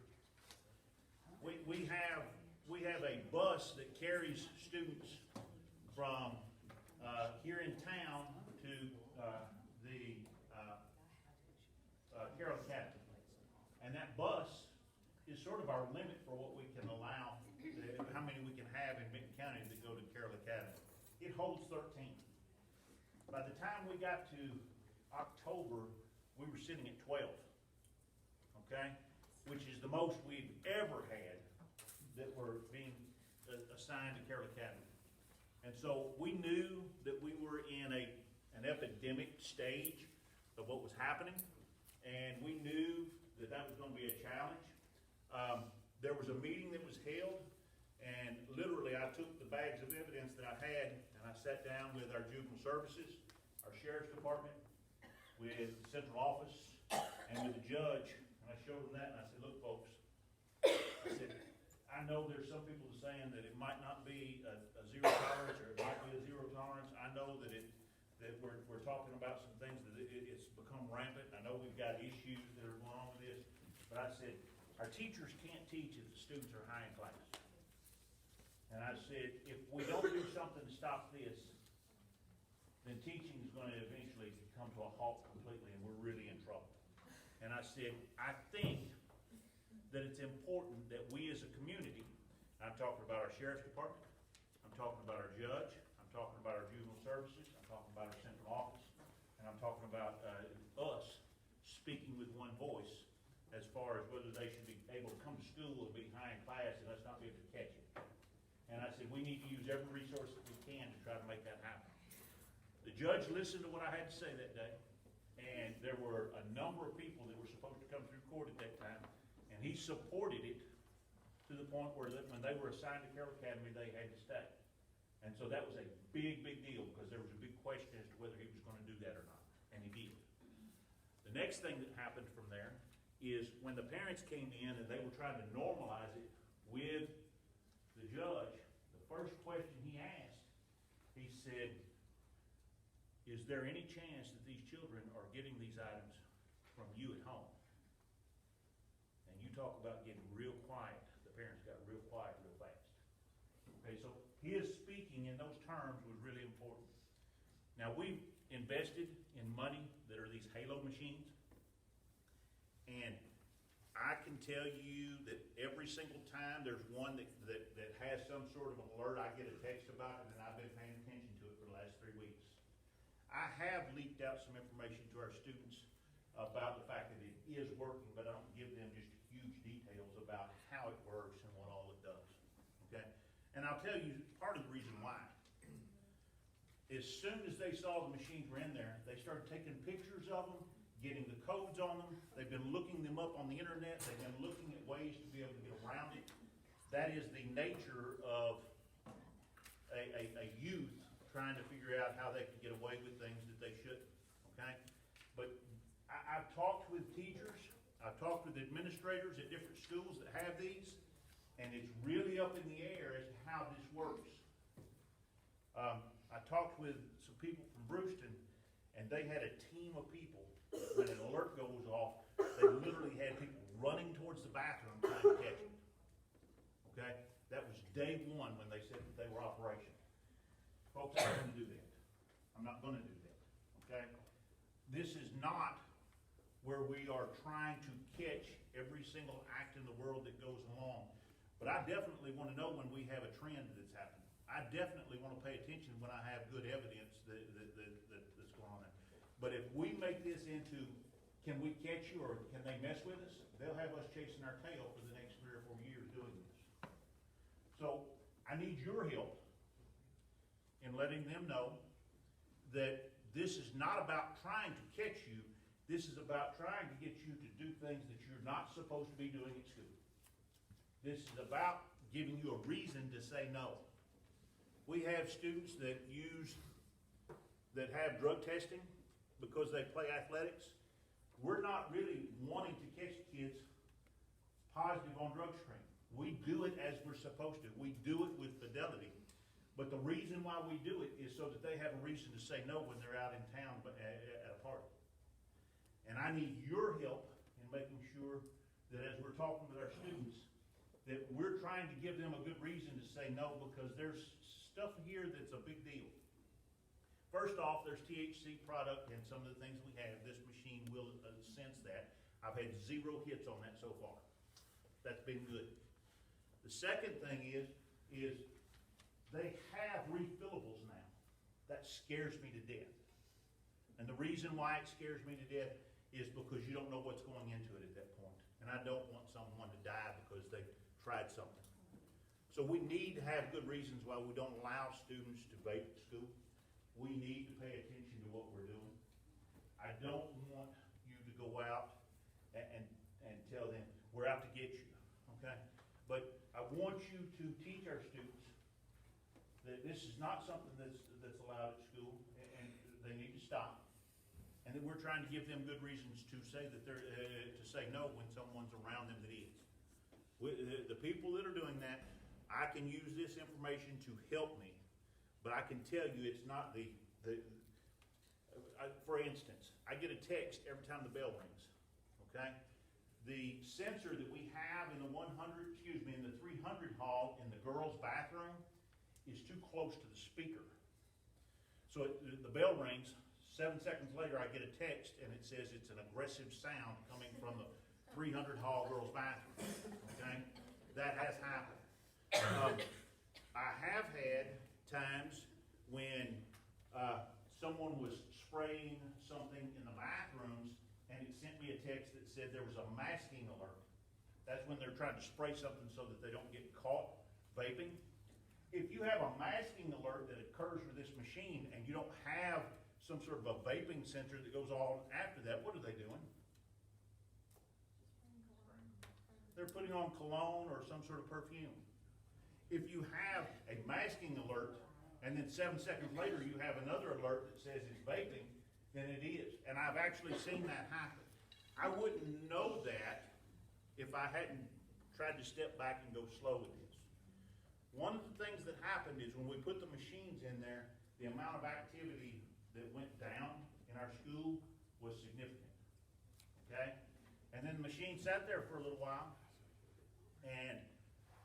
we have a bus that carries students from here in town to the Carroll Academy. And that bus is sort of our limit for what we can allow, how many we can have in Benton County that go to Carroll Academy. It holds 13. By the time we got to October, we were sitting at 12, okay? Which is the most we've ever had that were being assigned to Carroll Academy. And so we knew that we were in an epidemic stage of what was happening, and we knew that that was going to be a challenge. There was a meeting that was held, and literally I took the bags of evidence that I had, and I sat down with our juvenile services, our sheriff's department, with the central office, and with the judge, and I showed them that, and I said, look, folks, I said, I know there's some people saying that it might not be a zero tolerance, or it might be a zero tolerance. I know that we're talking about some things that it's become rampant. I know we've got issues that are going on with this, but I said, our teachers can't teach if the students are high in class. And I said, if we don't do something to stop this, then teaching is going to eventually come to a halt completely, and we're really in trouble. And I said, I think that it's important that we as a community, I'm talking about our sheriff's department, I'm talking about our judge, I'm talking about our juvenile services, I'm talking about our central office, and I'm talking about us speaking with one voice as far as whether they should be able to come to school and be high in class and us not be able to catch it. And I said, we need to use every resource that we can to try to make that happen. The judge listened to what I had to say that day, and there were a number of people that were supposed to come through court at that time, and he supported it to the point where when they were assigned to Carroll Academy, they had to stay. And so that was a big, big deal, because there was a big question as to whether he was going to do that or not, and he did. The next thing that happened from there is when the parents came in and they were trying to normalize it with the judge, the first question he asked, he said, is there any chance that these children are getting these items from you at home? And you talk about getting real quiet. The parents got real quiet real fast. Okay, so his speaking in those terms was really important. Now, we've invested in money that are these Halo machines, and I can tell you that every single time there's one that has some sort of alert, I get a text about it, and I've been paying attention to it for the last 3 weeks. I have leaked out some information to our students about the fact that it is working, but I don't give them just huge details about how it works and what all it does, okay? And I'll tell you part of the reason why. As soon as they saw the machines were in there, they started taking pictures of them, getting the codes on them. They've been looking them up on the internet. They've been looking at ways to be able to get around it. That is the nature of a youth trying to figure out how they can get away with things that they shouldn't, okay? But I've talked with teachers, I've talked with administrators at different schools that have these, and it's really up in the air as to how this works. I talked with some people from Brewston, and they had a team of people. When an alert goes off, they literally had people running towards the bathroom trying to catch it. Okay? That was day one when they said that they were operational. Folks, I'm not going to do that. I'm not going to do that. Okay? This is not where we are trying to catch every single act in the world that goes along. But I definitely want to know when we have a trend that's happening. I definitely want to pay attention when I have good evidence that's going on there. But if we make this into, can we catch you or can they mess with us? They'll have us chasing our tail for the next 3 or 4 years doing this. So I need your help in letting them know that this is not about trying to catch you. This is about trying to get you to do things that you're not supposed to be doing at school. This is about giving you a reason to say no. We have students that have drug testing because they play athletics. We're not really wanting to catch kids positive on drug screen. We do it as we're supposed to. We do it with fidelity. But the reason why we do it is so that they have a reason to say no when they're out in town at a party. And I need your help in making sure that as we're talking with our students, that we're trying to give them a good reason to say no, because there's stuff here that's a big deal. First off, there's THC product and some of the things we have. This machine will sense that. I've had 0 hits on that so far. That's been good. The second thing is they have refillables now. That scares me to death. And the reason why it scares me to death is because you don't know what's going into it at that point. And I don't want someone to die because they tried something. So we need to have good reasons why we don't allow students to vape at school. We need to pay attention to what we're doing. I don't want you to go out and tell them, we're out to get you, okay? But I want you to teach our students that this is not something that's allowed at school, and they need to stop. And that we're trying to give them good reasons to say that they're to say no when someone's around them that is. The people that are doing that, I can use this information to help me, but I can tell you it's not for instance, I get a text every time the bell rings, okay? The sensor that we have in the 300 hall in the girls' bathroom is too close to the speaker. So the bell rings, 7 seconds later I get a text and it says it's an aggressive sound coming from the 300 hall girls' bathroom, okay? That has happened. I have had times when someone was spraying something in the bathrooms and it sent me a text that said there was a masking alert. That's when they're trying to spray something so that they don't get caught vaping. If you have a masking alert that occurs with this machine and you don't have some sort of a vaping sensor that goes on after that, what are they doing? They're putting on cologne or some sort of perfume. If you have a masking alert and then 7 seconds later you have another alert that says it's vaping, then it is. And I've actually seen that happen. I wouldn't know that if I hadn't tried to step back and go slow with this. One of the things that happened is when we put the machines in there, the amount of activity that went down in our school was significant, okay? And then the machine sat there for a little while, and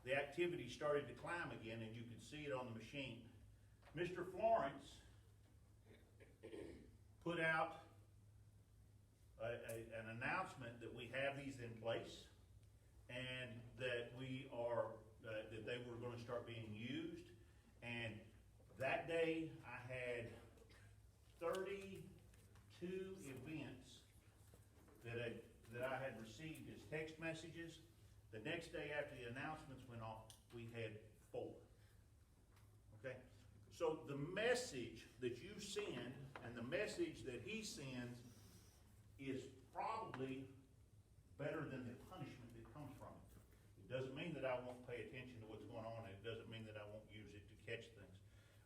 the activity started to climb again, and you could see it on the machine. Mr. Florence put out an announcement that we have these in place. That day, I had 32 events that I had received as text messages. The next day after the announcements went off, we had 4. Okay? So the message that you send and the message that he sends is probably better than the punishment that comes from it. It doesn't mean that I won't pay attention to what's going on. It doesn't mean that I won't use it to catch things.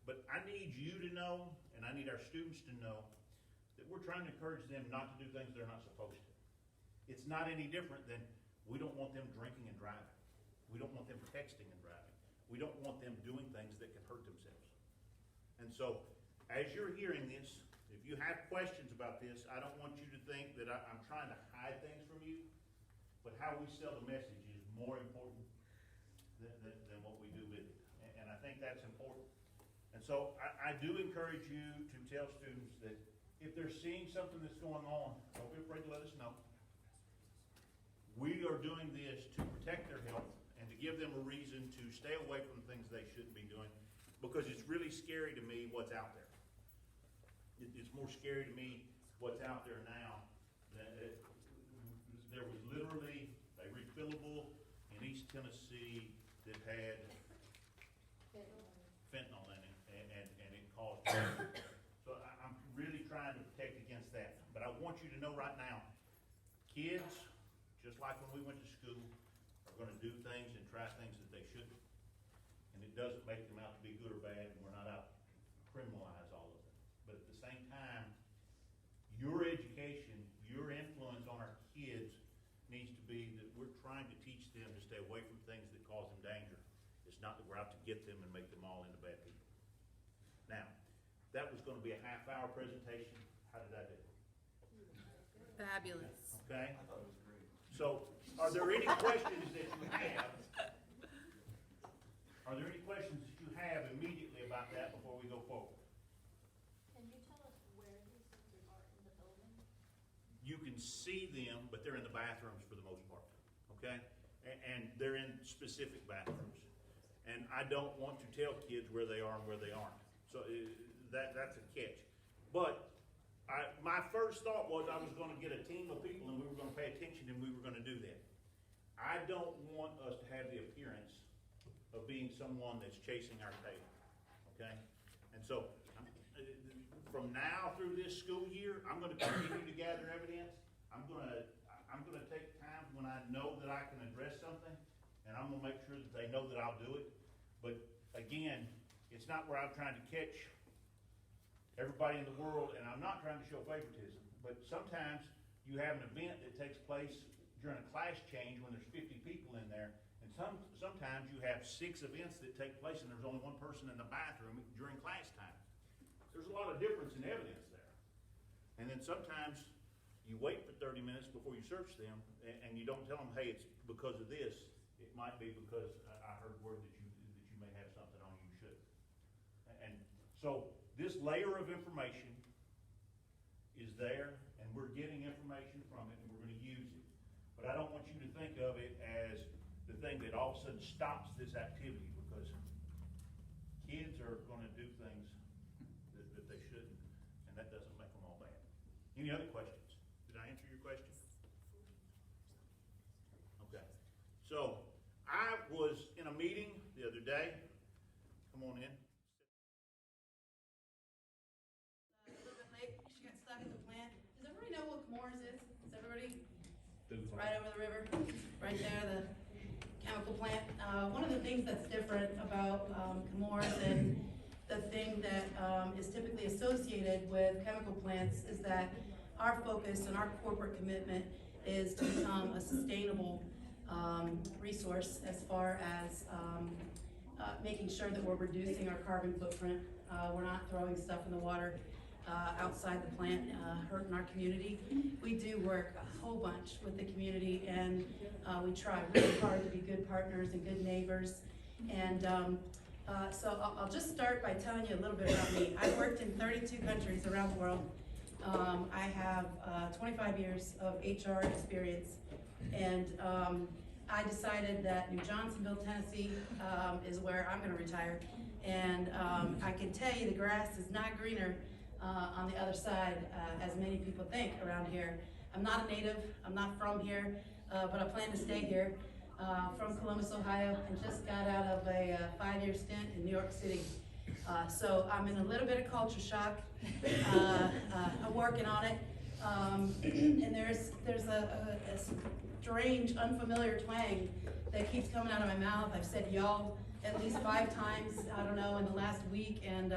But I need you to know, and I need our students to know, that we're trying to encourage them not to do things they're not supposed to. It's not any different than we don't want them drinking and driving. We don't want them texting and driving. We don't want them doing things that can hurt themselves. And so, as you're hearing this, if you have questions about this, I don't want you to think that I'm trying to hide things from you, but how we sell the message is more important than what we do with it. And I think that's important. And so I do encourage you to tell students that if they're seeing something that's going on, don't be afraid to let us know. We are doing this to protect their health and to give them a reason to stay away from things they shouldn't be doing, because it's really scary to me what's out there. It's more scary to me what's out there now. There was literally a refillable in East Tennessee that had fentanyl in it, and it caused cancer. So I'm really trying to protect against that. But I want you to know right now, kids, just like when we went to school, are going to do things and try things that they shouldn't. And it doesn't make them out to be good or bad, and we're not out to criminalize all of them. But at the same time, your education, your influence on our kids needs to be that we're trying to teach them to stay away from things that cause them danger. It's not that we're out to get them and make them all into bad people. Now, that was going to be a half-hour presentation. How did I do? Fabulous. Okay? I thought it was great. So, are there any questions that you have? Are there any questions that you have immediately about that before we go forward? Can you tell us where these things are in the building? You can see them, but they're in the bathrooms for the most part, okay? And they're in specific bathrooms. And I don't want to tell kids where they are and where they aren't. So that's a catch. But my first thought was I was going to get a team of people and we were going to pay attention and we were going to do that. I don't want us to have the appearance of being someone that's chasing our tail, okay? And so from now through this school year, I'm going to continue to gather evidence. I'm going to take times when I know that I can address something, and I'm going to make sure that they know that I'll do it. But again, it's not where I'm trying to catch everybody in the world, and I'm not trying to show favoritism. But sometimes you have an event that takes place during a class change when there's 50 people in there, and sometimes you have 6 events that take place and there's only one person in the bathroom during class time. There's a lot of difference in evidence there. And then sometimes you wait for 30 minutes before you search them, and you don't tell them, hey, it's because of this. It might be because I heard word that you may have something on you should. And so this layer of information is there, and we're getting information from it, and we're going to use it. But I don't want you to think of it as the thing that all of a sudden stops this activity, because kids are going to do things that they shouldn't, and that doesn't make them all bad. Any other questions? Did I answer your question? Okay. So I was in a meeting the other day. Come on in. A little bit late. She got stuck at the plant. Does everybody know what Chemours is? Does everybody? It's right over the river, right there, the chemical plant. One of the things that's different about Chemours and the thing that is typically associated with chemical plants is that our focus and our corporate commitment is to become a sustainable resource as far as making sure that we're reducing our carbon footprint. We're not throwing stuff in the water outside the plant, hurting our community. We do work a whole bunch with the community, and we try really hard to be good partners and good neighbors. And so I'll just start by telling you a little bit about me. I've worked in 32 countries around the world. I have 25 years of HR experience, and I decided that New Johnsonville, Tennessee, is where I'm gonna retire. And, I can tell you the grass is not greener, on the other side, as many people think around here. I'm not a native, I'm not from here, but I plan to stay here, from Columbus, Ohio, and just got out of a 5-year stint in New York City. So I'm in a little bit of culture shock. I'm working on it. And there's a strange, unfamiliar twang that keeps coming out of my mouth. I've said y'all at least 5 times, I don't know, in the last week, and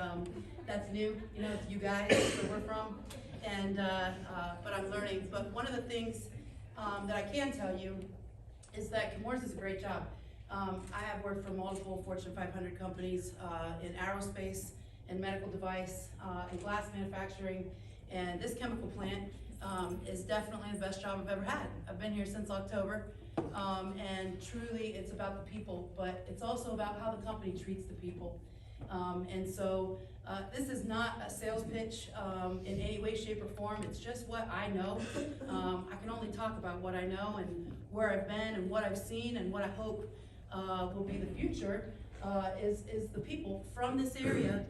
that's new, you know, it's you guys, where we're from. And, but I'm learning. But one of the things that I can tell you is that Chemours is a great job. I have worked for multiple Fortune 500 companies in aerospace, in medical device, in glass manufacturing, and this chemical plant is definitely the best job I've ever had. I've been here since October, and truly it's about the people, but it's also about how the company treats the people. And so this is not a sales pitch in any way, shape, or form. It's just what I know. I can only talk about what I know and where I've been and what I've seen and what I hope will be the future is the people from this area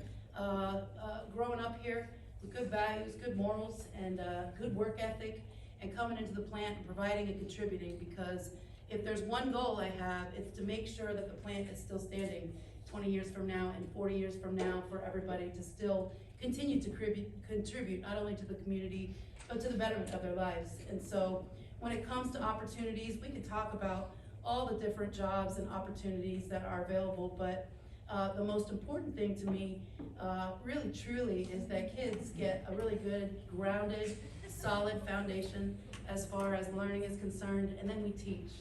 growing up here with good values, good morals, and good work ethic, and coming into the plant and providing and contributing, because if there's one goal I have, it's to make sure that the plant is still standing 20 years from now and 40 years from now for everybody to still continue to contribute not only to the community, but to the betterment of their lives. And so when it comes to opportunities, we could talk about all the different jobs and opportunities that are available, but the most important thing to me, really truly, is that kids get a really good, grounded, solid foundation as far as learning is concerned, and then we teach.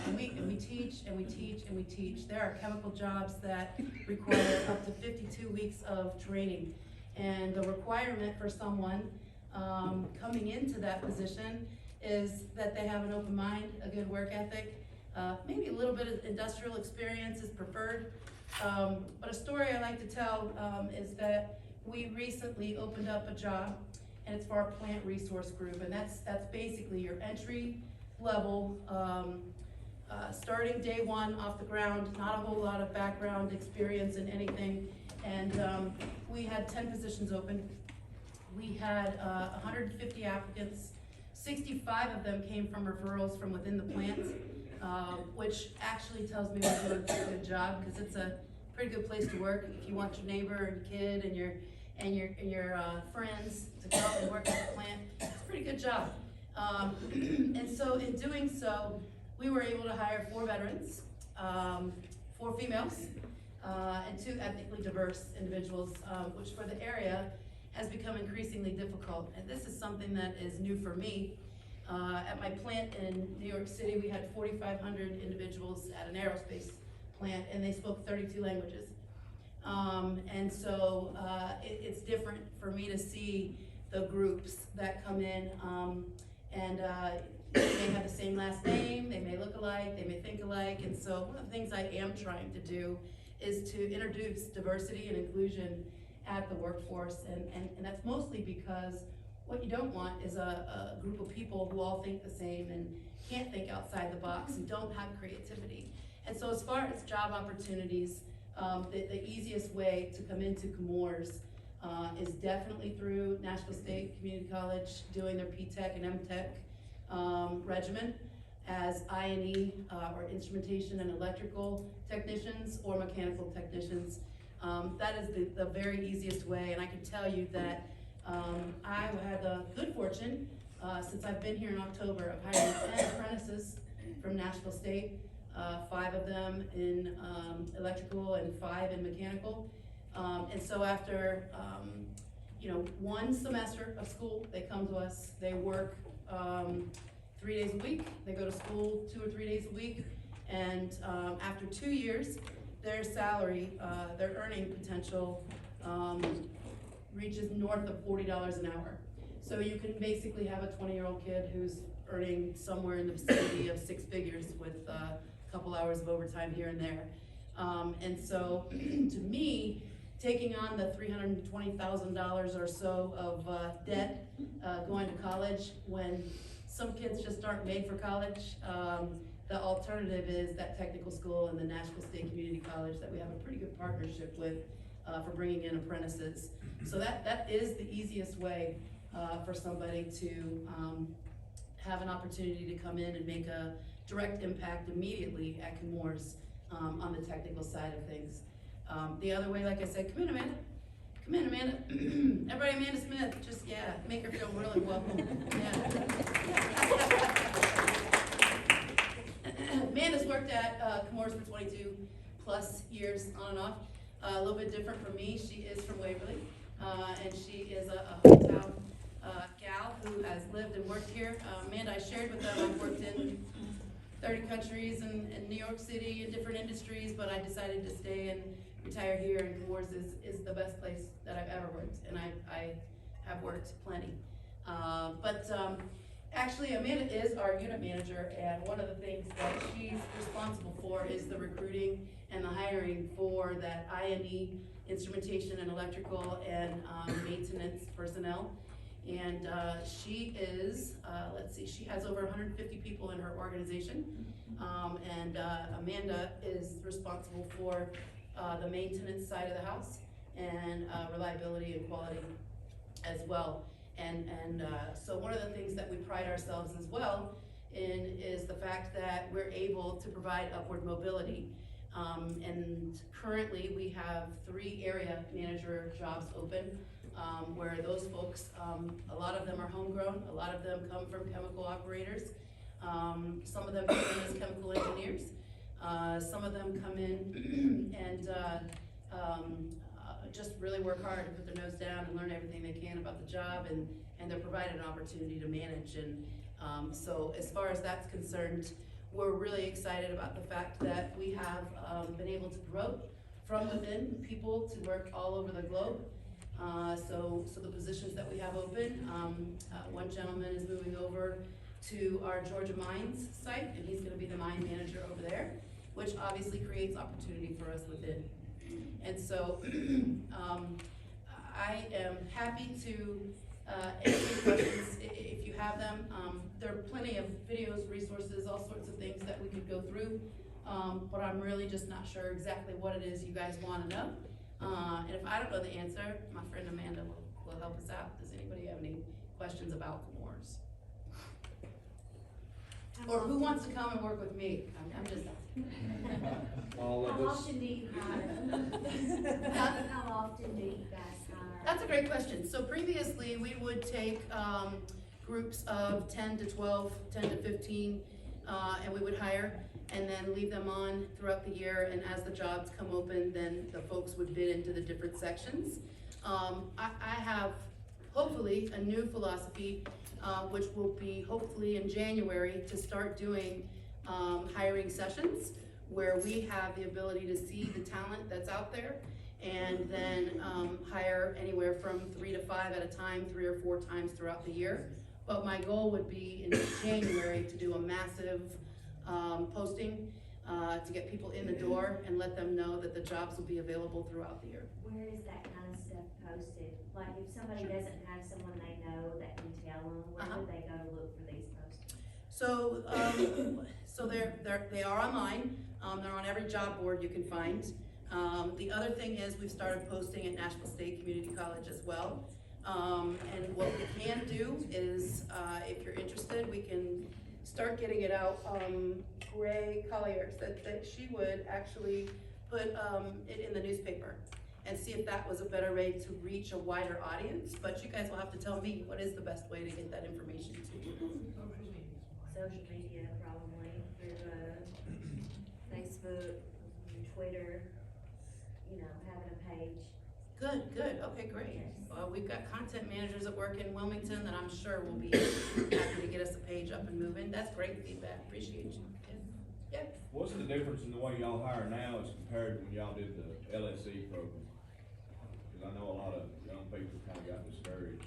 And we teach, and we teach, and we teach. There are chemical jobs that require up to 52 weeks of training. And the requirement for someone coming into that position is that they have an open mind, a good work ethic, maybe a little bit of industrial experience is preferred. But a story I like to tell is that we recently opened up a job, and it's for our plant resource group, and that's basically your entry level, starting day one off the ground, not a whole lot of background experience in anything. And we had 10 positions open. We had 150 applicants. 65 of them came from referrals from within the plant, which actually tells me we're doing a good job, because it's a pretty good place to work if you want your neighbor and kid and your friends to come and work at the plant. It's a pretty good job. And so in doing so, we were able to hire 4 veterans, 4 females, and 2 ethnically diverse individuals, which for the area has become increasingly difficult. And this is something that is new for me. At my plant in New York City, we had 4,500 individuals at an aerospace plant, and they spoke 32 languages. And so it's different for me to see the groups that come in, and they may have the same last name, they may look alike, they may think alike. And so one of the things I am trying to do is to introduce diversity and inclusion at the workforce, and that's mostly because what you don't want is a group of people who all think the same and can't think outside the box and don't have creativity. And so as far as job opportunities, the easiest way to come into Chemours is definitely through Nashville State Community College, doing their P-Tech and M-Tech regimen as I&E or instrumentation and electrical technicians or mechanical technicians. That is the very easiest way, and I can tell you that I had the good fortune, since I've been here in October, of hiring 10 apprentices from Nashville State, 5 of them in electrical and 5 in mechanical. And so after 1 semester of school, they come to us, they work 3 days a week, they go to school 2 or 3 days a week, and after 2 years, their salary, their earning potential reaches north of $40 an hour. So you can basically have a 20-year-old kid who's earning somewhere in the vicinity of 6 figures with a couple hours of overtime here and there. And so to me, taking on the $320,000 or so of debt going to college when some kids just aren't made for college, the alternative is that technical school and the Nashville State Community College that we have a pretty good partnership with for bringing in apprentices. So that is the easiest way for somebody to have an opportunity to come in and make a direct impact immediately at Chemours on the technical side of things. The other way, like I said, come in, Amanda. Come in, Amanda. Everybody, Amanda Smith, just, yeah, make her feel really welcome. Yeah. Amanda's worked at Chemours for 22 plus years on and off. A little bit different from me. She is from Waverly, and she is a hometown gal who has lived and worked here. Amanda, I shared with them, I've worked in 30 countries and in New York City in different industries, but I decided to stay and retire here, and Chemours is the best place that I've ever worked, and I have worked plenty. Actually, Amanda is our unit manager, and one of the things that she's responsible for is the recruiting and the hiring for that I&E, instrumentation and electrical and maintenance personnel. And she is, let's see, she has over 150 people in her organization. Amanda is responsible for the maintenance side of the house and reliability and quality as well. So one of the things that we pride ourselves as well in is the fact that we're able to provide upward mobility. And currently we have 3 area manager jobs open, where those folks, a lot of them are homegrown, a lot of them come from chemical operators, some of them come in as chemical engineers, some of them come in and just really work hard and put their nose down and learn everything they can about the job, and they're provided an opportunity to manage. And so as far as that's concerned, we're really excited about the fact that we have been able to promote from within people to work all over the globe. So the positions that we have open, one gentleman is moving over to our Georgia Mines site, and he's gonna be the mine manager over there, which obviously creates opportunity for us within. And so I am happy to answer questions if you have them. There are plenty of videos, resources, all sorts of things that we could go through, but I'm really just not sure exactly what it is you guys want to know. And if I don't know the answer, my friend Amanda will help us out. Does anybody have any questions about Chemours? Or who wants to come and work with me? I'm just. How often do you hire? How often do you guys hire? That's a great question. So previously, we would take groups of 10 to 12, 10 to 15, and we would hire and then leave them on throughout the year. And as the jobs come open, then the folks would bid into the different sections. I have hopefully a new philosophy, which will be hopefully in January, to start doing hiring sessions where we have the ability to see the talent that's out there, and then hire anywhere from 3 to 5 at a time, 3 or 4 times throughout the year. But my goal would be in January to do a massive posting to get people in the door and let them know that the jobs will be available throughout the year. Where is that kind of stuff posted? Like if somebody doesn't have someone they know that can tell them, where would they go to look for these postings? So, they are online. They're on every job board you can find. The other thing is we've started posting at Nashville State Community College as well. And what we can do is, if you're interested, we can start getting it out. Gray Collier said that she would actually put it in the newspaper and see if that was a better way to reach a wider audience. But you guys will have to tell me what is the best way to get that information to you. Social media, probably, through Facebook, Twitter, you know, having a page. Good, okay, great. We've got content managers that work in Wilmington that I'm sure will be happy to get us a page up and moving. That's great feedback, appreciate you. Yeah. What's the difference in the way y'all hire now as compared to when y'all did the LSE program? Because I know a lot of young people kind of got discouraged.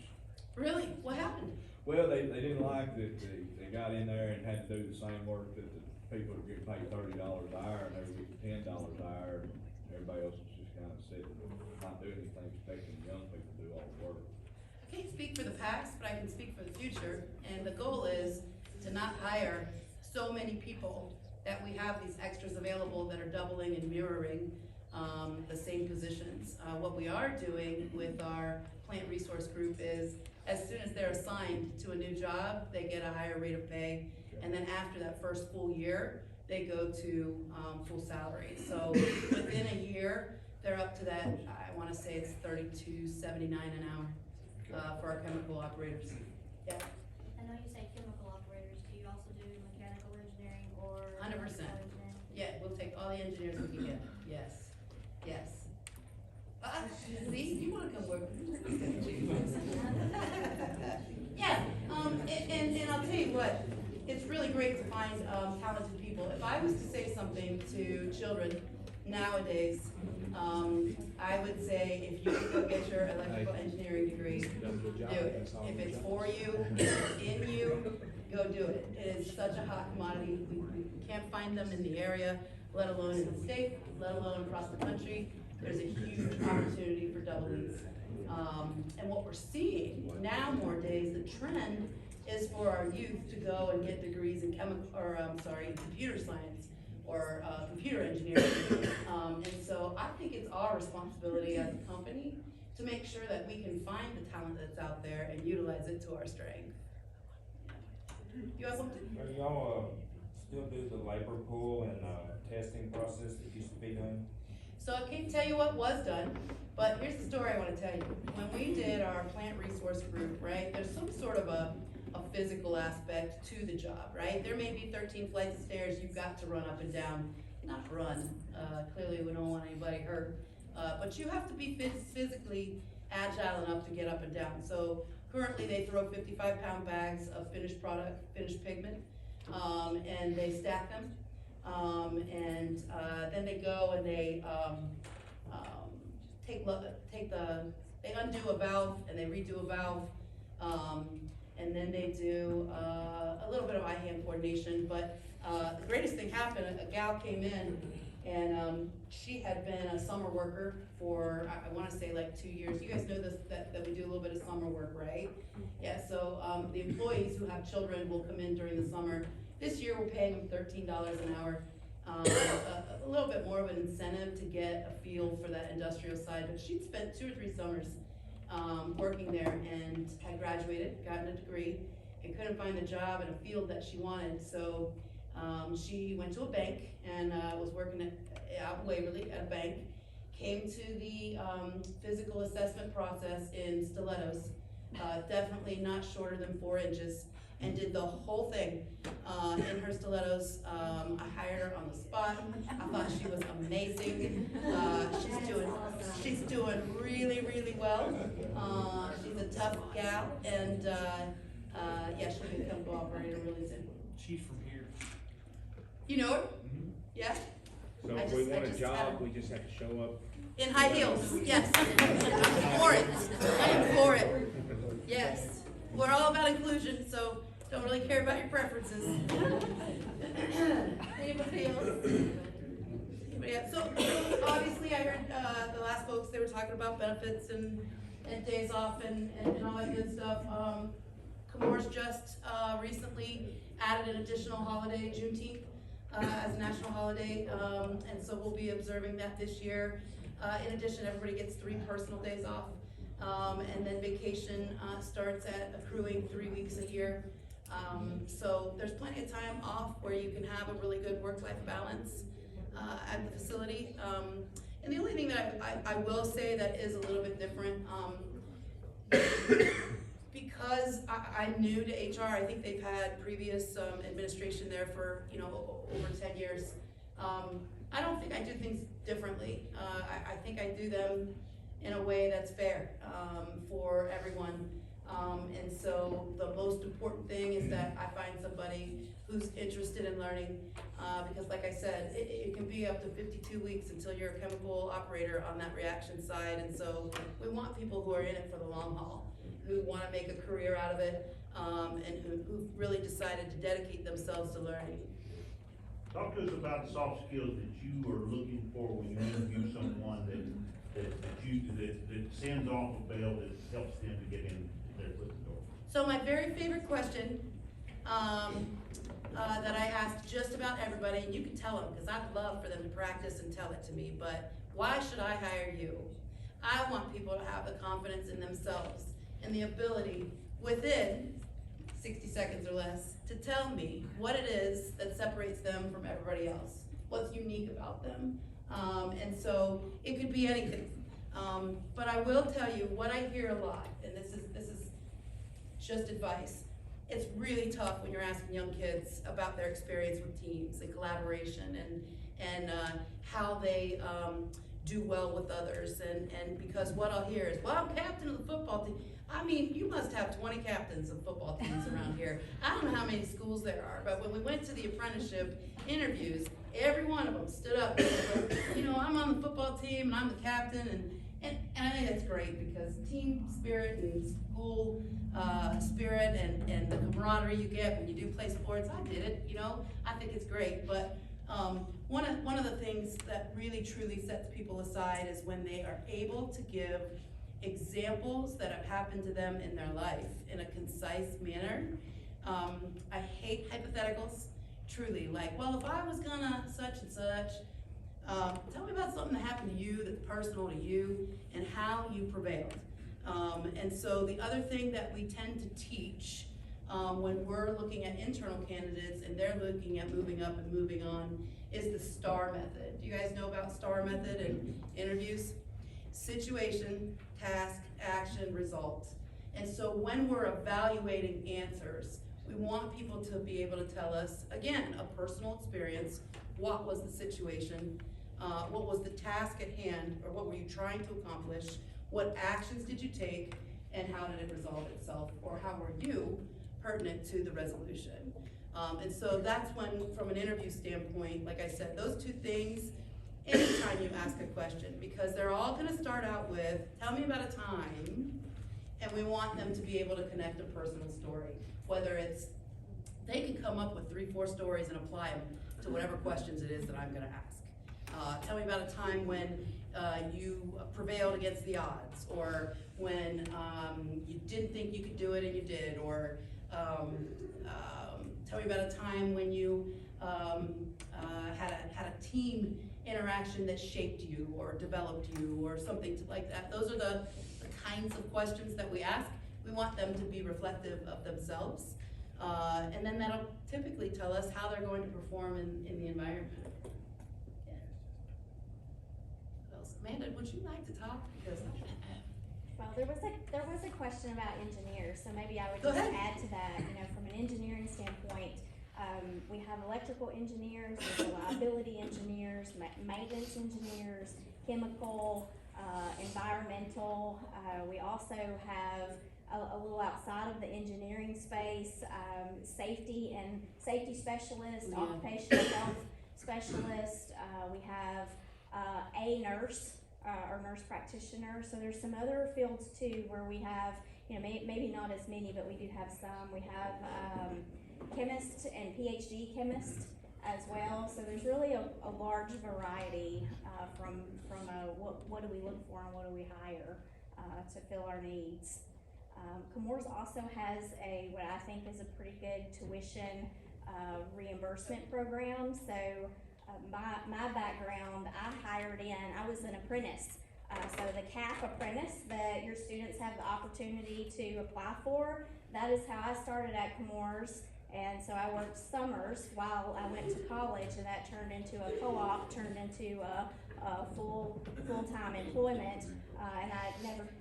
Really? What happened? Well, they didn't like that they got in there and had to do the same work that the people were getting paid $30 an hour, and they were getting $10 an hour, and everybody else was just kind of sitting, not doing anything, expecting young people to do all the work. I can't speak for the past, but I can speak for the future, and the goal is to not hire so many people that we have these extras available that are doubling and mirroring the same positions. What we are doing with our plant resource group is, as soon as they're assigned to a new job, they get a higher rate of pay. And then after that first full year, they go to full salary. So within a year, they're up to that, I wanna say it's $32.79 an hour for our chemical operators. Yeah, I know you say chemical operators, do you also do mechanical engineering or? 100%. electrical engineering? Yeah, we'll take all the engineers we can get, yes, yes. See, you wanna come work with me? Yeah, and I'll tell you what, it's really great to find talented people. If I was to say something to children nowadays, I would say if you could go get your electrical engineering degree, do it. If it's for you, if it's in you, go do it. It is such a hot commodity. We can't find them in the area, let alone in the state, let alone across the country. There's a huge opportunity for doublings. And what we're seeing now more days, the trend is for our youth to go and get degrees in computer science or computer engineering. And so I think it's our responsibility as a company to make sure that we can find the talent that's out there and utilize it to our strength. You have something? Are y'all, still do the labor pool and, testing process that used to be done? So I can't tell you what was done, but here's the story I wanna tell you. When we did our plant resource group, right, there's some sort of a physical aspect to the job, right? There may be 13 flights of stairs you've got to run up and down, not run, clearly we don't want anybody hurt, but you have to be physically agile enough to get up and down. So currently they throw 55-pound bags of finished product, finished pigment, and they stack them. Then they go and they they undo a valve and they redo a valve, and then they do a little bit of eye-hand coordination. But the greatest thing happened, a gal came in and she had been a summer worker for, I wanna say like 2 years. You guys know this, that we do a little bit of summer work, right? Yeah, so the employees who have children will come in during the summer. This year we're paying them $13 an hour. A little bit more of an incentive to get a feel for that industrial side, but she'd spent 2 or 3 summers working there and had graduated, gotten a degree, and couldn't find a job in a field that she wanted. So she went to a bank and was working out in Waverly at a bank, came to the physical assessment process in stilettos, definitely not shorter than 4 inches, and did the whole thing in her stilettos. I hired her on the spot. I thought she was amazing. She's doing really, really well. She's a tough gal, and yeah, she'll be a chemical operator really soon. She's from here. You know her? Yeah? So if we want a job, we just have to show up. In high heels, yes. I'm for it. I am for it. Yes. We're all about inclusion, so don't really care about your preferences. Anybody else? Anybody else? So obviously I heard the last folks, they were talking about benefits and days off and all that good stuff. Chemours just recently added an additional holiday, Juneteenth, as a national holiday, and so we'll be observing that this year. In addition, everybody gets 3 personal days off, and then vacation starts at accruing 3 weeks a year. So there's plenty of time off where you can have a really good work-life balance at the facility. And the only thing that I will say that is a little bit different, because I'm new to HR, I think they've had previous administration there for over 10 years. I don't think I do things differently. I think I do them in a way that's fair for everyone. And so the most important thing is that I find somebody who's interested in learning, because like I said, it can be up to 52 weeks until you're a chemical operator on that reaction side. And so we want people who are in it for the long haul, who want to make a career out of it, and who've really decided to dedicate themselves to learning. Talk to us about the soft skills that you are looking for when you interview someone that sends off a bell that helps them to get in their foot in the door. So my very favorite question that I asked just about everybody, and you can tell them, because I'd love for them to practice and tell it to me, but why should I hire you? I want people to have the confidence in themselves and the ability within 60 seconds or less to tell me what it is that separates them from everybody else, what's unique about them. And so it could be anything. But I will tell you what I hear a lot, and this is just advice. It's really tough when you're asking young kids about their experience with teams and collaboration and how they do well with others. And because what I'll hear is, well, I'm captain of the football team. I mean, you must have 20 captains of football teams around here. I don't know how many schools there are, but when we went to the apprenticeship interviews, every one of them stood up and said, you know, I'm on the football team and I'm the captain, and I think that's great because team spirit and school spirit and the camaraderie you get when you do play sports, I did it, you know, I think it's great. But one of the things that really truly sets people aside is when they are able to give examples that have happened to them in their life in a concise manner. I hate hypotheticals, truly, like, well, if I was gonna such and such, tell me about something that happened to you that's personal to you and how you prevailed. And so the other thing that we tend to teach when we're looking at internal candidates and they're looking at moving up and moving on is the STAR method. Do you guys know about STAR method in interviews? Situation, task, action, result. And so when we're evaluating answers, we want people to be able to tell us, again, a personal experience. What was the situation? What was the task at hand, or what were you trying to accomplish? What actions did you take, and how did it resolve itself, or how were you pertinent to the resolution? And so that's when, from an interview standpoint, like I said, those two things, anytime you ask a question, because they're all gonna start out with, tell me about a time, and we want them to be able to connect a personal story. Whether it's, they can come up with 3-4 stories and apply them to whatever questions it is that I'm gonna ask. Tell me about a time when you prevailed against the odds, or when you didn't think you could do it and you did, or tell me about a time when you had a team interaction that shaped you or developed you or something like that. Those are the kinds of questions that we ask. We want them to be reflective of themselves. And then that'll typically tell us how they're going to perform in the environment. Yeah. What else? Amanda, would you like to talk? Because well, there was a question about engineers, so maybe I would Go just ahead. add to that. You know, from an engineering standpoint, we have electrical engineers, reliability engineers, maintenance engineers, chemical, environmental. We also have a little outside of the engineering space, safety specialists, occupational health specialists. We have a nurse or nurse practitioner. So there's some other fields too where we have, you know, maybe not as many, but we do have some. We have chemists and PhD chemists as well. So there's really a large variety from what do we look for and what do we hire to fill our needs. Chemours also has what I think is a pretty good tuition reimbursement program. So my background, I was an apprentice. So the CAP apprentice that your students have the opportunity to apply for, that is how I started at Chemours. And so I worked summers while I went to college, and that turned into a co-op, turned into a full-time employment, and I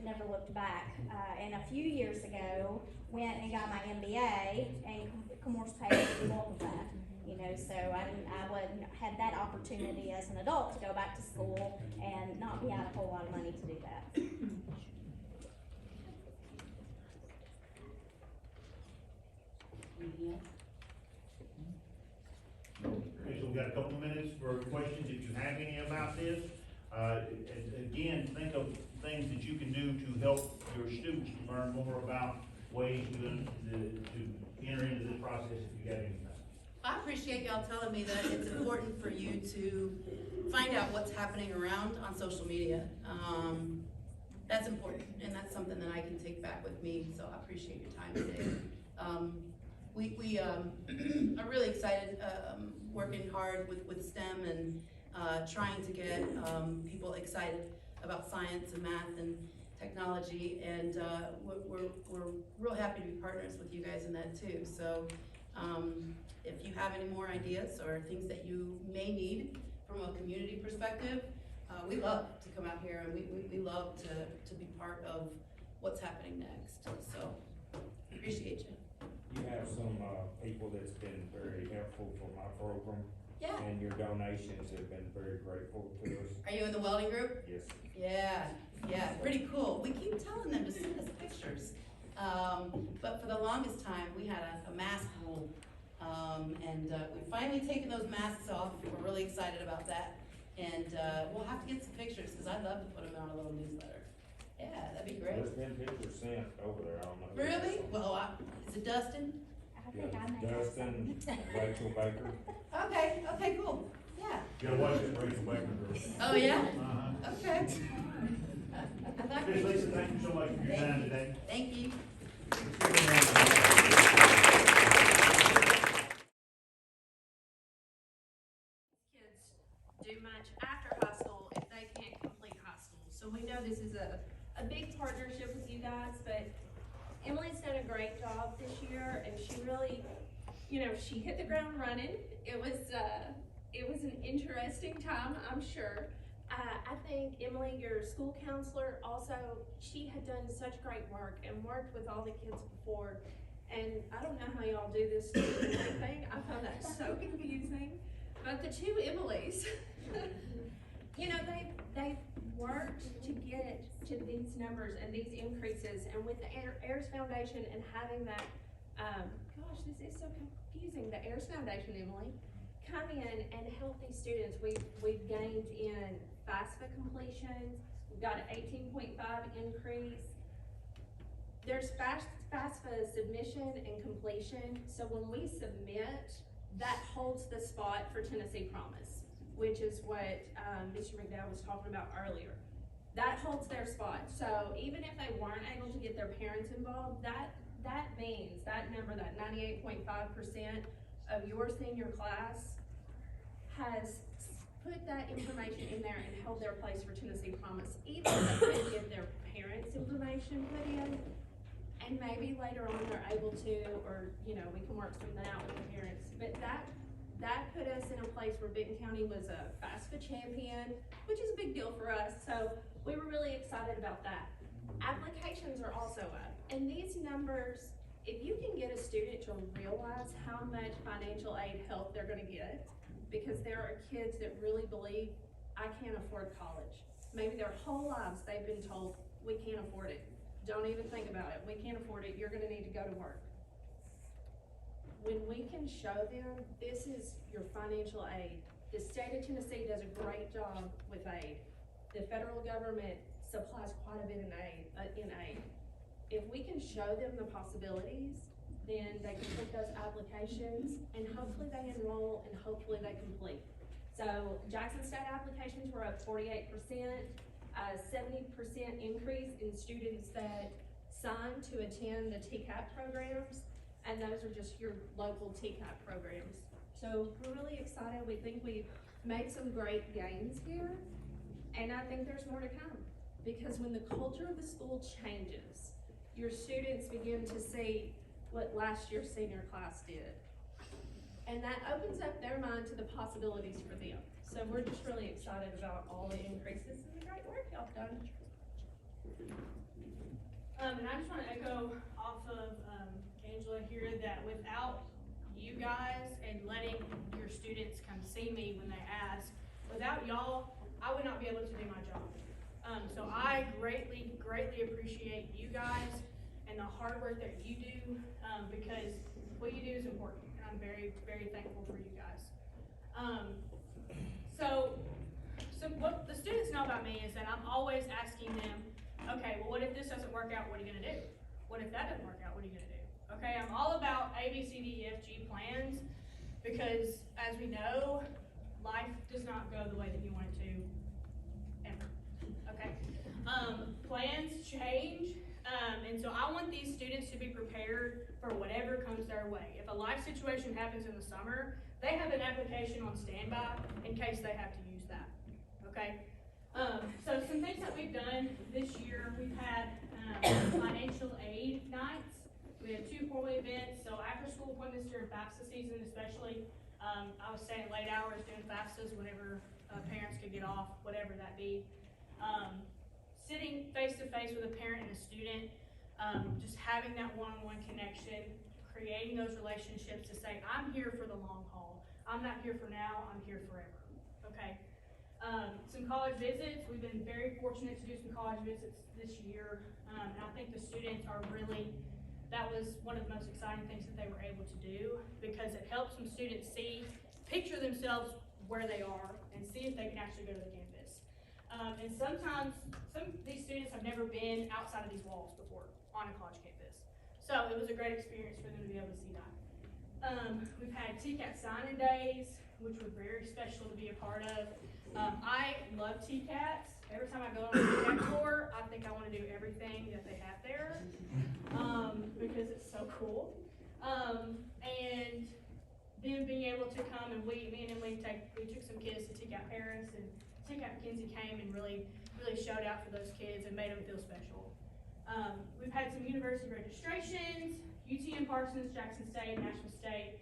never looked back. And a few years ago, went and got my MBA, and Chemours paid for the bulk of that. You know, so I had that opportunity as an adult to go back to school and not be out a whole lot of money to do that. Okay, so we've got a couple of minutes for questions if you have any about this. Again, think of things that you can do to help your students to learn more about ways to enter into this process if you got anything. I appreciate y'all telling me that it's important for you to find out what's happening around on social media. That's important, and that's something that I can take back with me, so I appreciate your time today. we are really excited, working hard with STEM and, trying to get, people excited about science and math and technology, and, we're real happy to be partners with you guys in that too. So, if you have any more ideas or things that you may need from a community perspective, we love to come out here, and we love to be part of what's happening next, so, appreciate you. You have some, people that's been very helpful for my program. Yeah. And your donations have been very grateful to us. Are you in the welding group? Yes. Yeah, pretty cool. We keep telling them to send us pictures. But for the longest time, we had a mask rule. And we've finally taken those masks off. We're really excited about that. And we'll have to get some pictures, because I'd love to put them on a little newsletter. Yeah, that'd be great. There's been pictures sent over there, I don't know. Really? Well, is it Dustin? I think I may have Dustin, some. Rachel Baker. Okay, cool. Yeah. Gotta watch this Rachel Baker girl. Oh, yeah? Uh-huh. Okay. I thought Miss Lisa, thank you so much for your time today. Thank you. Kids do much after high school if they can't complete high school. So we know this is a big partnership with you guys, but Emily's done a great job this year, and she really, she hit the ground running. It was an interesting time, I'm sure. I think Emily, your school counselor, also, she had done such great work and worked with all the kids before. And I don't know how y'all do this thing. I find that so confusing. But the two Emilys, they've worked to get to these numbers and these increases. And with the AIRS Foundation and having that, gosh, this is so confusing. The AIRS Foundation, Emily, come in and help these students. We've gained in FAFSA completions. We've got an 18.5 increase. There's FAFSA submission and completion. So when we submit, that holds the spot for Tennessee Promise, which is what Mr. McDowell was talking about earlier. That holds their spot. So even if they weren't able to get their parents involved, that means that number, that 98.5% of your senior class has put that information in there and held their place for Tennessee Promise. Even if they couldn't get their parents' information put in, and maybe later on they're able to, or we can work something out with the parents. But that put us in a place where Benton County was a FAFSA champion, which is a big deal for us. So we were really excited about that. Applications are also up, and these numbers, if you can get a student to realize how much financial aid help they're going to get, because there are kids that really believe, I can't afford college. Maybe their whole lives they've been told, we can't afford it. Don't even think about it. We can't afford it. You're going to need to go to work. When we can show them this is your financial aid, the state of Tennessee does a great job with aid. The federal government supplies quite a bit in aid. If we can show them the possibilities, then they complete those applications, and hopefully they enroll, and hopefully they complete. So Jackson State applications were up 48%, 70% increase in students that signed to attend the TCAP programs, and those are just your local TCAP programs. So we're really excited. We think we've made some great gains here, and I think there's more to come. Because when the culture of the school changes, your students begin to see what last year's senior class did. And that opens up their mind to the possibilities for them. So we're just really excited about all the increases and the great work y'all have done. And I just want to echo off of Angela here that without you guys and letting your students come see me when they ask, without y'all, I would not be able to do my job. So I greatly appreciate you guys and the hard work that you do, because what you do is important, and I'm very, very thankful for you guys. So what the students know about me is that I'm always asking them, okay, well, what if this doesn't work out? What are you gonna do? What if that doesn't work out? What are you gonna do? Okay, I'm all about A, B, C, D, E, F, G plans, because as we know, life does not go the way that you want it to, ever. Okay, plans change, And so I want these students to be prepared for whatever comes their way. If a life situation happens in the summer, they have an application on standby in case they have to use that, okay? So some things that we've done this year, we've had financial aid nights. We had 2 quarterly events, so after school appointments during FAFSA season especially, I was staying late hours doing FAFSAs whenever parents could get off, whatever that be. Sitting face to face with a parent and a student, just having that one-on-one connection, creating those relationships to say, I'm here for the long haul. I'm not here for now, I'm here forever, okay? Some college visits, we've been very fortunate to do some college visits this year, and I think the students are really, that was one of the most exciting things that they were able to do, because it helps some students picture themselves where they are, and see if they can actually go to the campus. And sometimes, some of these students have never been outside of these walls before on a college campus. So it was a great experience for them to be able to see that. We've had TCAT signing days, which were very special to be a part of. I love TCATs. Every time I go on a TCAT tour, I think I want to do everything that they have there, because it's so cool. And then being able to come and me and Emily we took some kids to TCAT Paris, and TCAT McKenzie came and really showed out for those kids and made them feel special. We've had some university registrations, UTM Parsons, Jackson State, Nashville State.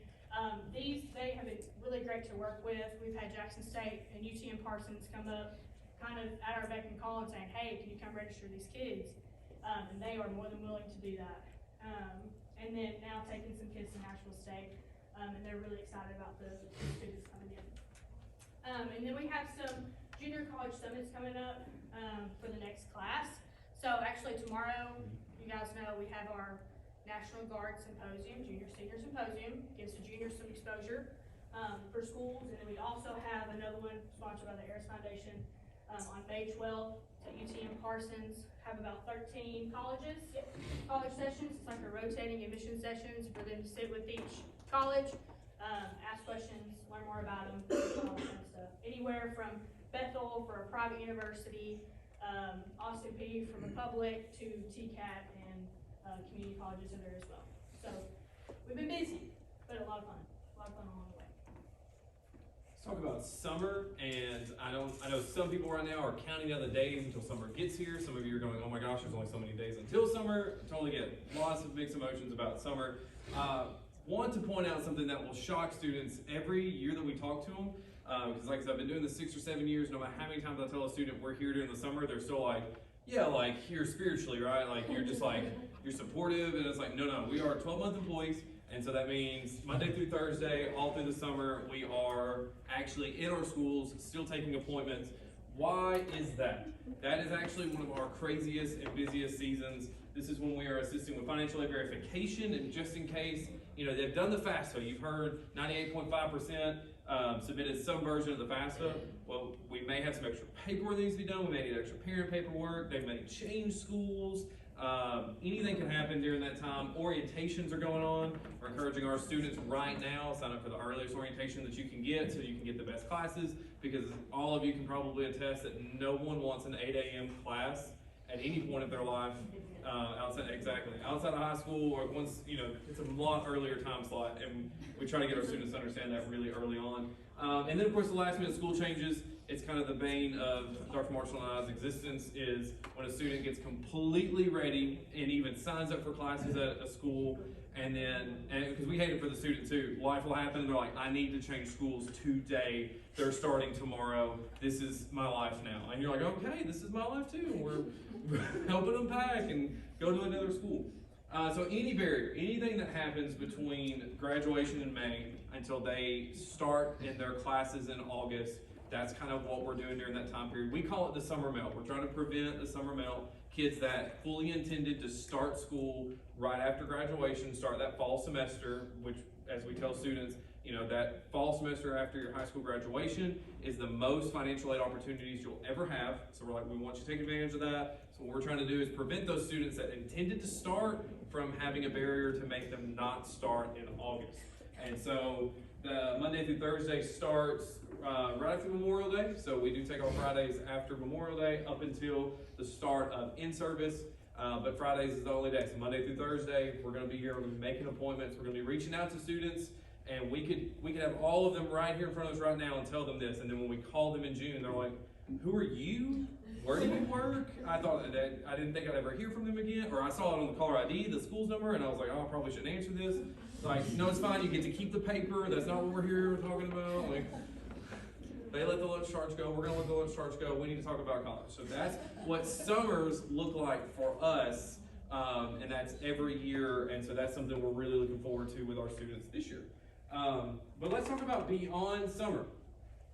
They have been really great to work with. We've had Jackson State and UTM Parsons come up kind of at our beck and call and saying, hey, can you come register these kids? And they are more than willing to do that. And then now taking some kids to Nashville State, and they're really excited about the students coming in. And then we have some junior college summits coming up for the next class. So actually tomorrow, you guys know, we have our National Guard Symposium, Junior Senior Symposium, gives the juniors some exposure for schools. And then we also have another one sponsored by the Harris Foundation on May 12th at UTM Parsons. Have about 13 college sessions. It's like a rotating admission sessions for them to sit with each college, ask questions, learn more about them, all that kind of stuff. Anywhere from Bethel for a private university, Austin Peay from a public, to TCAT and community colleges in there as well. So we've been busy, but a lot of fun along the way. Let's talk about summer, and I know some people right now are counting down the days until summer gets here. Some of you are going, oh my gosh, there's only so many days until summer. I totally get lots of mixed emotions about summer. Want to point out something that will shock students every year that we talk to them, because like I said, I've been doing this 6 or 7 years. No matter how many times I tell a student we're here during the summer, they're still like, yeah, like here spiritually, right? Like you're just like, you're supportive, and it's like, no, we are 12-month employees, and so that means Monday through Thursday, all through the summer, we are actually in our schools, still taking appointments. Why is that? That is actually one of our craziest and busiest seasons. This is when we are assisting with financial aid verification, and just in case, they've done the FAFSA. You've heard 98.5% submitted some version of the FAFSA. Well, we may have some extra paperwork that needs to be done. We may need extra parent paperwork. They may change schools. Anything can happen during that time. Orientations are going on. We're encouraging our students right now, sign up for the earliest orientation that you can get so you can get the best classes, because all of you can probably attest that no one wants an 8 a.m. class at any point of their life. Outside of high school, or once, it's a lot earlier time slot, and we try to get our students to understand that really early on. And then of course the last minute school changes. It's kind of the bane of Dr. Marshall and I's existence, is when a student gets completely ready and even signs up for classes at a school, and because we hate it for the student too, life will happen and they're like, I need to change schools today. They're starting tomorrow. This is my life now. And you're like, okay, this is my life too. We're helping them pack and go to another school. So any barrier, anything that happens between graduation in May until they start in their classes in August, that's kind of what we're doing during that time period. We call it the summer melt. We're trying to prevent the summer melt. Kids that fully intended to start school right after graduation, start that fall semester, which, as we tell students, that fall semester after your high school graduation is the most financial aid opportunities you'll ever have. So we're like, we want you to take advantage of that. So what we're trying to do is prevent those students that intended to start from having a barrier to make them not start in August. And so the Monday through Thursday starts right after Memorial Day. So we do take our Fridays after Memorial Day up until the start of in-service. But Fridays is the only day. So Monday through Thursday, we're gonna be here, we're gonna be making appointments, we're gonna be reaching out to students, and we could have all of them right here in front of us right now and tell them this, and then when we call them in June, they're like, who are you? Where do you work? I didn't think I'd ever hear from them again, or I saw it on the caller ID, the school's number, and I was like, oh, I probably shouldn't answer this. Like, no, it's fine, you get to keep the paper, that's not what we're here talking about. Like, they let the lunch charge go, we're gonna let the lunch charge go, we need to talk about college. So that's what summers look like for us, and that's every year, and so that's something we're really looking forward to with our students this year. But let's talk about beyond summer.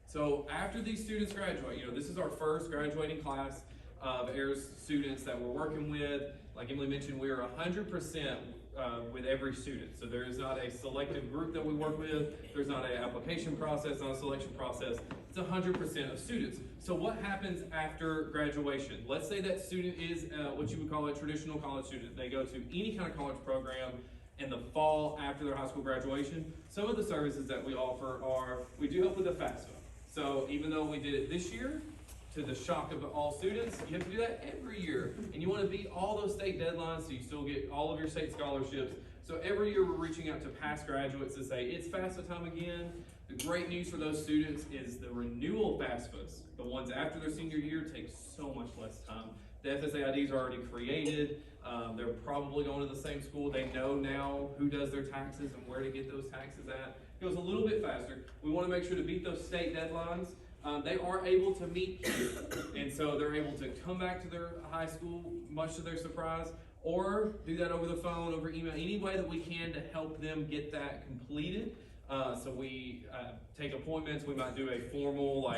So after these students graduate, this is our first graduating class of AIRS students that we're working with. Like Emily mentioned, we are 100% with every student. So there is not a selective group that we work with. There's not an application process, not a selection process. It's 100% of students. So what happens after graduation? Let's say that student is what you would call a traditional college student. They go to any kind of college program in the fall after their high school graduation. Some of the services that we offer are, we do help with the FAFSA. So even though we did it this year, to the shock of all students, you have to do that every year. And you want to beat all those state deadlines so you still get all of your state scholarships. So every year we're reaching out to past graduates to say, it's FAFSA time again. The great news for those students is the renewal FAFSAs, the ones after their senior year, take so much less time. The FSA IDs are already created. They're probably going to the same school. They know now who does their taxes and where to get those taxes at. It goes a little bit faster. We want to make sure to beat those state deadlines. They are able to meet here, and so they're able to come back to their high school, much to their surprise, or do that over the phone, over email, any way that we can to help them get that completed. So we take appointments. We might do a formal,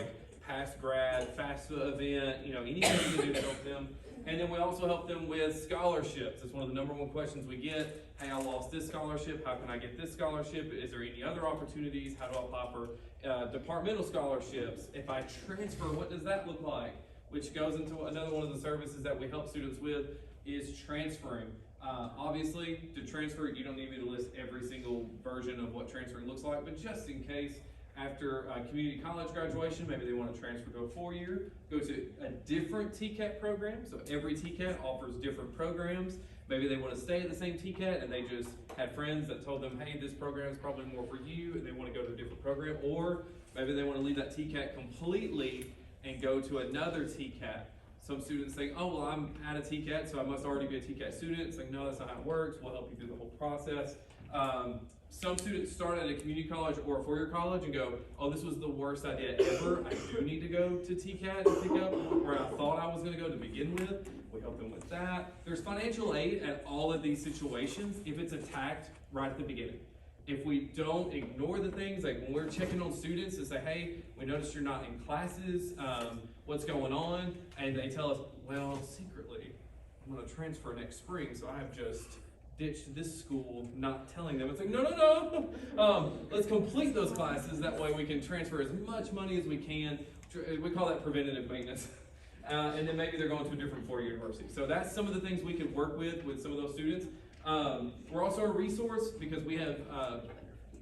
past grad FAFSA event, anything we can do to help them. And then we also help them with scholarships. It's one of the number one questions we get. Hey, I lost this scholarship. How can I get this scholarship? Is there any other opportunities? How do I apply for departmental scholarships? If I transfer, what does that look like? Which goes into another one of the services that we help students with is transferring. Obviously, to transfer, you don't need me to list every single version of what transferring looks like, but just in case, after community college graduation, maybe they want to transfer to a 4-year, go to a different TCAT program. So every TCAT offers different programs. Maybe they want to stay at the same TCAT and they just had friends that told them, hey, this program is probably more for you, and they want to go to a different program. Or maybe they want to leave that TCAT completely and go to another TCAT. Some students think, oh, well, I'm at a TCAT, so I must already be a TCAT student. It's like, no, that's not how it works. We'll help you through the whole process. Some students start at a community college or a 4-year college and go, oh, this was the worst idea ever. I do need to go to TCAT to pick up where I thought I was going to go to begin with. We help them with that. There's financial aid at all of these situations if it's attacked right at the beginning. If we don't ignore the things, like when we're checking on students to say, hey, we noticed you're not in classes, what's going on? And they tell us, well, secretly, I'm going to transfer next spring, so I have just ditched this school, not telling them. It's like, no. Let's complete those classes. That way we can transfer as much money as we can. We call that preventative maintenance. And then maybe they're going to a different 4-year university. So that's some of the things we could work with some of those students. We're also a resource because we have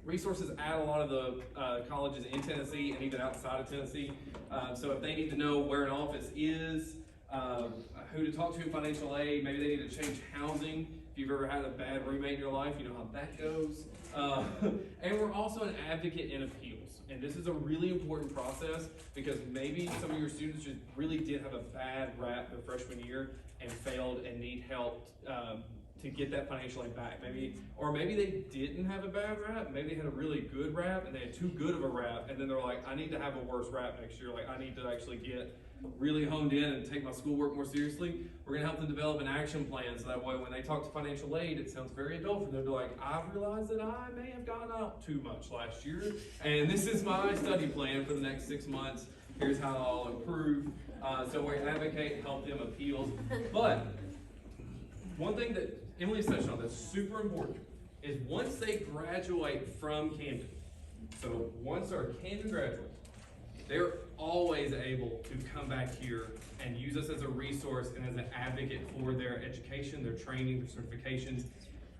resources at a lot of the colleges in Tennessee and even outside of Tennessee. So if they need to know where an office is, who to talk to in financial aid, maybe they need to change housing. If you've ever had a bad roommate in your life, you know how that goes. And we're also an advocate in appeals. And this is a really important process because maybe some of your students just really did have a bad rap their freshman year and failed and need help to get that financial aid back. Maybe they didn't have a bad rap, maybe they had a really good rap and they had too good of a rap, and then they're like, I need to have a worse rap next year. Like, I need to actually get really honed in and take my schoolwork more seriously. We're gonna help them develop an action plan so that way when they talk to financial aid, it sounds very adult for them to be like, I've realized that I may have gone out too much last year, and this is my study plan for the next 6 months. Here's how I'll improve. So we advocate, help them appeals. But one thing that Emily's touched on that's super important is once they graduate from Camden, so once our Camden graduates, they're always able to come back here and use us as a resource and as an advocate for their education, their training, their certifications,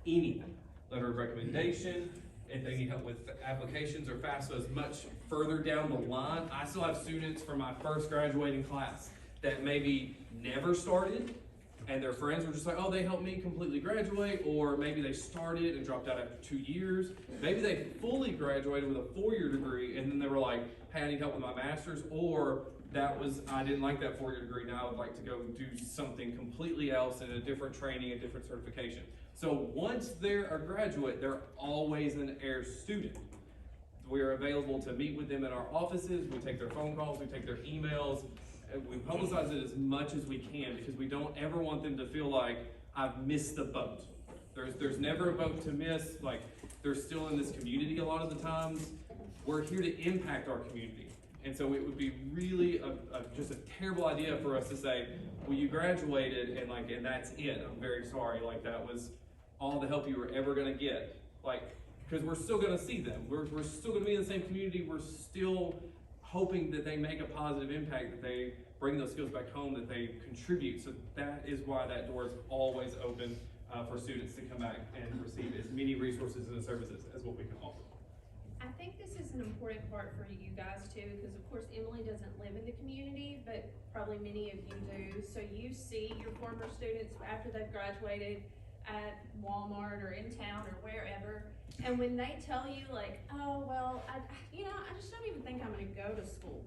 anything. Letter of recommendation, if they need help with applications or FAFSA much further down the line. I still have students from my first graduating class that maybe never started, and their friends were just like, oh, they helped me completely graduate, or maybe they started and dropped out after 2 years. Maybe they fully graduated with a 4-year degree, and then they were like, hey, I need help with my master's, or I didn't like that 4-year degree, now I would like to go do something completely else in a different training, a different certification. So once they're a graduate, they're always an AIR student. We are available to meet with them in our offices, we take their phone calls, we take their emails, and we publicize it as much as we can because we don't ever want them to feel like I've missed the boat. There's never a boat to miss, like they're still in this community a lot of the times. We're here to impact our community. And so it would be really just a terrible idea for us to say, well, you graduated and that's it. I'm very sorry. Like that was all the help you were ever going to get. Like, because we're still going to see them. We're still going to be in the same community. We're still hoping that they make a positive impact, that they bring those skills back home, that they contribute. So that is why that door is always open for students to come back and receive as many resources and services as what we can offer. I think this is an important part for you guys too, because of course Emily doesn't live in the community, but probably many of you do. So you see your former students after they've graduated at Walmart or in town or wherever, and when they tell you like, oh, well, I just don't even think I'm gonna go to school.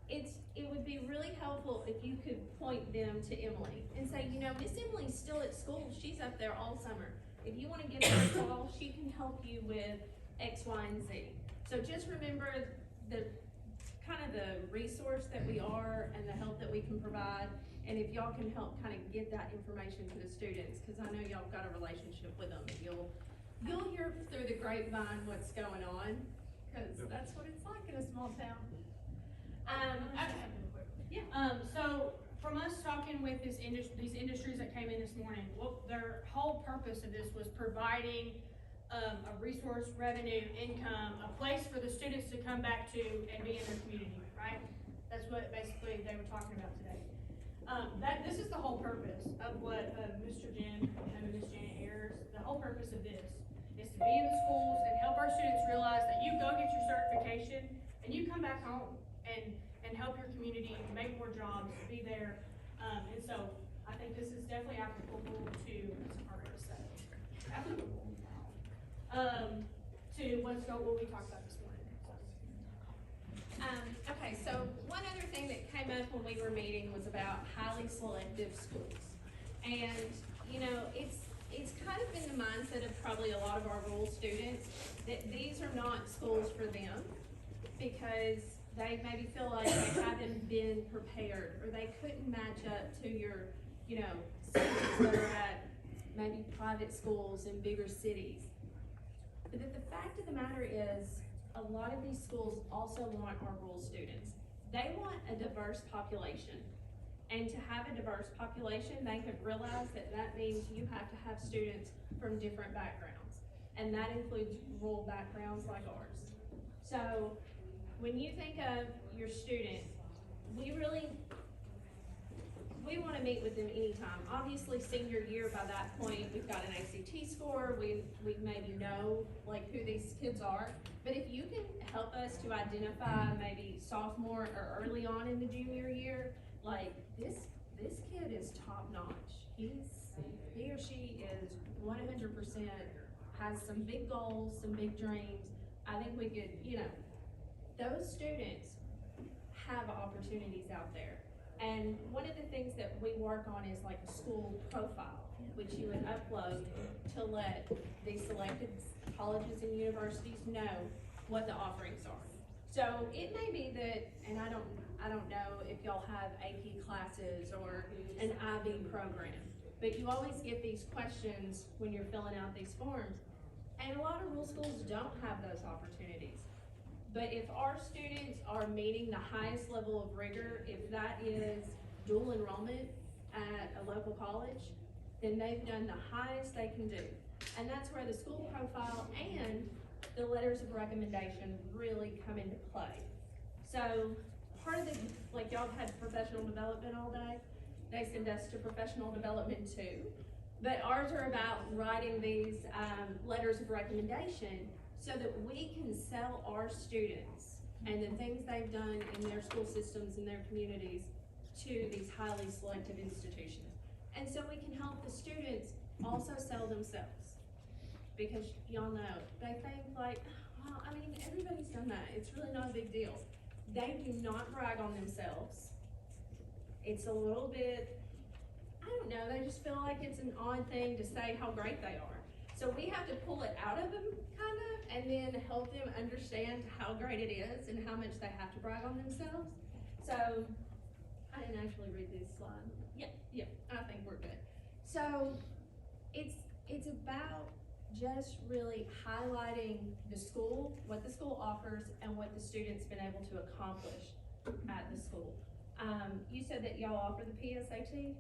It would be really helpful if you could point them to Emily and say, Miss Emily's still at school, she's up there all summer. If you wanna give her a call, she can help you with X, Y, and Z. So just remember the kind of the resource that we are and the help that we can provide. And if y'all can help kind of get that information to the students, because I know y'all got a relationship with them, and you'll hear through the grapevine what's going on, because that's what it's like in a small town. So from us talking with these industries that came in this morning, their whole purpose of this was providing a resource, revenue, income, a place for the students to come back to and be in their community, right? That's what basically they were talking about today. This is the whole purpose of what Mr. Jim and Ms. Janet Ayers, the whole purpose of this is to be in the schools and help our students realize that you go get your certification and you come back home and help your community, make more jobs, be there. And so I think this is definitely applicable to, what we talked about this morning. Okay, so one other thing that came up when we were meeting was about highly selective schools. And, it's kind of been the mindset of probably a lot of our rural students that these are not schools for them because they maybe feel like they haven't been prepared or they couldn't match up to your, students that are at maybe private schools in bigger cities. But the fact of the matter is, a lot of these schools also want our rural students. They want a diverse population. And to have a diverse population, they have realized that means you have to have students from different backgrounds. And that includes rural backgrounds like ours. So when you think of your student, we want to meet with them anytime. Obviously, senior year, by that point, we've got an ACT score. We maybe know who these kids are. But if you can help us to identify maybe sophomore or early on in the junior year, this kid is top notch. He or she is 100% has some big goals, some big dreams. I think we could, those students have opportunities out there. And one of the things that we work on is like a school profile, which you would upload to let the selected colleges and universities know what the offerings are. So it may be that, and I don't know if y'all have AP classes or an IB program, but you always get these questions when you're filling out these forms. And a lot of rural schools don't have those opportunities. But if our students are meeting the highest level of rigor, if that is dual enrollment at a local college, then they've done the highest they can do. And that's where the school profile and the letters of recommendation really come into play. So part of the, y'all had professional development all day, they send us to professional development too. But ours are about writing these letters of recommendation so that we can sell our students and the things they've done in their school systems and their communities to these highly selective institutions. And so we can help the students also sell themselves. Because y'all know, they think like, well, I mean, everybody's done that. It's really not a big deal. They do not brag on themselves. It's a little bit, I don't know, they just feel like it's an odd thing to say how great they are. So we have to pull it out of them, kind of, and then help them understand how great it is and how much they have to brag on themselves. So, I didn't actually read this slide. Yeah, I think we're good. So, it's about just really highlighting the school, what the school offers, and what the student's been able to accomplish at the school. You said that y'all offer the PSAT?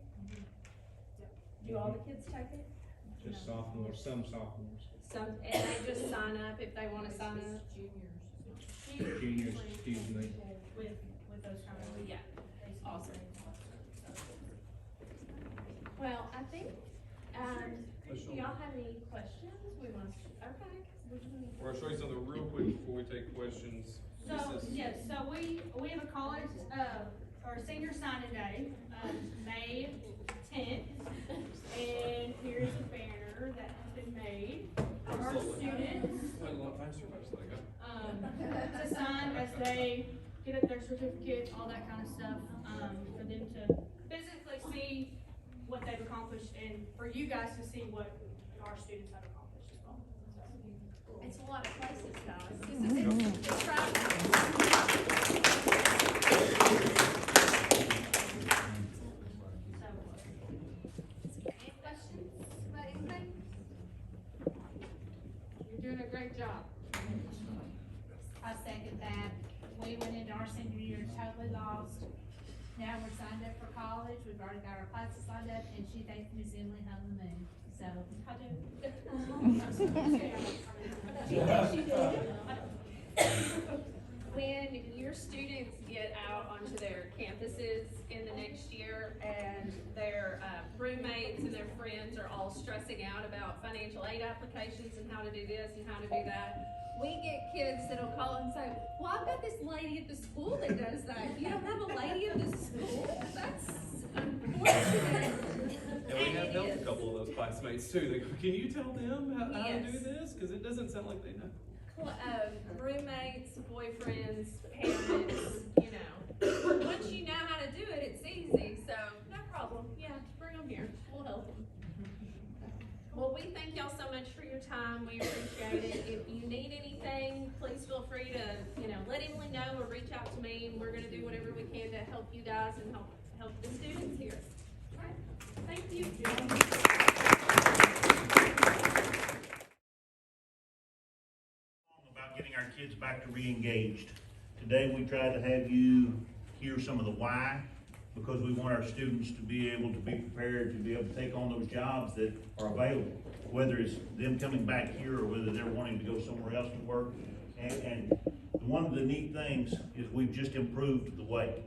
Do all the kids take it? Just sophomores, some sophomores. Some, and they just sign up if they wanna sign up? Juniors, excuse me. With those kind of, Yeah, awesome. Well, I think, do y'all have any questions? We must, okay. We're gonna show you something real quick before we take questions. So, yes, so we have a college, or senior signing day, May 10th. And here's a banner that has been made for our students, Went a lot faster than I was like, to sign as they get their certificates, all that kind of stuff, for them to physically see what they've accomplished and for you guys to see what our students have accomplished as well. It's a lot of places, guys. It's travel. Any questions about anything? You're doing a great job. I second that. We went into our senior year totally lost. Now we're signed up for college. We've already got our classes signed up, and she thinks Miss Emily hung the moon. So, I do. When your students get out onto their campuses in the next year and their roommates and their friends are all stressing out about financial aid applications and how to do this and how to do that, we get kids that'll call and say, well, I've got this lady at the school that does that. You don't have a lady at the school? That's unfortunate. and we have helped a couple of those classmates too. They go, can you tell them how to do this? Cause it doesn't sound like they know. Roommates, boyfriends, parents, you know. Once you know how to do it, it's easy, so no problem. Yeah, bring them here. We'll help them. Well, we thank y'all so much for your time. We appreciate it. If you need anything, please feel free to, let Emily know or reach out to me, and we're gonna do whatever we can to help you guys and help the students here. All right, thank you. About getting our kids back to re-engaged. Today we tried to have you hear some of the why, because we want our students to be able to be prepared to be able to take on those jobs that are available, whether it's them coming back here or whether they're wanting to go somewhere else to work. And one of the neat things is we've just improved the way.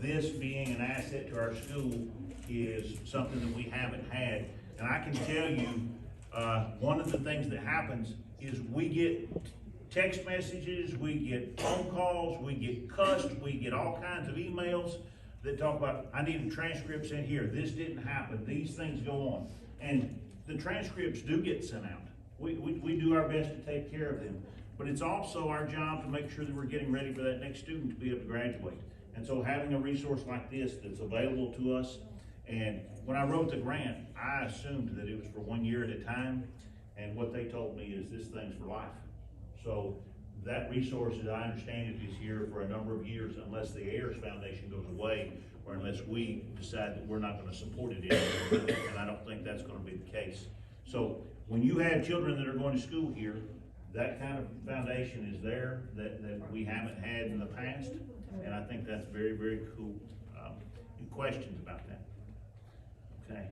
This being an asset to our school is something that we haven't had. And I can tell you, one of the things that happens is we get text messages, we get phone calls, we get cussed, we get all kinds of emails that talk about, I need a transcript sent here, this didn't happen, these things go on. And the transcripts do get sent out. We do our best to take care of them. But it's also our job to make sure that we're getting ready for that next student to be able to graduate. And so having a resource like this that's available to us, and when I wrote the grant, I assumed that it was for 1 year at a time. And what they told me is this thing's for life. So that resource, as I understand it, is here for a number of years unless the Ayers Foundation goes away or unless we decide that we're not going to support it anymore. And I don't think that's going to be the case. So when you have children that are going to school here, that kind of foundation is there that we haven't had in the past. And I think that's very, very cool. Questions about that?